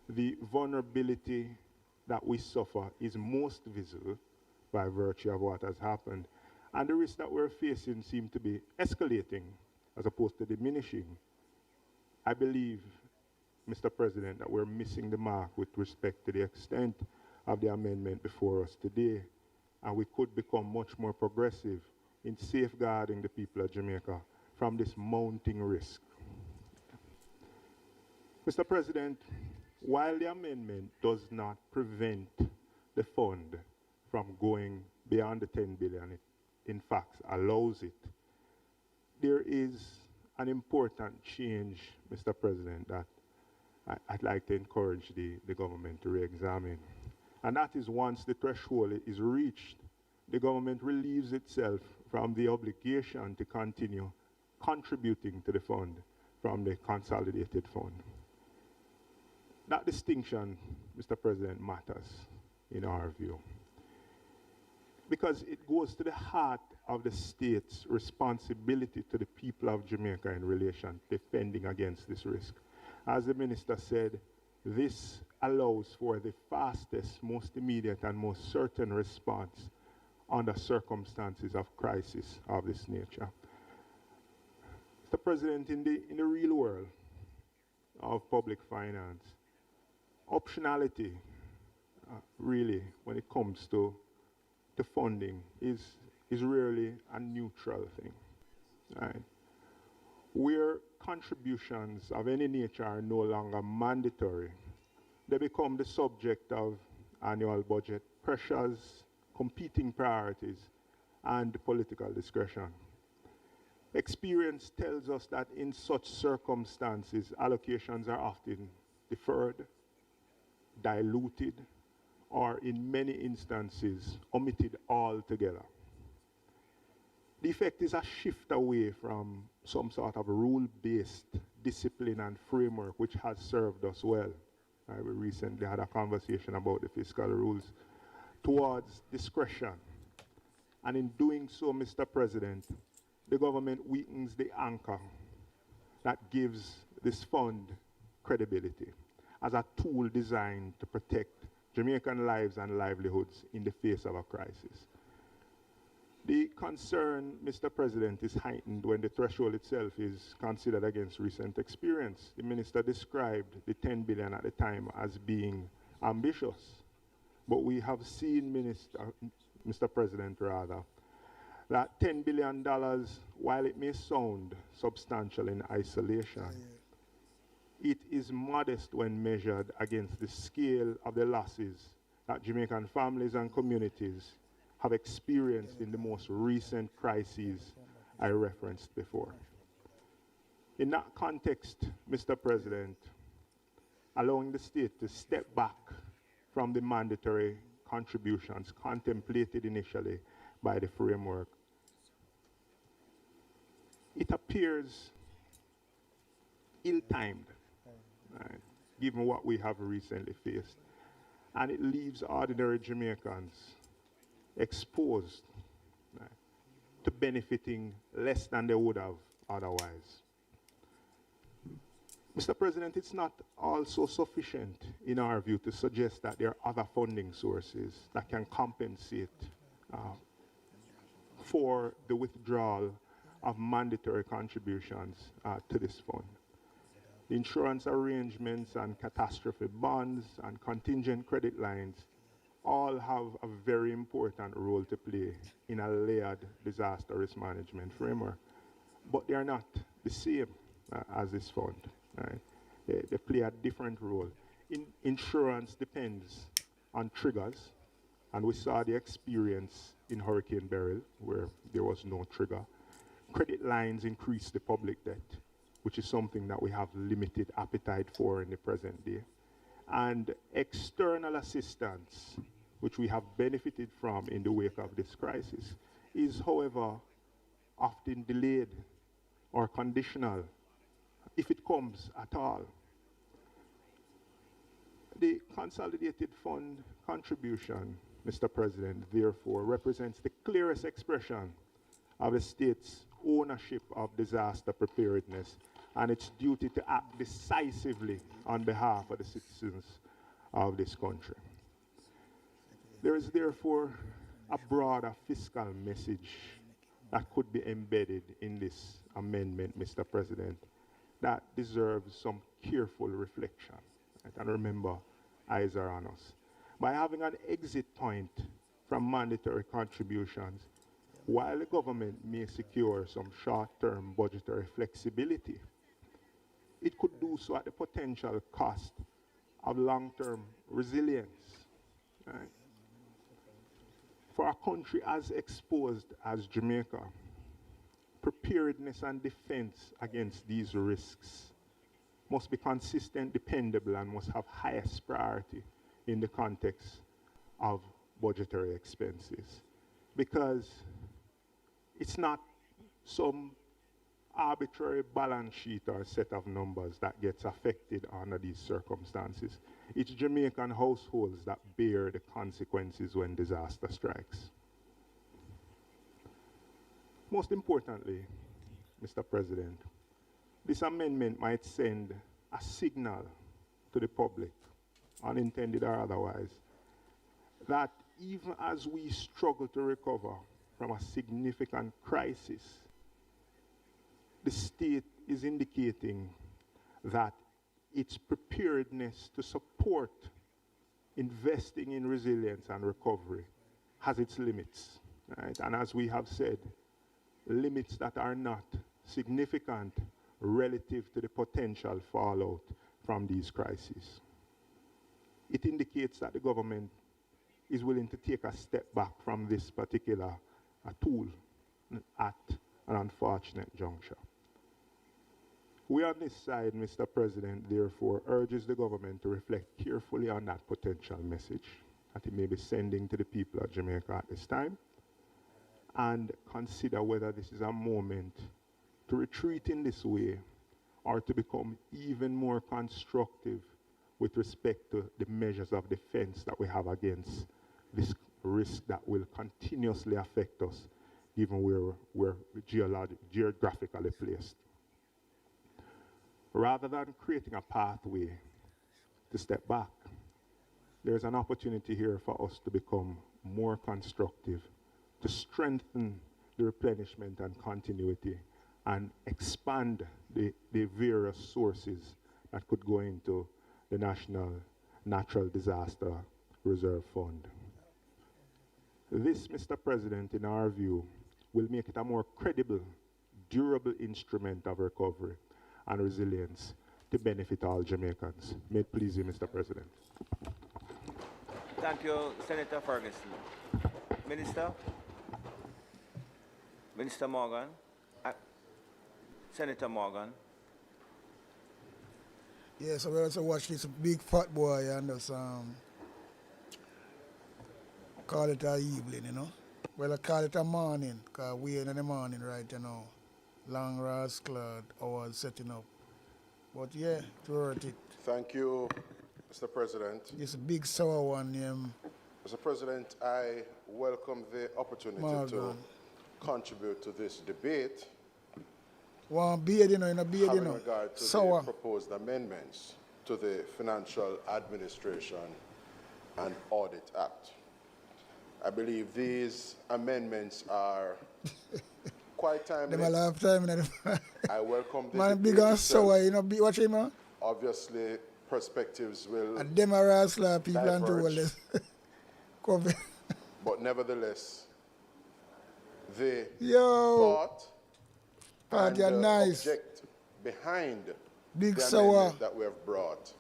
the vulnerability that we suffer is most visible by virtue of what has happened. And the risks that we're facing seem to be escalating as opposed to diminishing. I believe, Mr. President, that we're missing the mark with respect to the extent of the amendment before us today, and we could become much more progressive in safeguarding the people of Jamaica from this mounting risk. Mr. President, while the amendment does not prevent the fund from going beyond the $10 billion, it in fact allows it, there is an important change, Mr. President, that I'd like to encourage the government to re-examine. And that is, once the threshold is reached, the government relieves itself from the obligation to continue contributing to the fund from the consolidated fund. That distinction, Mr. President, matters in our view, because it goes to the heart of the state's responsibility to the people of Jamaica in relation to defending against this risk. As the minister said, this allows for the fastest, most immediate, and most certain response under circumstances of crisis of this nature. Mr. President, in the real world of public finance, optionality, really, when it comes to funding, is rarely a neutral thing. Right? Where contributions of any nature are no longer mandatory, they become the subject of annual budget pressures, competing priorities, and political discretion. Experience tells us that in such circumstances, allocations are often deferred, diluted, or in many instances, omitted altogether. The effect is a shift away from some sort of rule-based discipline and framework which has served us well. We recently had a conversation about the fiscal rules, towards discretion. And in doing so, Mr. President, the government weakens the anchor that gives this fund credibility as a tool designed to protect Jamaican lives and livelihoods in the face of a crisis. The concern, Mr. President, is heightened when the threshold itself is considered against recent experience. The minister described the $10 billion at the time as being ambitious, but we have seen, Mr. President, that $10 billion, while it may sound substantial in isolation, it is modest when measured against the scale of the losses that Jamaican families and communities have experienced in the most recent crises I referenced before. In that context, Mr. President, allowing the state to step back from the mandatory contributions contemplated initially by the framework, it appears ill-timed, right, given what we have recently faced. And it leaves ordinary Jamaicans exposed, right, to benefiting less than they would have otherwise. Mr. President, it's not also sufficient, in our view, to suggest that there are other funding sources that can compensate for the withdrawal of mandatory contributions to this fund. The insurance arrangements and catastrophe bonds and contingent credit lines all have a very important role to play in a layered disaster risk management framework, but they are not the same as this fund. Right? They play a different role. Insurance depends on triggers, and we saw the experience in Hurricane Beryl, where there was no trigger. Credit lines increase the public debt. which is something that we have limited appetite for in the present day. And external assistance, which we have benefited from in the wake of this crisis, is, however, often delayed or conditional, if it comes at all. The Consolidated Fund contribution, Mr. President, therefore, represents the clearest expression of the state's ownership of disaster preparedness and its duty to act decisively on behalf of the citizens of this country. There is therefore a broader fiscal message that could be embedded in this amendment, Mr. President, that deserves some careful reflection. Right? And remember, eyes are on us. By having an exit point from mandatory contributions, while the government may secure some short-term budgetary flexibility, it could do so at the potential cost of long-term resilience. Right? For a country as exposed as Jamaica, preparedness and defense against these risks must be consistent, dependable, and must have highest priority in the context of budgetary expenses. Because it's not some arbitrary balance sheet or set of numbers that gets affected under these circumstances. It's Jamaican households that bear the consequences when disaster strikes. Most importantly, Mr. President, this amendment might send a signal to the public, unintended or otherwise, that even as we struggle to recover from a significant crisis, the state is indicating that its preparedness to support investing in resilience and recovery has its limits, right? And as we have said, limits that are not significant relative to the potential fallout from these crises. It indicates that the government is willing to take a step back from this particular tool at an unfortunate juncture. We on this side, Mr. President, therefore urges the government to reflect carefully on that potential message that it may be sending to the people of Jamaica at this time, and consider whether this is a moment to retreat in this way or to become even more constructive with respect to the measures of defense that we have against this risk that will continuously affect us given where we're geographically placed. Rather than creating a pathway to step back, there's an opportunity here for us to become more constructive, to strengthen the replenishment and continuity and expand the various sources that could go into the National Natural Disaster Reserve Fund. This, Mr. President, in our view, will make it a more credible, durable instrument of recovery and resilience to benefit all Jamaicans. May it please you, Mr. President. Thank you, Senator Ferguson. Minister? Minister Morgan? Senator Morgan? Yeah, so we also watch this big fat boy and just call it a evening, you know. Well, I call it a morning, because we're in the morning right you know. Long rascal hours setting up. But yeah, it's worth it. Thank you, Mr. President. It's a big sour one. Mr. President, I welcome the opportunity to contribute to this debate. One beard, you know, in a beard, you know. Having regard to sour. the proposed amendments to the Financial Administration and Audit Act. I believe these amendments are quite timely. Them a lifetime. I welcome the man, big and sour, you know, watch him, man. Obviously, perspectives will And them are rascal people and do all this. But nevertheless, the Yo. thought and nice. object behind big the sour amendment that we have brought,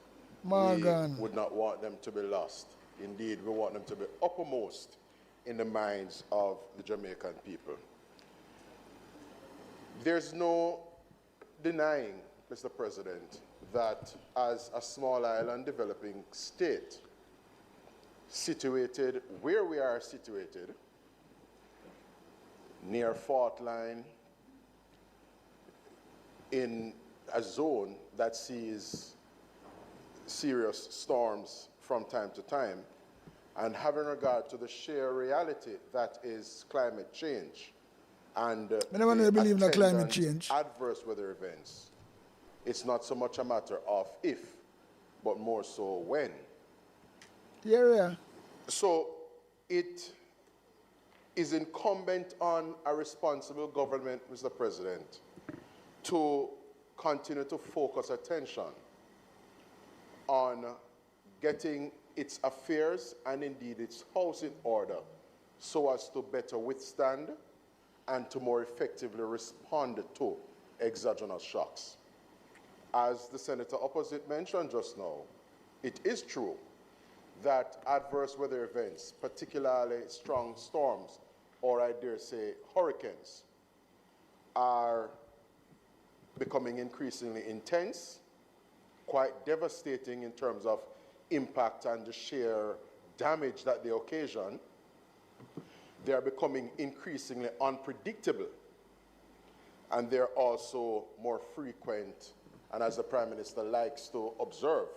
Morgan. we would not want them to be lost. Indeed, we want them to be uppermost in the minds of the Jamaican people. There's no denying Mr. President, that as a small island developing state, situated where we are situated, near fault line, in a zone that sees serious storms from time to time, and having regard to the sheer reality that is climate change and I believe in climate change. Adverse weather events, it's not so much a matter of if, but more so when. Yeah. So it is incumbent on a responsible government, Mr. President, to continue to focus attention on getting its affairs and indeed its house in order so as to better withstand and to more effectively respond to exogenous shocks. As the senator opposite mentioned just now, it is true that adverse weather events, particularly strong storms, or I dare say hurricanes, are becoming increasingly intense, quite devastating in terms of impact and the sheer damage that they occasion. They are becoming increasingly unpredictable, and they're also more frequent, and as the Prime Minister likes to observe,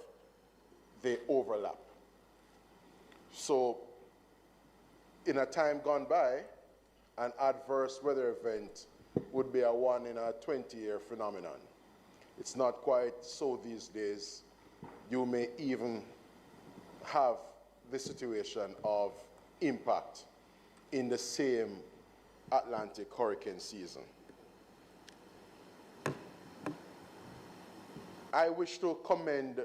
they overlap. So in a time gone by, an adverse weather event would be a 1 in a 20-year phenomenon. It's not quite so these days. You may even have the situation of impact in the same Atlantic hurricane season. I wish to commend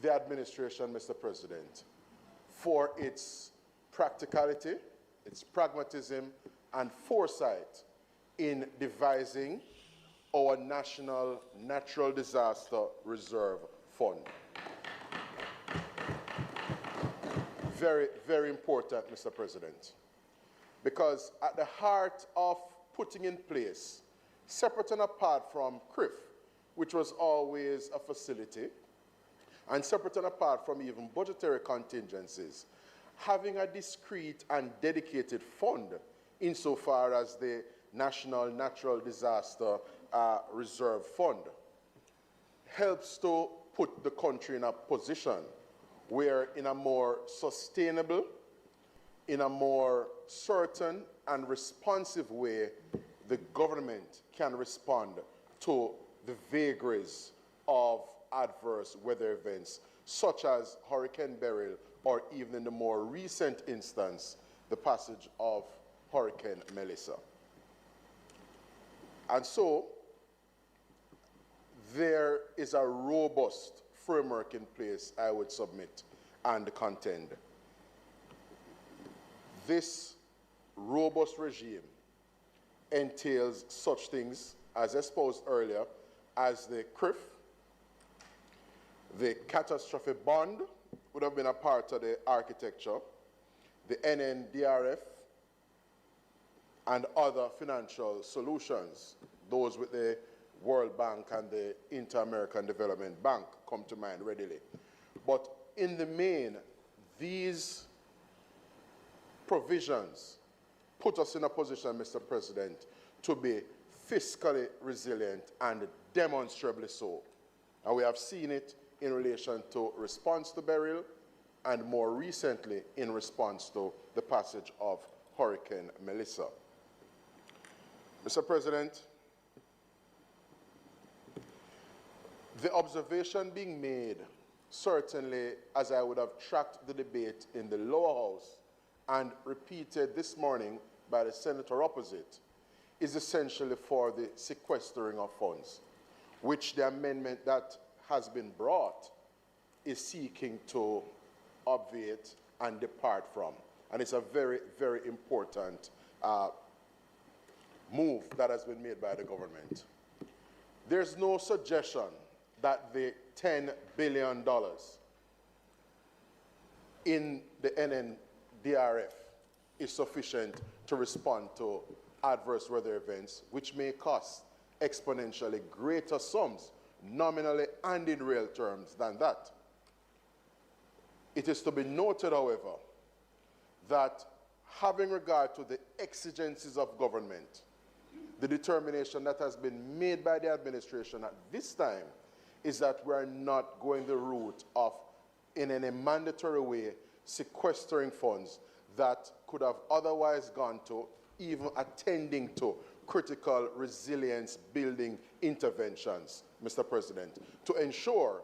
the administration, Mr. President, for its practicality, its pragmatism, and foresight in devising our National Natural Disaster Reserve Fund. Very, very important, Mr. President, because at the heart of putting in place, separate and apart from CRIF, which was always a facility, and separate and apart from even budgetary contingencies, having a discrete and dedicated fund insofar as the National Natural Disaster Reserve Fund helps to put the country in a position where in a more sustainable, in a more certain and responsive way, the government can respond to the vagaries of adverse weather events, such as Hurricane Beryl, or even in the more recent instance, the passage of Hurricane Melissa. And so, there is a robust framework in place, I would submit and contend. This robust regime entails such things as espoused earlier as the CRIF, the catastrophe bond would have been a part of the architecture, the NNDRF, and other financial solutions. Those with the World Bank and the Inter-American Development Bank come to mind readily. But in the main, these provisions put us in a position, Mr. President, to be fiscally resilient and demonstrably so. And we have seen it in relation to response to Beryl and more recently in response to the passage of Hurricane Melissa. Mr. President, the observation being made, certainly as I would have tracked the debate in the lower house and repeated this morning by the senator opposite, is essentially for the sequestering of funds, which the amendment that has been brought is seeking to obviate and depart from. And it's a very, very important move that has been made by the government. There's no suggestion that the $10 billion in the NNDRF is sufficient to respond to adverse weather events, which may cost exponentially greater sums, nominally and in real terms, than that. It is to be noted, however, that having regard to the exigencies of government, the determination that has been made by the administration at this time is that we are not going the route of, in any mandatory way, sequestering funds that could have otherwise gone to even attending to critical resilience building interventions, Mr. President, to ensure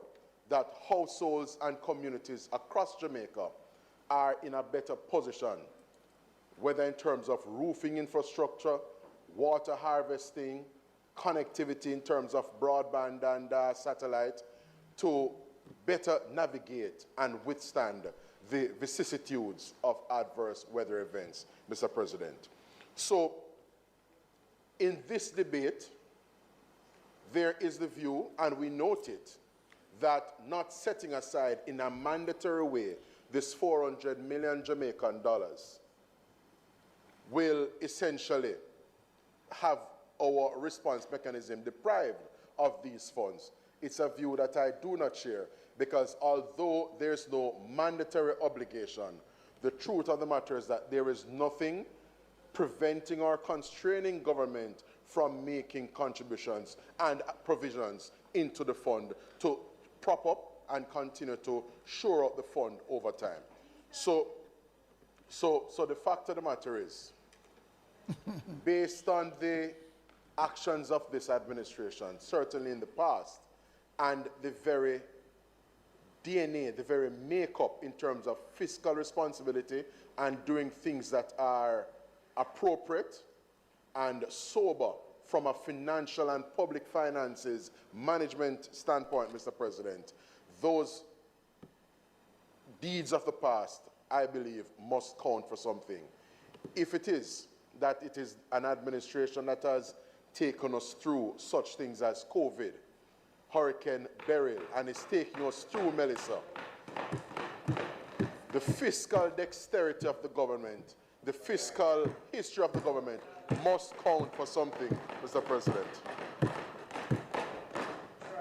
that households and communities across Jamaica are in a better position, whether in terms of roofing infrastructure, water harvesting, connectivity in terms of broadband and satellite, to better navigate and withstand the vicissitudes of adverse weather events, Mr. President. So, in this debate, there is the view, and we note it, that not setting aside in a mandatory way this 400 million Jamaican dollars will essentially have our response mechanism deprived of these funds. It's a view that I do not share, because although there's no mandatory obligation, the truth of the matter is that there is nothing preventing or constraining government from making contributions and provisions into the fund to prop up and continue to shore up the fund over time. So the fact of the matter is, based on the actions of this administration, certainly in the past, and the very DNA, the very makeup in terms of fiscal responsibility and doing things that are appropriate and sober from a financial and public finances management standpoint, Mr. President, those deeds of the past, I believe, must count for something. If it is that it is an administration that has taken us through such things as COVID, Hurricane Beryl, and is taking us through Melissa, the fiscal dexterity of the government, the fiscal history of the government must count for something, Mr. President.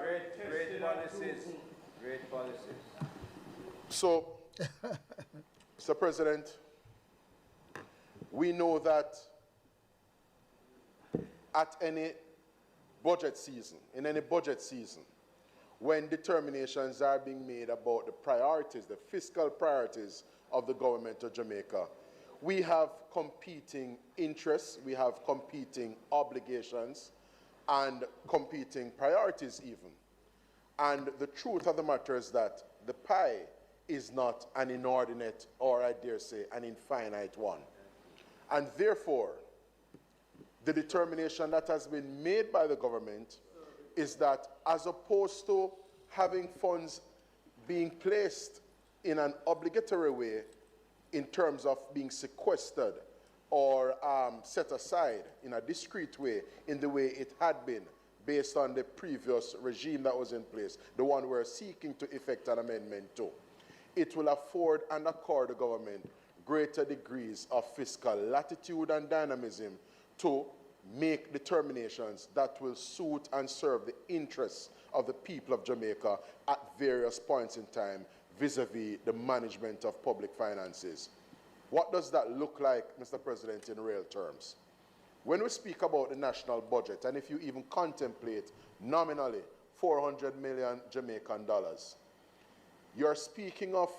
Great policies. Great policies. So, Mr. President, we know that at any budget season, in any budget season, when determinations are being made about the priorities, the fiscal priorities of the government of Jamaica, we have competing interests, we have competing obligations, and competing priorities even. And the truth of the matter is that the pie is not an inordinate, or I dare say, an infinite one. And therefore, the determination that has been made by the government is that as opposed to having funds being placed in an obligatory way in terms of being sequestered or set aside in a discrete way in the way it had been based on the previous regime that was in place, the one we're seeking to effect an amendment to, it will afford and accord the government greater degrees of fiscal latitude and dynamism to make determinations that will suit and serve the interests of the people of Jamaica at various points in time vis-a-vis the management of public finances. What does that look like, Mr. President, in real terms? When we speak about the national budget, and if you even contemplate nominally 400 million Jamaican dollars, you're speaking of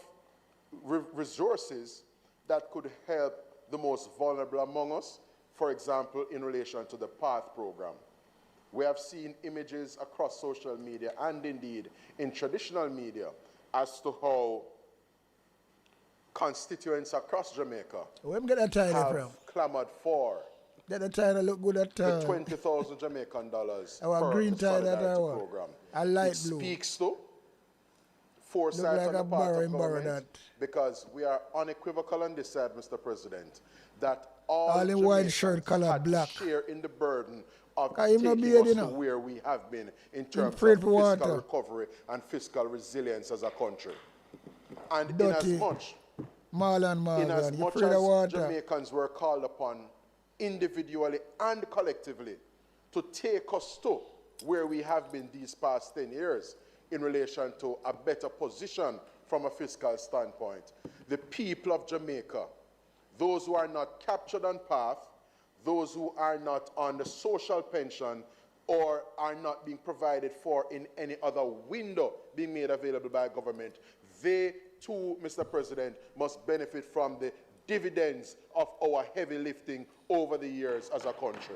resources that could help the most vulnerable among us, for example, in relation to the PATH program. We have seen images across social media and indeed in traditional media as to how constituents across Jamaica have clamored for the 20,000 Jamaican dollars per green tie that program. A light it blue. Speaks to foresight like on the a part of borrow government, because we are unequivocal on this side, Mr. President, that all in white shirt color black share in the burden of taking us to where we have been in terms of fiscal recovery and fiscal resilience as a country. And inasmuch as Jamaicans were called upon individually and collectively to take us to where we have been these past 10 years in relation to a better position from a fiscal standpoint. The people of Jamaica, those who are not captured on path, those who are not on the social pension or are not being provided for in any other window being made available by government, they too, Mr. President, must benefit from the dividends of our heavy lifting over the years as a country.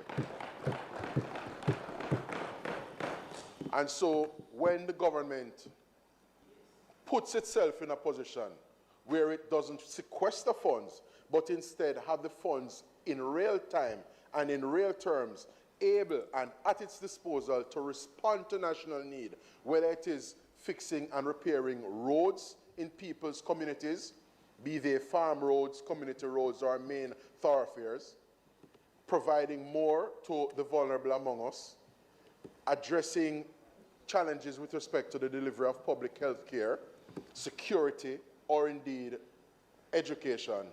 And so when the government puts itself in a position where it doesn't sequester funds, but instead have the funds in real time and in real terms, able and at its disposal to respond to national need, whether it is fixing and repairing roads in people's communities, be they farm roads, community roads, or main thoroughfares, providing more to the vulnerable among us, addressing challenges with respect to the delivery of public health care, security, or indeed education.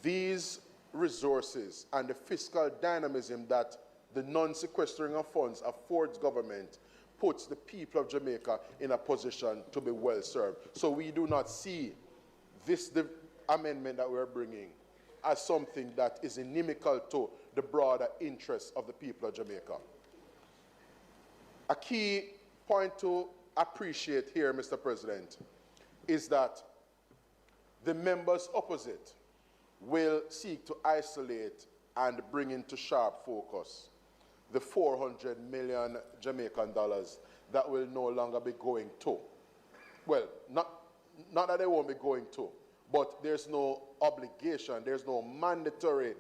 These resources and the fiscal dynamism that the non-sequestering of funds affords government puts the people of Jamaica in a position to be well served. So we do not see the amendment that we're bringing as something that is inimical to the broader interests of the people of Jamaica. A key point to appreciate here, Mr. President, is that the members opposite will seek to isolate and bring into sharp focus the 400 million Jamaican dollars that will no longer be going to. Well, not that they won't be going to, but there's no obligation, there's no mandatory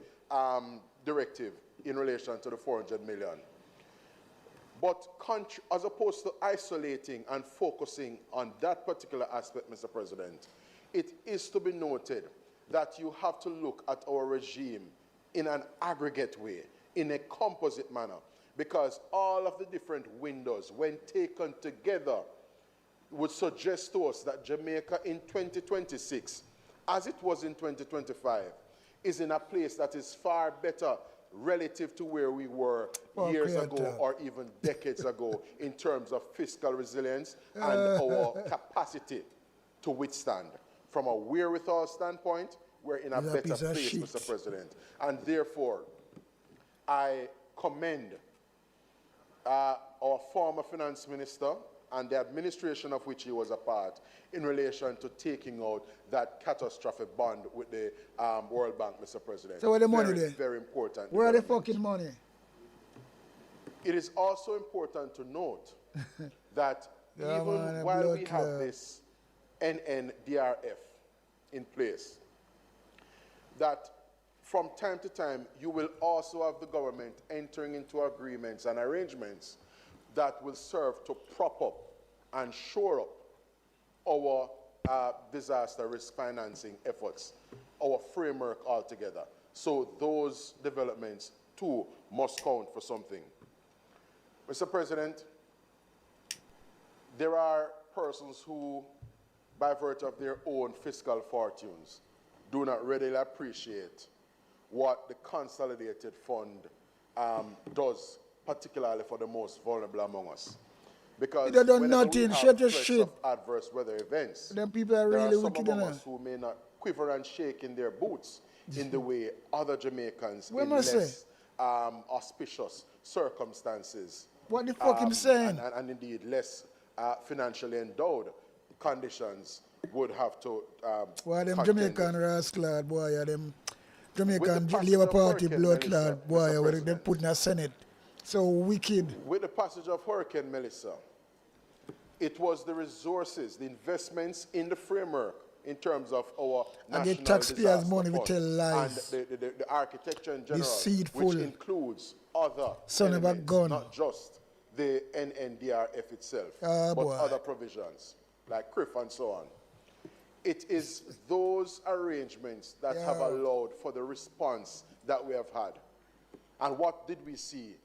directive in relation to the 400 million. But as opposed to isolating and focusing on that particular aspect, Mr. President, it is to be noted that you have to look at our regime in an aggregate way, in a composite manner, because all of the different windows, when taken together, would suggest to us that Jamaica in 2026, as it was in 2025, is in a place that is far better relative to where we were years ago or even decades ago in terms of fiscal resilience and our capacity to withstand. From a wherewithal standpoint, we're in a better place, Mr. President. And therefore, I commend our former finance minister and the administration of which he was a part in relation to taking out that catastrophic bond with the World Bank, Mr. President. So where the money there? Very important. Where are the fucking money? It is also important to note that even while we have this NNDRF in place, that from time to time you will also have the government entering into agreements and arrangements that will serve to prop up and shore up our disaster risk financing efforts, our framework altogether. So those developments too must count for something. Mr. President, there are persons who, by virtue of their own fiscal fortunes, do not readily appreciate what the consolidated fund does, particularly for the most vulnerable among us. Because they don't whenever nothing, we have shut your threats shit. of adverse weather events, Them people are there really are some wicked among enough. us who may not quiver and shake in their boots in the way other Jamaicans What in am I saying? less auspicious circumstances What the fuck him saying? and indeed less financially endowed conditions would have to Why them contend Jamaican with. rascal boy, yeah, them Jamaican passage Labour of Party Hurricane blood Melissa, clot boy, Mr. where they President. put in a Senate. So wicked. With the passage of Hurricane Melissa, it was the resources, the investments in the framework in terms of our And national the taxpayers' disaster money, we fund tell lies. and the architecture in general, Deceitful. which includes other Son of a elements, gun. not just the NNDRF itself, Ah, but boy. other provisions like CRIF and so on. It is those arrangements that have Yeah. allowed for the response that we have had. And what did we see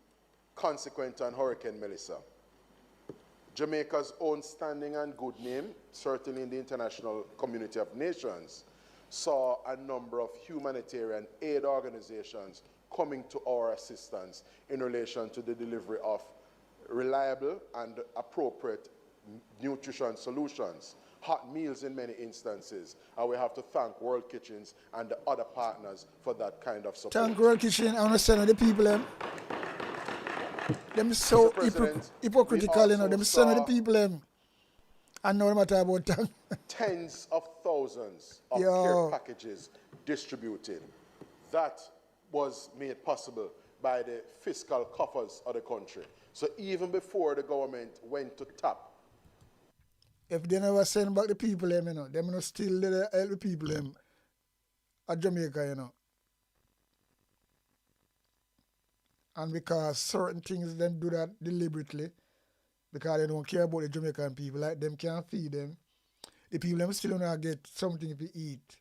consequent on Hurricane Melissa? Jamaica's own standing and good name, certainly in the international community of nations, saw a number of humanitarian aid organizations coming to our assistance in relation to the delivery of reliable and appropriate nutrition solutions, hot meals in many instances, and we have to thank World Kitchens and the other partners for that kind of support. Thank World Kitchen. I understand the people them so hypocritical, you know, them son of the people and no matter about that. Tens of thousands of care packages distributed. That was made possible by the fiscal coffers of the country. So even before the government went to tap. If they never send back the people, you know, them not still help the people at Jamaica, you know. And because certain things them do that deliberately, because they don't care about the Jamaican people, like them can't feed them. The people them still don't get something to eat.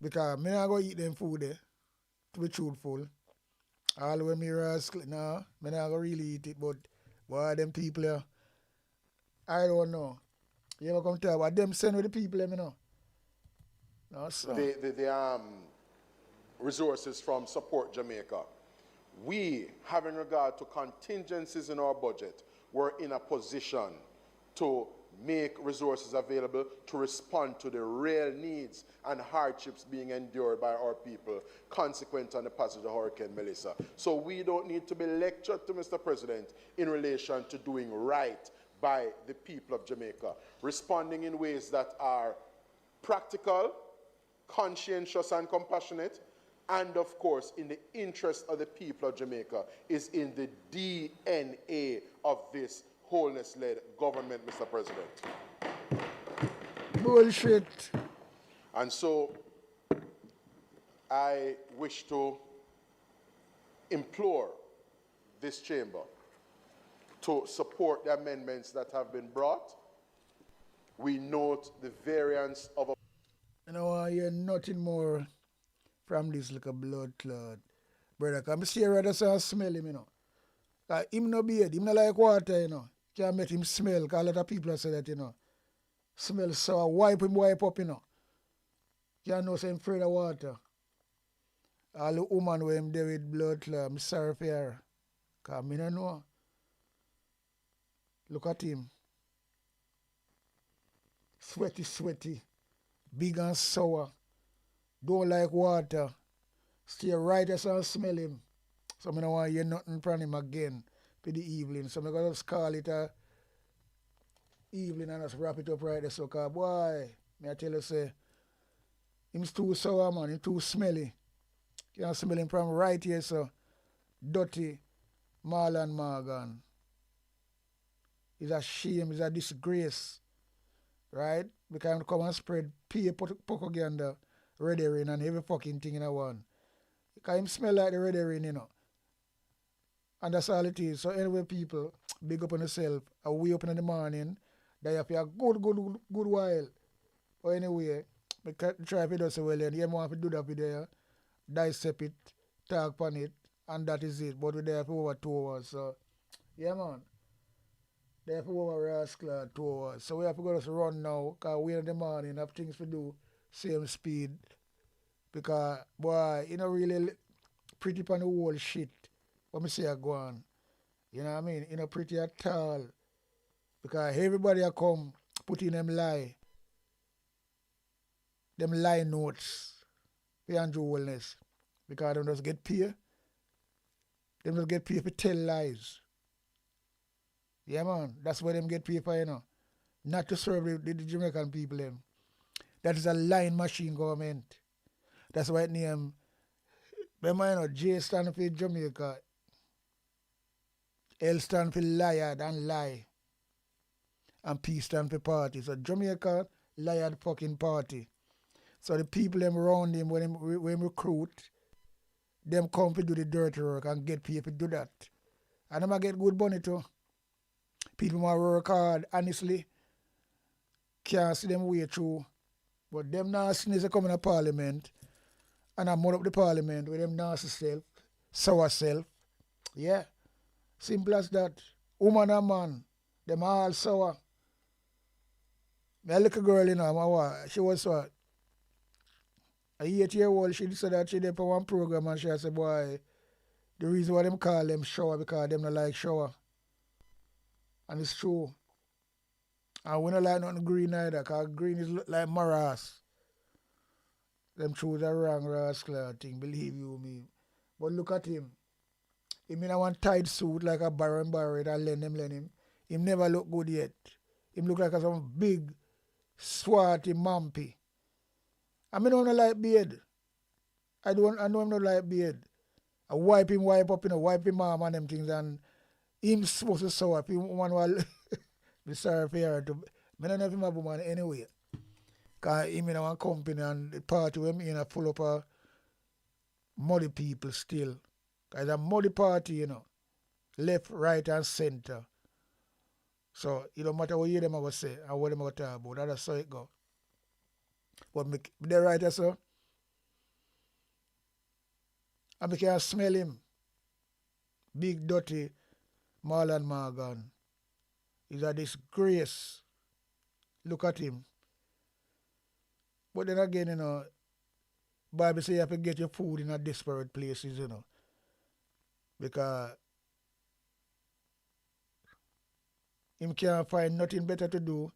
Because me not go eat them food there, to be truthful. All the way me rascal, no, me not go really eat it, but boy, them people here, I don't know. You ever come tell about them send with the people, you know? No, sir. The resources from Support Jamaica. We, having regard to contingencies in our budget, were in a position to make resources available to respond to the real needs and hardships being endured by our people consequent on the passage of Hurricane Melissa. So we don't need to be lectured to Mr. President in relation to doing right by the people of Jamaica, responding in ways that are practical, conscientious and compassionate, and of course, in the interest of the people of Jamaica, is in the DNA of this wholeness-led government, Mr. President. Bullshit. And so, I wish to implore this chamber to support the amendments that have been brought. We note the variance of... You know, I hear nothing more from this like a blood clot. Brother, because I see rather so I smell him, you know. Like, him no beard, him no like water, you know. Can't make him smell, because a lot of people say that, you know. Smell sour, wipe up, you know. Can't know say him afraid of water. All the woman where him there with blood clot, I'm sorry for her. Because I don't know. Look at him. Sweaty. Big and sour. Don't like water. Stay right as I smell him. So I don't want to hear nothing from him again for the evening. So I'm going to just call it a evening and just wrap it up right there. So, boy, I tell you, say, him's too sour, man. He's too smelly. You can smell him from right here, so. Dirty Marlon Morgan. It's a shame, it's a disgrace. Right? Because I'm come and spread peer propaganda, red herring and every fucking thing in a one. Because him smell like the red herring, you know. And that's all it is. So anyway, people, big up on yourself. I wake up in the morning, that you have a good while. Or anyway, I try to do so well, and you want to do that video, dissect it, talk on it, and that is it. But we're there for over 2 hours, so, yeah, man. There for over rascal 2 hours. So we have to go to run now, because we're in the morning, have things to do, same speed. Because, boy, you know, really pretty on the whole shit. What me say I go on. You know what I mean? You know, pretty at all. Because everybody a come put in them lie notes for Andrew Wellness. Because they just get paid. They just get paid for tell lies. Yeah, man. That's why them get paid for, you know. Not to serve the Jamaican people, them. That is a lying machine government. That's why it name, remember, you know, J stand for Jamaica, L stand for liar and lie, and P stand for party. So Jamaica, liar fucking party. So the people them around him, when him recruit, them come to do the dirty work and get paid to do that. And them get good money too. People might work hard, honestly. Can't see them way through. But them nastiness are coming to Parliament. And I mud up the Parliament with them nasty self, sour self. Yeah. Simple as that. Woman and man, them all sour. My little girl, you know, she was what? A 8-year-old, she said that she did for one program and she said, boy, the reason why them call them shower because them not like shower. And it's true. And we don't like nothing green either, because green is like morass. Them choose a wrong rascal thing, believe you me. But look at him. He in a one tight suit like a Baron Barrett and lend him. Him never look good yet. Him look like a some big, swarty mampy. I mean, I don't like beard. I know him not like beard. I wipe up, wipe him arm and them things, and him supposed to sour up. Him one will be sorry for her. I don't know if him a woman anyway. Because him in one company and the party where me in a full up of muddy people still. It's a muddy party, left, right, and center. So it don't matter what you them going to say and what them going to talk about. That's how it go. But the writer, so, and I can smell him. Big, dirty Marlon Morgan. He's a disgrace. Look at him. But then again, Bible say you have to get your food in a desperate places, Because him can't find nothing better to do.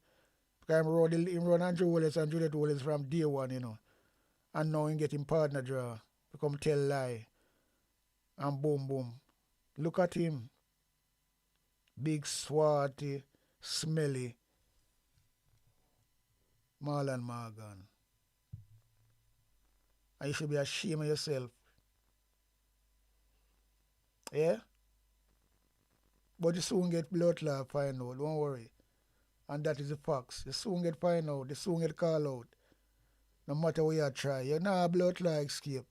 Because him run Andrew Wallace and Juliet Wallace from day one, And now him get him partner draw. Become tell lie. And boom, boom. Look at him. Big, swarty, smelly Marlon Morgan. And you should be ashamed of yourself. Yeah? But you soon get blood clot find out, don't worry. And that is the facts. You soon get find out, you soon get call out. No matter what you try. You know blood clot escape.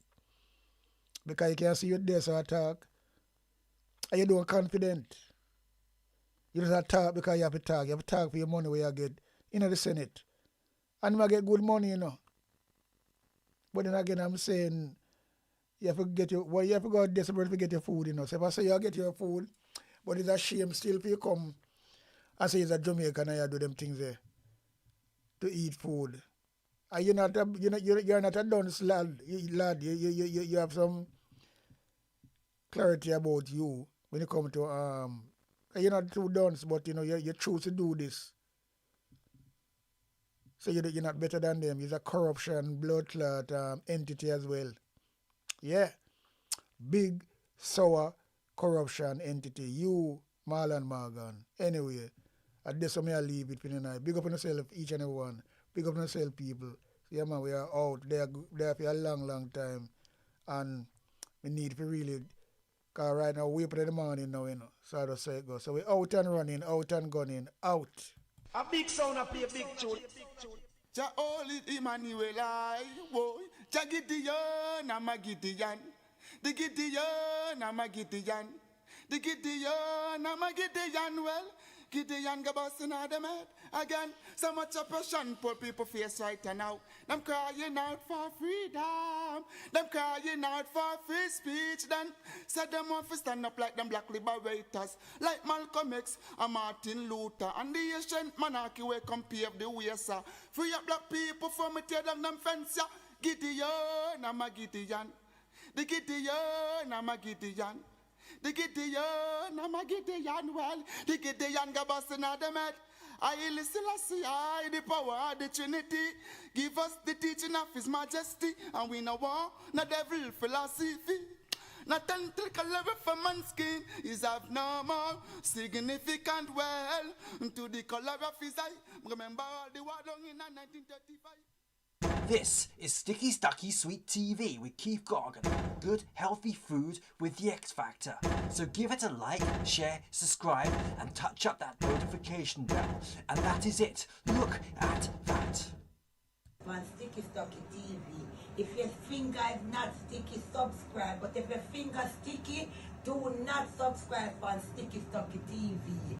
Because you can see your desk or talk. And you don't confident. You just talk because you have to talk. You have to talk for your money where you get in the Senate. And you get good money, But then again, I'm saying you have to get you have to go desperate to get your food, So if I say you get your food, but it's a shame still for you come and say it's a Jamaican and you do them things there to eat food. And you're not a dunce lad. You have some clarity about you when you come to you're not too dunce, but you choose to do this. So you're not better than them. It's a corruption, blood clot entity as well. Yeah. Big, sour corruption entity. You, Marlon Morgan. Anyway, at this time I leave it for the night. Big up on yourself, each and every one. Big up on yourself, people. Yeah, man, we are out there for a long, long time. And we need to really, because right now, we up in the morning now, So that's how it goes. So we're out and running, out and gunning, out. A big sound up here, big tune. Ja oli Emmanuel I boy. Ja Gideon I'm a Gideon. The Gideon I'm a Gideon. The Gideon I'm a Gideon. Well, Gideon go busting out them head again. So much oppression put people face right now. Them crying out for freedom. Them crying out for free speech. Then said them want to stand up like them black liberators, like Malcolm X and Martin Luther. And the ancient monarchy will come pave the way, sir. Free up black people from me tear down them fence, yeah. Gideon, I'm a Gideon. The Gideon, I'm a Gideon. The Gideon, I'm a Gideon. Well, the Gideon go busting out them head. I listen, I the power of the Trinity. Give us the teaching of His Majesty. And we know war, not devil philosophy. Not until level for man's skin is abnormal, significant well to the color of his eye. Remember all the war long in 1935. This is Sticky Stucky Sweet TV with Keith Gargan. Good, healthy food with the X Factor. So give it a like, share, subscribe, and touch up that notification bell. And that is it. Look at that. On Sticky Stucky TV. If your finger is not sticky, subscribe. But if your finger sticky, do not subscribe on Sticky Stucky TV.